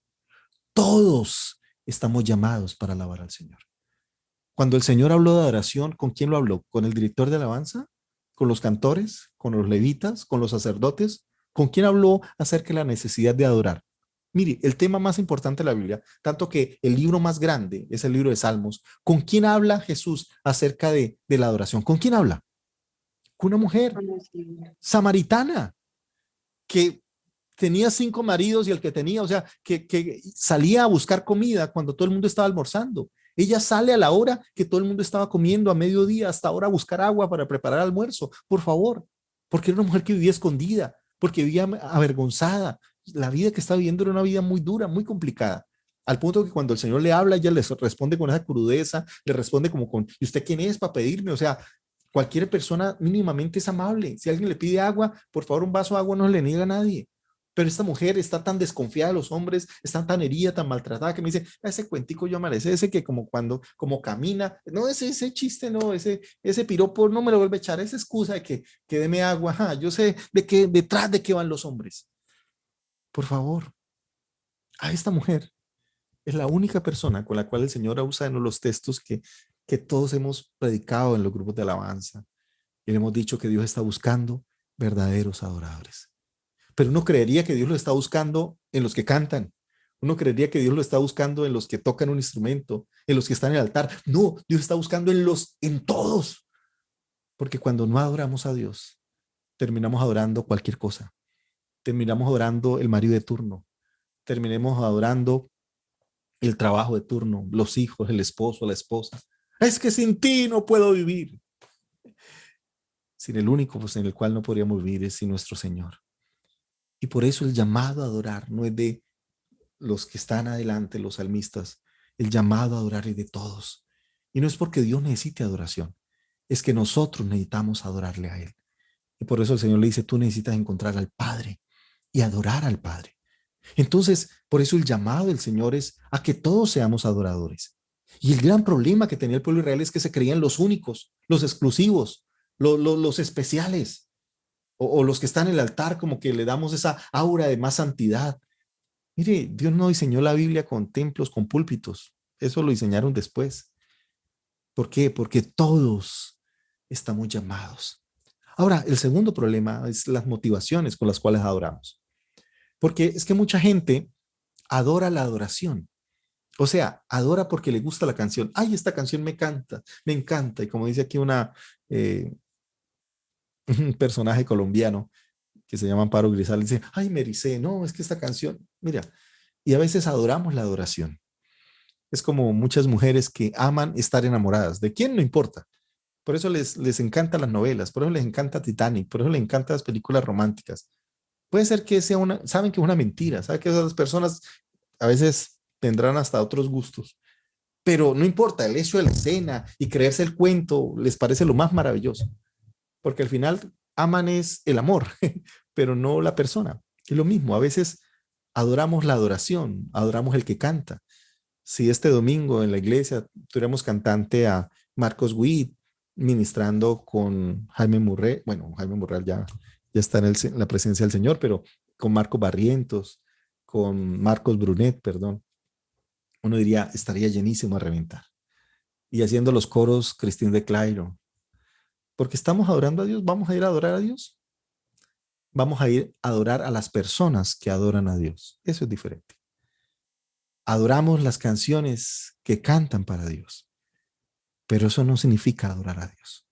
Speaker 1: Todos estamos llamados para alabar al Señor. Cuando el Señor habló de adoración, ¿con quién lo habló? ¿Con el director de alabanza? ¿Con los cantores? ¿Con los levitas? ¿Con los sacerdotes? ¿Con quién habló acerca de la necesidad de adorar? Mire, el tema más importante de la Biblia, tanto que el libro más grande es el libro de Salmos. ¿Con quién habla Jesús acerca de la adoración? ¿Con quién habla? Con una mujer samaritana que tenía 5 maridos y el que tenía, o sea, que salía a buscar comida cuando todo el mundo estaba almorzando. Ella sale a la hora que todo el mundo estaba comiendo, a mediodía, hasta ahora a buscar agua para preparar almuerzo, por favor, porque era una mujer que vivía escondida, porque vivía avergonzada. La vida que estaba viviendo era una vida muy dura, muy complicada, al punto que cuando el Señor le habla, ella le responde con esa crudeza, le responde como con, ¿y usted quién es para pedirme? O sea, cualquier persona mínimamente es amable. Si alguien le pide agua, por favor, un vaso de agua no le niega a nadie. Pero esta mujer está tan desconfiada de los hombres, está tan herida, tan maltratada, que me dice, ese cuentico yo amarece, ese que como camina, no, ese chiste, no, ese piropo no me lo vuelve a echar, esa excusa de que deme agua, ajá, yo sé detrás de qué van los hombres. Por favor, a esta mujer es la única persona con la cual el Señor usa en los textos que todos hemos predicado en los grupos de alabanza. Y le hemos dicho que Dios está buscando verdaderos adoradores. Pero uno creería que Dios lo está buscando en los que cantan. Uno creería que Dios lo está buscando en los que tocan un instrumento, en los que están en el altar. No, Dios está buscando en todos. Porque cuando no adoramos a Dios, terminamos adorando cualquier cosa. Terminamos adorando el marido de turno. Terminemos adorando el trabajo de turno, los hijos, el esposo, la esposa. Es que sin ti no puedo vivir. Sin el único pues, en el cual no podríamos vivir es sin nuestro Señor. Y por eso el llamado a adorar no es de los que están adelante, los salmistas. El llamado a adorar es de todos. Y no es porque Dios necesite adoración. Es que nosotros necesitamos adorarle a Él. Y por eso el Señor le dice, tú necesitas encontrar al Padre y adorar al Padre. Entonces, por eso el llamado del Señor es a que todos seamos adoradores. Y el gran problema que tenía el pueblo de Israel es que se creían los únicos, los exclusivos, los especiales. O los que están en el altar, como que le damos esa aura de más santidad. Mire, Dios no diseñó la Biblia con templos, con púlpitos. Eso lo diseñaron después. ¿Por qué? Porque todos estamos llamados. Ahora, el segundo problema es las motivaciones con las cuales adoramos. Porque es que mucha gente adora la adoración. O sea, adora porque le gusta la canción. Ay, esta canción me encanta. Y como dice aquí un personaje colombiano que se llama Amparo Grisal, dice, ay, me ericé, no, es que esta canción, mira, y a veces adoramos la adoración. Es como muchas mujeres que aman estar enamoradas. ¿De quién? No importa. Por eso les encantan las novelas, por eso les encanta Titanic, por eso les encantan las películas románticas. Puede ser que sea saben que es una mentira, saben que esas personas a veces tendrán hasta otros gustos, pero no importa, el hecho de la escena y creerse el cuento les parece lo más maravilloso. Porque al final aman es el amor, pero no la persona. Es lo mismo, a veces adoramos la adoración, adoramos el que canta. Si este domingo en la iglesia tuviéramos cantante a Marcos Witt ministrando con Jaime Murray, bueno, Jaime Murray ya está en la presencia del Señor, pero con Marcos Barrientos, con Marcos Brunet, perdón, uno diría, estaría llenísimo a reventar. Y haciendo los coros Christine de Clairo, porque estamos adorando a Dios, vamos a ir a adorar a Dios. Vamos a ir a adorar a las personas que adoran a Dios. Eso es diferente. Adoramos las canciones que cantan para Dios, pero eso no significa adorar a Dios.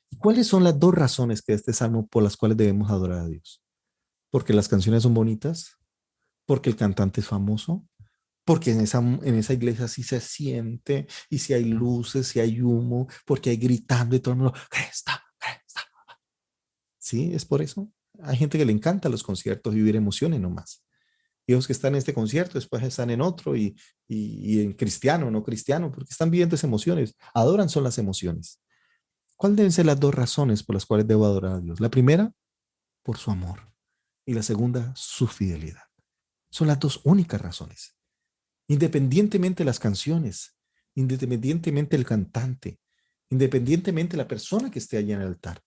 Speaker 1: ¿Y cuáles son las 2 razones que este salmo por las cuales debemos adorar a Dios? Porque las canciones son bonitas, porque el cantante es famoso, porque en esa iglesia sí se siente, y si hay luces, si hay humo, porque hay gritando y todo el mundo, Cristo, Cristo. Sí, es por eso. Hay gente que le encanta los conciertos, vivir emociones nomás. Y los que están en este concierto, después están en otro, y en cristiano, no cristiano, porque están viviendo esas emociones. Adoran son las emociones. ¿Cuáles deben ser las 2 razones por las cuales debo adorar a Dios? La primera, por su amor. Y la segunda, su fidelidad. Son las 2 únicas razones. Independientemente de las canciones, independientemente del cantante, independientemente de la persona que esté allí en el altar.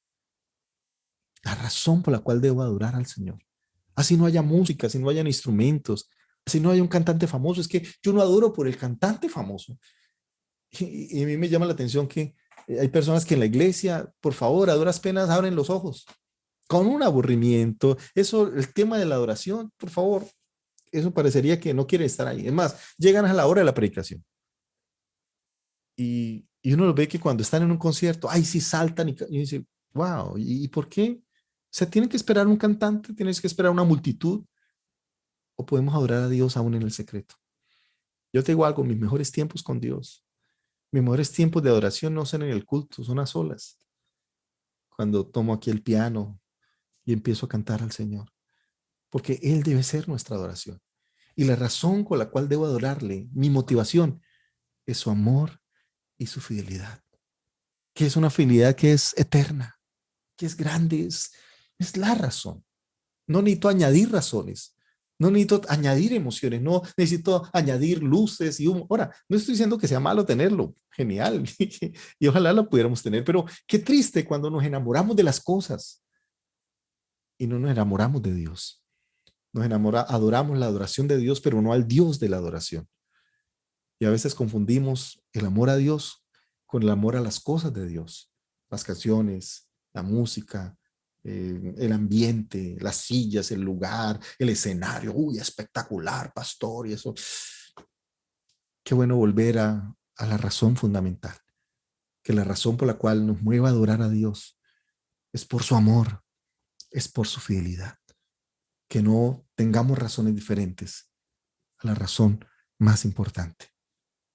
Speaker 1: La razón por la cual debo adorar al Señor, Así no haya música, así no hayan instrumentos, así no haya un cantante famoso. Es que yo no adoro por el cantante famoso. Y a mí me llama la atención que hay personas que en la iglesia, por favor, a duras penas abren los ojos, con un aburrimiento. Eso, el tema de la adoración, por favor, eso parecería que no quiere estar ahí. Es más, llegan a la hora de la predicación. Y uno lo ve que cuando están en un concierto, ay, sí saltan y dice, wow, ¿y por qué? O sea, ¿tienen que esperar un cantante? ¿Tienes que esperar una multitud? ¿O podemos adorar a Dios aún en el secreto? Yo te digo algo, mis mejores tiempos con Dios, mis mejores tiempos de adoración no son en el culto, son a solas. Cuando tomo aquí el piano y empiezo a cantar al Señor, porque Él debe ser nuestra adoración. Y la razón con la cual debo adorarle, mi motivación, es su amor y su fidelidad, que es una fidelidad que es eterna, que es grande, es la razón. No necesito añadir razones, no necesito añadir emociones, no necesito añadir luces y humo. Ahora, no estoy diciendo que sea malo tenerlo, genial, y ojalá lo pudiéramos tener, pero qué triste cuando nos enamoramos de las cosas y no nos enamoramos de Dios. Adoramos la adoración de Dios, pero no al Dios de la adoración. Y a veces confundimos el amor a Dios con el amor a las cosas de Dios, las canciones, la música, el ambiente, las sillas, el lugar, el escenario. Uy, espectacular, pastor, y eso. Qué bueno volver a la razón fundamental, que la razón por la cual nos mueve a adorar a Dios es por su amor, es por su fidelidad. Que no tengamos razones diferentes a la razón más importante.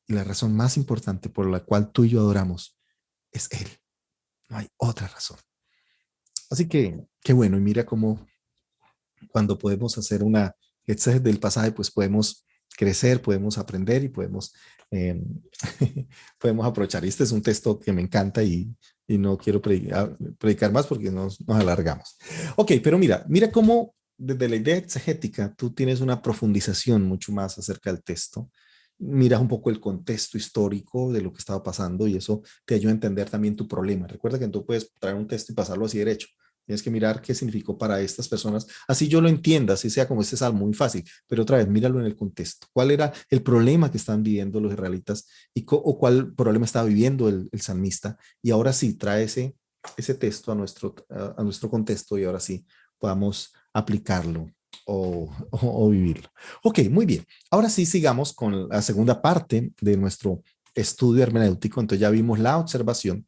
Speaker 1: Y la razón más importante por la cual tú y yo adoramos es Él. No hay otra razón. Así que, qué bueno. Y mira cómo cuando podemos hacer una exégesis del pasaje, pues podemos crecer, podemos aprender y podemos aprovechar. Este es un texto que me encanta y no quiero predicar más porque nos alargamos. Ok, pero mira cómo desde la idea exegética tú tienes una profundización mucho más acerca del texto. Miras un poco el contexto histórico de lo que estaba pasando y eso te ayuda a entender también tu problema. Recuerda que tú puedes traer un texto y pasarlo así derecho. Tienes que mirar qué significó para estas personas. Así yo lo entienda, así sea como este salmo, muy fácil. Pero otra vez, míralo en el contexto. ¿Cuál era el problema que estaban viviendo los israelitas o cuál problema estaba viviendo el salmista? Y ahora sí, trae ese texto a nuestro contexto y ahora sí podamos aplicarlo o vivirlo. Ok, muy bien. Ahora sí sigamos con la segunda parte de nuestro estudio hermenéutico. Entonces ya vimos la observación.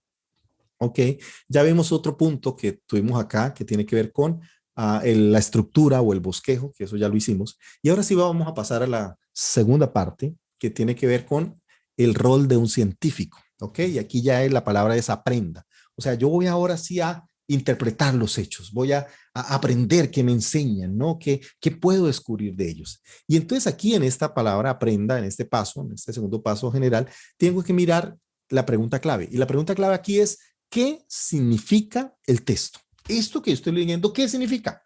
Speaker 1: Ok, ya vimos otro punto que tuvimos acá que tiene que ver con la estructura o el bosquejo, que eso ya lo hicimos. Y ahora sí vamos a pasar a la segunda parte que tiene que ver con el rol de un científico. Ok, y aquí ya la palabra es aprenda. O sea, yo voy ahora sí a interpretar los hechos, voy a aprender qué me enseñan, ¿no? ¿Qué puedo descubrir de ellos? Y entonces aquí en esta palabra aprenda, en este paso, en este segundo paso general, tengo que mirar la pregunta clave. Y la pregunta clave aquí es, ¿qué significa el texto? Esto que yo estoy leyendo, ¿qué significa?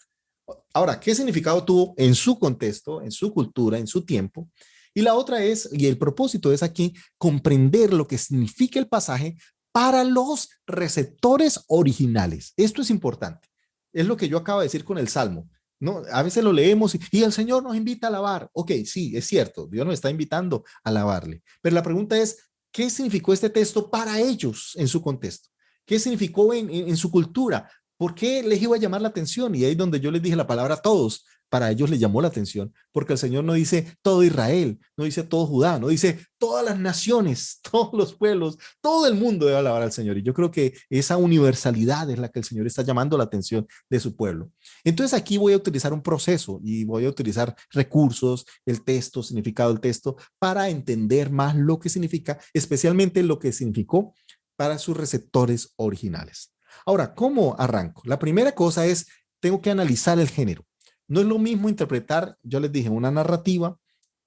Speaker 1: Ahora, ¿qué significado tuvo en su contexto, en su cultura, en su tiempo? Y la otra es, y el propósito es aquí, comprender lo que significa el pasaje para los receptores originales. Esto es importante. Es lo que yo acabo de decir con el Salmo, ¿no? A veces lo leemos y el Señor nos invita a alabar. Ok, sí, es cierto, Dios nos está invitando a alabarle. Pero la pregunta es, ¿qué significó este texto para ellos en su contexto? ¿Qué significó en su cultura? ¿Por qué les iba a llamar la atención? Y ahí es donde yo les dije la palabra todos. Para ellos les llamó la atención, porque el Señor no dice todo Israel, no dice todo Judá, no dice todas las naciones, todos los pueblos, todo el mundo debe alabar al Señor. Y yo creo que esa universalidad es la que el Señor está llamando la atención de su pueblo. Entonces aquí voy a utilizar un proceso y voy a utilizar recursos, el texto, significado del texto, para entender más lo que significa, especialmente lo que significó para sus receptores originales. Ahora, ¿cómo arranco? La primera cosa es, tengo que analizar el género. No es lo mismo interpretar, yo les dije, una narrativa,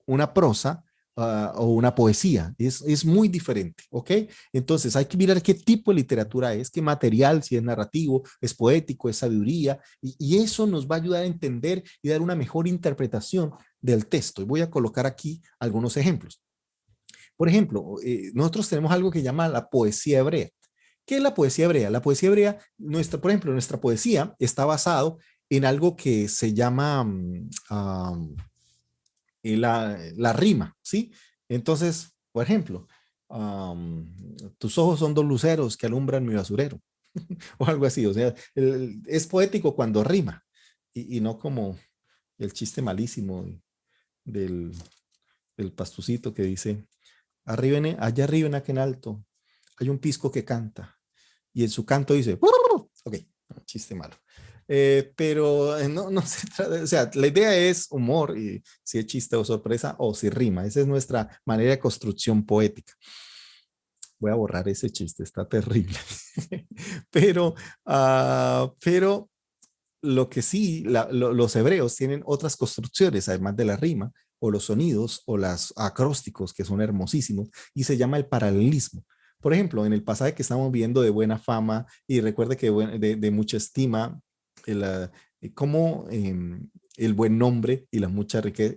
Speaker 1: una prosa o una poesía. Es muy diferente, ¿ok? Entonces hay que mirar qué tipo de literatura es, qué material, si es narrativo, es poético, es sabiduría, y eso nos va a ayudar a entender y dar una mejor interpretación del texto. Y voy a colocar aquí algunos ejemplos. Por ejemplo, nosotros tenemos algo que llama la poesía hebrea. ¿Qué es la poesía hebrea? La poesía hebrea, por ejemplo, nuestra poesía está basado en algo que se llama la rima, ¿sí? Entonces, por ejemplo, tus ojos son dos luceros que alumbran mi basurero, o algo así. O sea, es poético cuando rima y no como el chiste malísimo del, del pastucito que dice, allá arriba en aquel alto hay un pisco que canta y en su canto dice, ok, chiste malo. Pero no se trata, o sea, la idea es humor y si es chiste o sorpresa o si rima. Esa es nuestra manera de construcción poética. Voy a borrar ese chiste, está terrible. pero lo que sí, los hebreos tienen otras construcciones, además de la rima, o los sonidos, o los acrósticos, que son hermosísimos, y se llama el paralelismo. Por ejemplo, en el pasaje que estamos viendo de buena fama, y recuerde que de mucha estima, como el buen nombre y la mucha riqueza,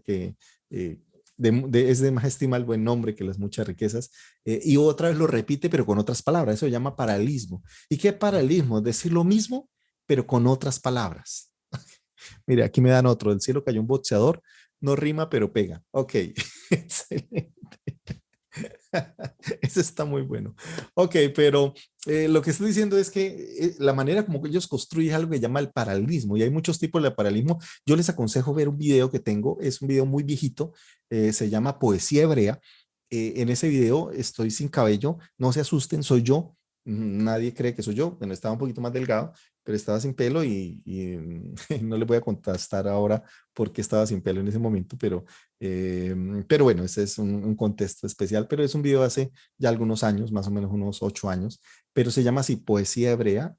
Speaker 1: es de más estima el buen nombre que las muchas riquezas, y otra vez lo repite, pero con otras palabras. Eso se llama paralelismo. ¿Y qué es paralelismo? Es decir lo mismo, pero con otras palabras. Mire, aquí me dan otro. Del cielo cayó un boxeador. No rima, pero pega. Ok, excelente. Eso está muy bueno. Ok, pero lo que estoy diciendo es que la manera como que ellos construyen algo que llama el paralelismo, y hay muchos tipos de paralelismo. Yo les aconsejo ver un video que tengo, es un video muy viejito, se llama Poesía Hebrea. En ese video estoy sin cabello, no se asusten, soy yo. Nadie cree que soy yo. Bueno, estaba un poquito más delgado, pero estaba sin pelo y no le voy a contestar ahora por qué estaba sin pelo en ese momento, pero bueno, ese es un contexto especial, pero es un video hace ya algunos años, más o menos unos 8 años, pero se llama así Poesía Hebrea,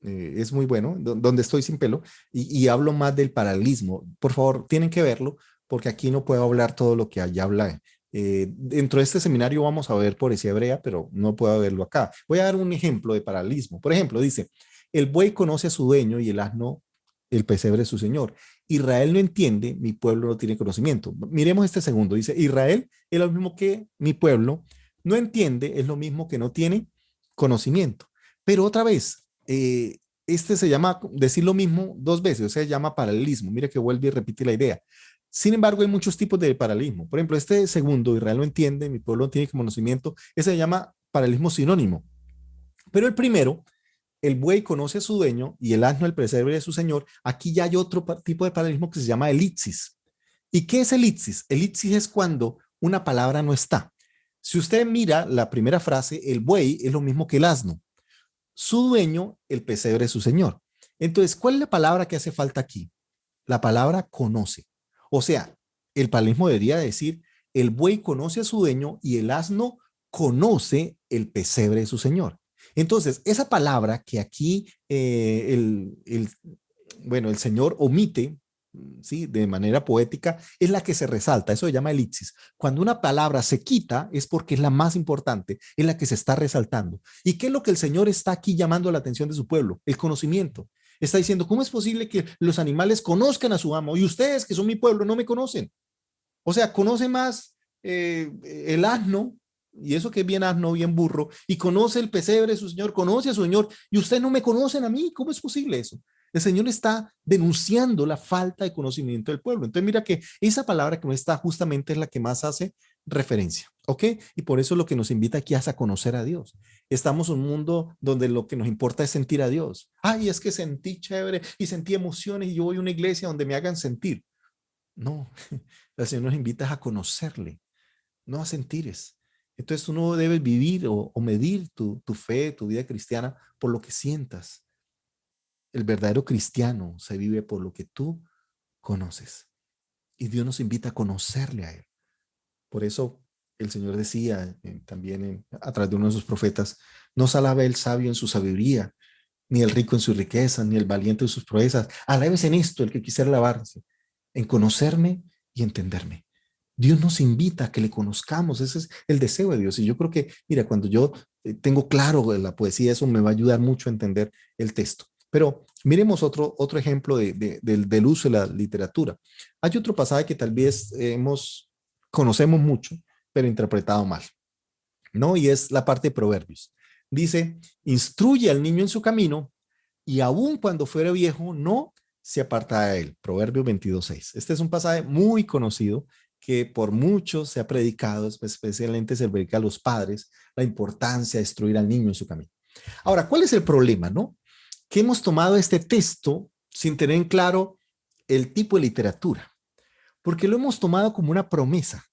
Speaker 1: es muy bueno, donde estoy sin pelo y hablo más del paralelismo. Por favor, tienen que verlo porque aquí no puedo hablar todo lo que allá habla. Dentro de este seminario vamos a ver poesía hebrea, pero no puedo verlo acá. Voy a dar un ejemplo de paralelismo. Por ejemplo, dice, el buey conoce a su dueño y el asno el pesebre de su señor. Israel no entiende, mi pueblo no tiene conocimiento. Miremos este segundo. Dice, Israel es lo mismo que mi pueblo, no entiende, es lo mismo que no tiene conocimiento. Pero otra vez, este se llama decir lo mismo 2 veces, o sea, se llama paralelismo. Mira que vuelve y repite la idea. Sin embargo, hay muchos tipos de paralelismo. Por ejemplo, este segundo, Israel no entiende, mi pueblo no tiene conocimiento, ese se llama paralelismo sinónimo. Pero el primero, el buey conoce a su dueño y el asno el pesebre de su señor, aquí ya hay otro tipo de paralelismo que se llama elipsis. ¿Y qué es elipsis? Elipsis es cuando una palabra no está. Si usted mira la primera frase, el buey es lo mismo que el asno. Su dueño, el pesebre de su señor. Entonces, ¿cuál es la palabra que hace falta aquí? La palabra conoce. O sea, el paralelismo debería decir, el buey conoce a su dueño y el asno conoce el pesebre de su señor. Entonces, esa palabra que aquí el Señor omite, ¿sí? De manera poética, es la que se resalta. Eso se llama elipsis. Cuando una palabra se quita es porque es la más importante, es la que se está resaltando. ¿Y qué es lo que el Señor está aquí llamando la atención de su pueblo? El conocimiento. Está diciendo, ¿cómo es posible que los animales conozcan a su amo y ustedes, que son mi pueblo, no me conocen? O sea, conoce más el asno, y eso que es bien asno, bien burro, y conoce el pesebre de su señor, conoce a su señor, y ustedes no me conocen a mí. ¿Cómo es posible eso? El Señor está denunciando la falta de conocimiento del pueblo. Entonces mira que esa palabra que no está justamente es la que más hace referencia, ¿ok? Y por eso lo que nos invita aquí es a conocer a Dios. Estamos en un mundo donde lo que nos importa es sentir a Dios. Ay, es que sentí chévere y sentí emociones y yo voy a una iglesia donde me hagan sentir. No, el Señor nos invita a conocerle, no a sentires. Entonces tú no debes vivir o medir tu fe, tu vida cristiana por lo que sientas. El verdadero cristiano se vive por lo que tú conoces. Y Dios nos invita a conocerle a Él. Por eso el Señor decía también a través de uno de sus profetas, no se alabe el sabio en su sabiduría, ni el rico en su riqueza, ni el valiente en sus proezas. Alabes en esto el que quisiera alabarse, en conocerme y entenderme. Dios nos invita a que le conozcamos. Ese es el deseo de Dios. Y yo creo que, mira, cuando yo tengo claro la poesía, eso me va a ayudar mucho a entender el texto. Pero miremos otro ejemplo del uso de la literatura. Hay otro pasaje que tal vez conocemos mucho, pero interpretado mal, ¿no? Y es la parte de Proverbios. Dice, instruye al niño en su camino y aun cuando fuere viejo, no se aparta de él. Proverbios 22:6. Este es un pasaje muy conocido que por muchos se ha predicado, especialmente se predica a los padres, la importancia de instruir al niño en su camino. Ahora, ¿cuál es el problema, no? Que hemos tomado este texto sin tener en claro el tipo de literatura, porque lo hemos tomado como una promesa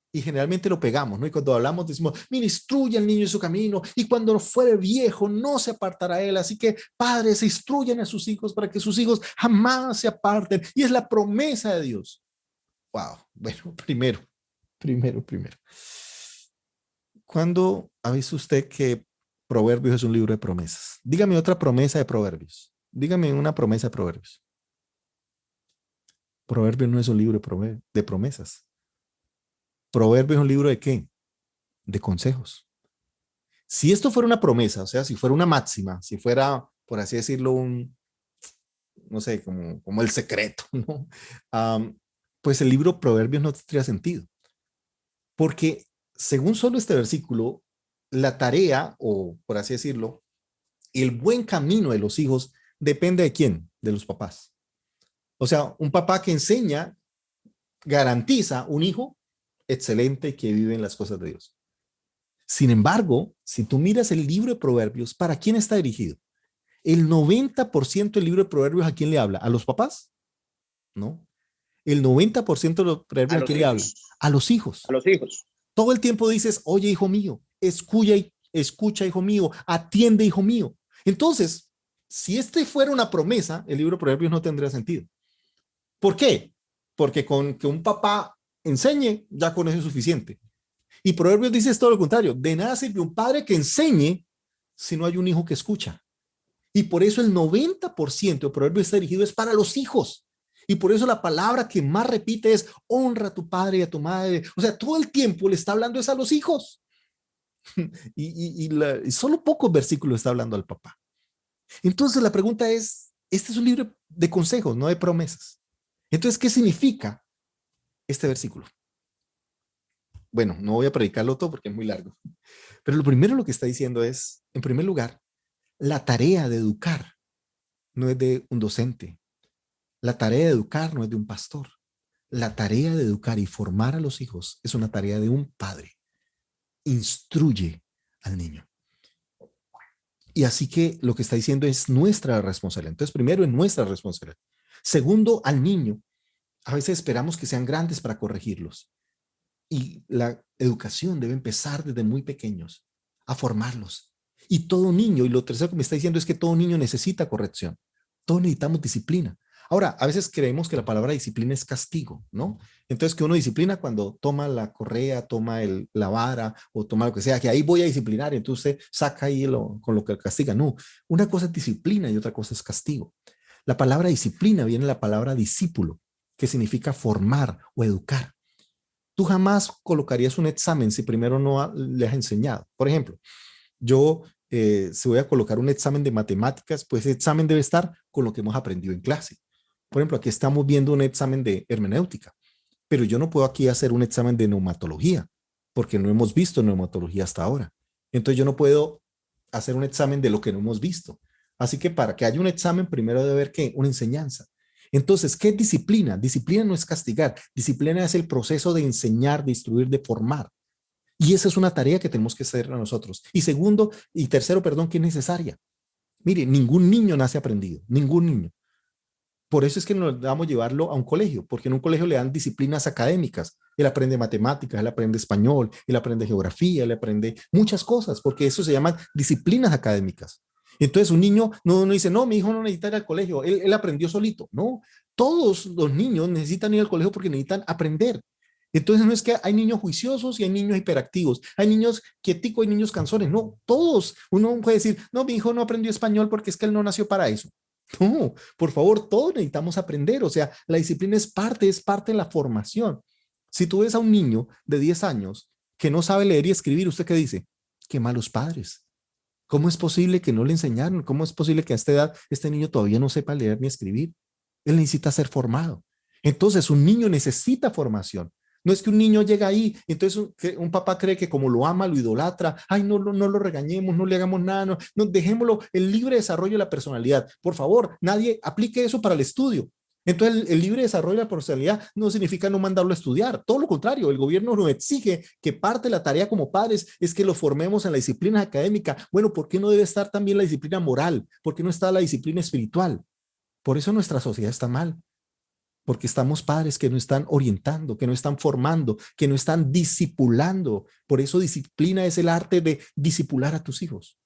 Speaker 1: y generalmente lo pegamos, ¿no? Y cuando hablamos decimos, mira, instruye al niño en su camino y cuando fuere viejo no se apartará él. Así que padres, instruyan a sus hijos para que sus hijos jamás se aparten. Y es la promesa de Dios. Wow. Bueno, primero. ¿Cuándo ha visto usted que Proverbios es un libro de promesas? Dígame otra promesa de Proverbios. Dígame una promesa de Proverbios. Proverbios no es un libro de promesas. Proverbios es un libro de ¿qué? De consejos. Si esto fuera una promesa, o sea, si fuera una máxima, si fuera, por así decirlo, no sé, como el secreto, ¿no? Pues el libro Proverbios no tendría sentido. Porque según solo este versículo, la tarea, o por así decirlo, el buen camino de los hijos depende de quién, de los papás. O sea, un papá que enseña garantiza un hijo excelente que vive en las cosas de Dios. Sin embargo, si tú miras el libro de Proverbios, ¿para quién está dirigido? El 90% del libro de Proverbios, ¿a quién le habla? ¿A los papás? No. El 90% de los proverbios, ¿a quién le habla? A los hijos.
Speaker 10: A los hijos.
Speaker 1: Todo el tiempo dices, oye, hijo mío, escucha, hijo mío, atiende, hijo mío. Entonces, si este fuera una promesa, el libro de Proverbios no tendría sentido. ¿Por qué? Porque con que un papá enseñe, ya con eso es suficiente. Y Proverbios dice todo lo contrario. De nada sirve un padre que enseñe si no hay un hijo que escucha. Y por eso el 90% de Proverbios está dirigido es para los hijos. Y por eso la palabra que más repite es honra a tu padre y a tu madre. O sea, todo el tiempo le está hablando es a los hijos. y solo pocos versículos está hablando al papá. Entonces la pregunta es, este es un libro de consejos, no de promesas. Entonces, ¿qué significa este versículo? Bueno, no voy a predicarlo todo porque es muy largo. Pero lo primero lo que está diciendo es, en primer lugar, la tarea de educar no es de un docente. La tarea de educar no es de un pastor. La tarea de educar y formar a los hijos es una tarea de un padre. Instruye al niño. Y así que lo que está diciendo es nuestra responsabilidad. Entonces, primero, es nuestra responsabilidad. Segundo, al niño. A veces esperamos que sean grandes para corregirlos. Y la educación debe empezar desde muy pequeños a formarlos. Y todo niño, y lo tercero que me está diciendo es que todo niño necesita corrección. Todos necesitamos disciplina. Ahora, a veces creemos que la palabra disciplina es castigo, ¿no? Entonces, que uno disciplina cuando toma la correa, toma la vara o toma lo que sea, que ahí voy a disciplinar, y entonces saca ahí con lo que castiga. No, una cosa es disciplina y otra cosa es castigo. La palabra disciplina viene de la palabra discípulo, que significa formar o educar. Tú jamás colocarías un examen si primero no le has enseñado. Por ejemplo, yo si voy a colocar un examen de matemáticas, pues ese examen debe estar con lo que hemos aprendido en clase. Por ejemplo, aquí estamos viendo un examen de hermenéutica, pero yo no puedo aquí hacer un examen de neumatología, porque no hemos visto neumatología hasta ahora. Entonces yo no puedo hacer un examen de lo que no hemos visto. Así que para que haya un examen, primero debe haber ¿qué? Una enseñanza. Entonces, ¿qué es disciplina? Disciplina no es castigar. Disciplina es el proceso de enseñar, de instruir, de formar. Y esa es una tarea que tenemos que hacer a nosotros. Y tercero, que es necesaria. Mire, ningún niño nace aprendido, ningún niño. Por eso es que nos damos a llevarlo a un colegio, porque en un colegio le dan disciplinas académicas. Él aprende matemáticas, él aprende español, él aprende geografía, él aprende muchas cosas, porque eso se llaman disciplinas académicas. Entonces un niño no dice, no, mi hijo no necesita ir al colegio, él aprendió solito. No, todos los niños necesitan ir al colegio porque necesitan aprender. Entonces no es que hay niños juiciosos y hay niños hiperactivos, hay niños quieticos y niños cansones. No, todos. Uno puede decir, no, mi hijo no aprendió español porque es que él no nació para eso. No, por favor, todos necesitamos aprender. O sea, la disciplina es parte de la formación. Si tú ves a un niño de 10 años que no sabe leer y escribir, ¿usted qué dice? Qué malos padres. ¿Cómo es posible que no le enseñaron? ¿Cómo es posible que a esta edad este niño todavía no sepa leer ni escribir? Él necesita ser formado. Entonces, un niño necesita formación. No es que un niño llega ahí, entonces un papá cree que como lo ama, lo idolatra. Ay, no lo regañemos, no le hagamos nada, no, dejémoslo el libre desarrollo de la personalidad. Por favor, nadie aplique eso para el estudio. Entonces, el libre desarrollo de la personalidad no significa no mandarlo a estudiar. Todo lo contrario, el gobierno nos exige que parte de la tarea como padres es que lo formemos en la disciplina académica. Bueno, ¿por qué no debe estar también la disciplina moral? ¿Por qué no está la disciplina espiritual? Por eso nuestra sociedad está mal. Porque estamos padres que no están orientando, que no están formando, que no están discipulando. Por eso disciplina es el arte de discipular a tus hijos.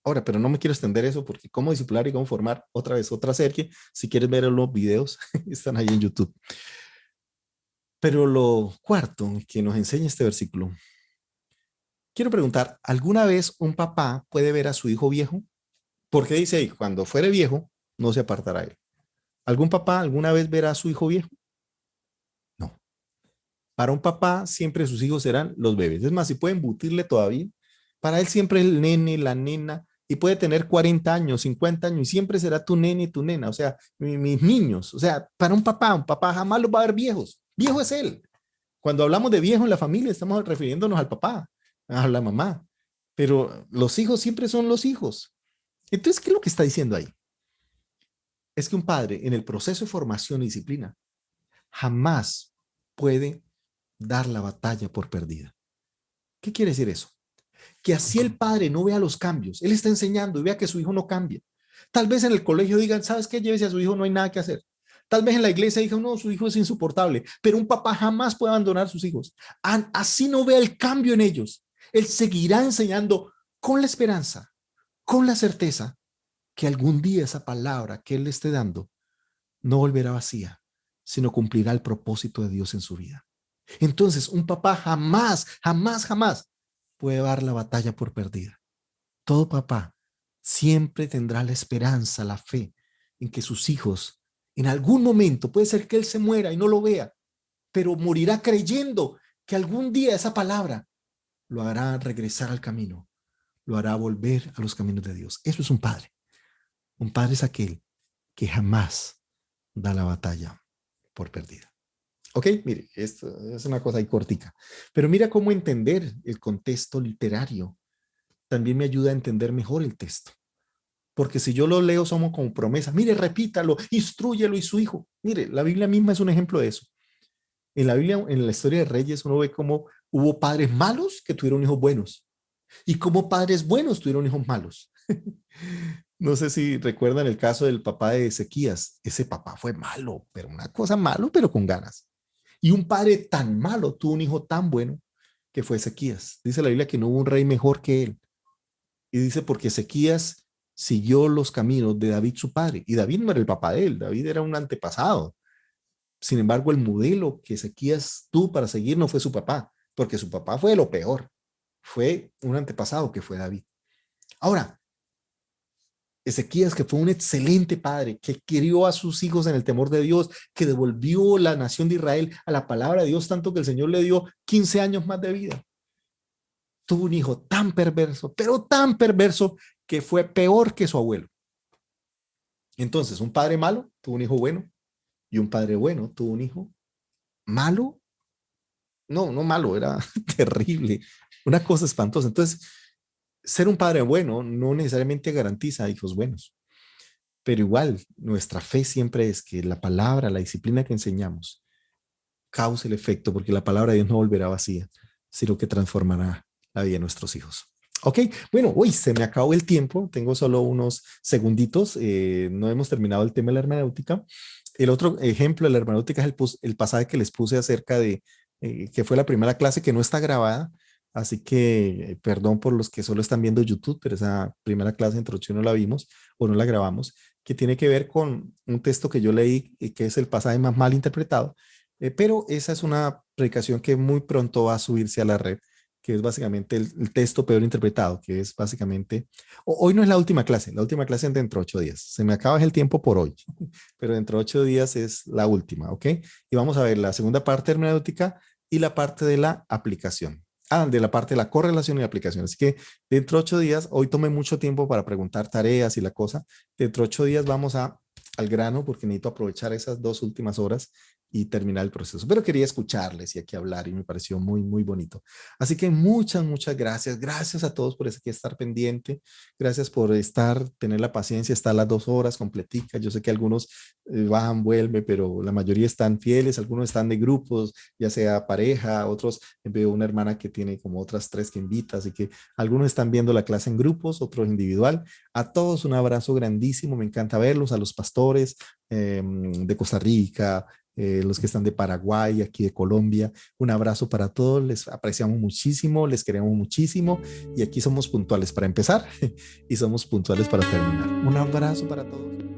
Speaker 1: Ahora, pero no me quiero extender eso porque cómo discipular y cómo formar, otra vez, otra serie. Si quieres ver los videos, están ahí en YouTube. Pero lo cuarto que nos enseña este versículo, quiero preguntar, ¿alguna vez un papá puede ver a su hijo viejo? Porque dice ahí, cuando fuere viejo, no se apartará de él. ¿Algún papá alguna vez verá a su hijo viejo? No. Para un papá, siempre sus hijos serán los bebés. Es más, si puede embutirle todavía, para él siempre el nene, la nena, y puede tener 40 años, 50 años, y siempre será tu nene y tu nena, o sea, mis niños. O sea, para un papá jamás los va a ver viejos. Viejo es él. Cuando hablamos de viejo en la familia, estamos refiriéndonos al papá, a la mamá. Pero los hijos siempre son los hijos. Entonces, ¿qué es lo que está diciendo ahí? Es que un padre en el proceso de formación y disciplina jamás puede dar la batalla por perdida. ¿Qué quiere decir eso? Que así el padre no vea los cambios, él está enseñando y vea que su hijo no cambia. Tal vez en el colegio digan, ¿sabes qué? Llévese a su hijo, no hay nada que hacer. Tal vez en la iglesia digan, no, su hijo es insoportable, pero un papá jamás puede abandonar a sus hijos. Así no vea el cambio en ellos. Él seguirá enseñando con la esperanza, con la certeza que algún día esa palabra que él le esté dando no volverá vacía, sino cumplirá el propósito de Dios en su vida. Entonces, un papá jamás puede dar la batalla por perdida. Todo papá siempre tendrá la esperanza, la fe en que sus hijos, en algún momento, puede ser que él se muera y no lo vea, pero morirá creyendo que algún día esa palabra lo hará regresar al camino, lo hará volver a los caminos de Dios. Eso es un padre. Un padre es aquel que jamás da la batalla por perdida. Ok, mire, esto es una cosa ahí cortica. Pero mira cómo entender el contexto literario también me ayuda a entender mejor el texto. Porque si yo lo leo somos como promesa. Mire, repítalo, instrúyelo y su hijo. Mire, la Biblia misma es un ejemplo de eso. En la Biblia, en la historia de Reyes, uno ve cómo hubo padres malos que tuvieron hijos buenos. Y cómo padres buenos tuvieron hijos malos. No sé si recuerdan el caso del papá de Ezequías. Ese papá fue malo, pero una cosa malo, pero con ganas. Y un padre tan malo tuvo un hijo tan bueno que fue Ezequías. Dice la Biblia que no hubo un rey mejor que él. Y dice porque Ezequías siguió los caminos de David su padre. Y David no era el papá de él, David era un antepasado. Sin embargo, el modelo que Ezequías tuvo para seguir no fue su papá, porque su papá fue lo peor. Fue un antepasado que fue David. Ahora, Ezequías, que fue un excelente padre, que crió a sus hijos en el temor de Dios, que devolvió la nación de Israel a la palabra de Dios, tanto que el Señor le dio 15 años más de vida. Tuvo un hijo tan perverso, pero tan perverso, que fue peor que su abuelo. Entonces, un padre malo tuvo un hijo bueno, y un padre bueno tuvo un hijo malo. No malo, era terrible, una cosa espantosa. Entonces, ser un padre bueno no necesariamente garantiza hijos buenos, pero igual nuestra fe siempre es que la palabra, la disciplina que enseñamos cause el efecto, porque la palabra de Dios no volverá vacía, sino que transformará la vida de nuestros hijos. Ok, bueno, hoy se me acabó el tiempo, tengo solo unos segunditos, no hemos terminado el tema de la hermenéutica. El otro ejemplo de la hermenéutica es el pasaje que les puse acerca de, que fue la primera clase que no está grabada. Así que perdón por los que solo están viendo YouTube, pero esa primera clase de introducción no la vimos o no la grabamos, que tiene que ver con un texto que yo leí, que es el pasaje más mal interpretado, pero esa es una predicación que muy pronto va a subirse a la red, que es básicamente el texto peor interpretado, que es básicamente, hoy no es la última clase es dentro de 8 días, se me acaba el tiempo por hoy, pero dentro de 8 días es la última, ¿ok? Y vamos a ver la segunda parte hermenéutica y la parte de la aplicación. De la parte de la correlación y la aplicación. Así que dentro de 8 días, hoy tomé mucho tiempo para preguntar tareas y la cosa. Dentro de 8 días vamos al grano porque necesito aprovechar esas 2 últimas horas y terminar el proceso. Pero quería escucharles y aquí hablar y me pareció muy, muy bonito. Así que muchas, muchas gracias. Gracias a todos por estar pendiente. Gracias por tener la paciencia, estar las 2 horas completicas. Yo sé que algunos bajan, vuelven, pero la mayoría están fieles. Algunos están de grupos, ya sea pareja, otros veo una hermana que tiene como otras 3 que invita. Así que algunos están viendo la clase en grupos, otros individual. A todos un abrazo grandísimo. Me encanta verlos, a los pastores de Costa Rica, los que están de Paraguay, aquí de Colombia. Un abrazo para todos, les apreciamos muchísimo, les queremos muchísimo y aquí somos puntuales para empezar y somos puntuales para terminar. Un abrazo para todos.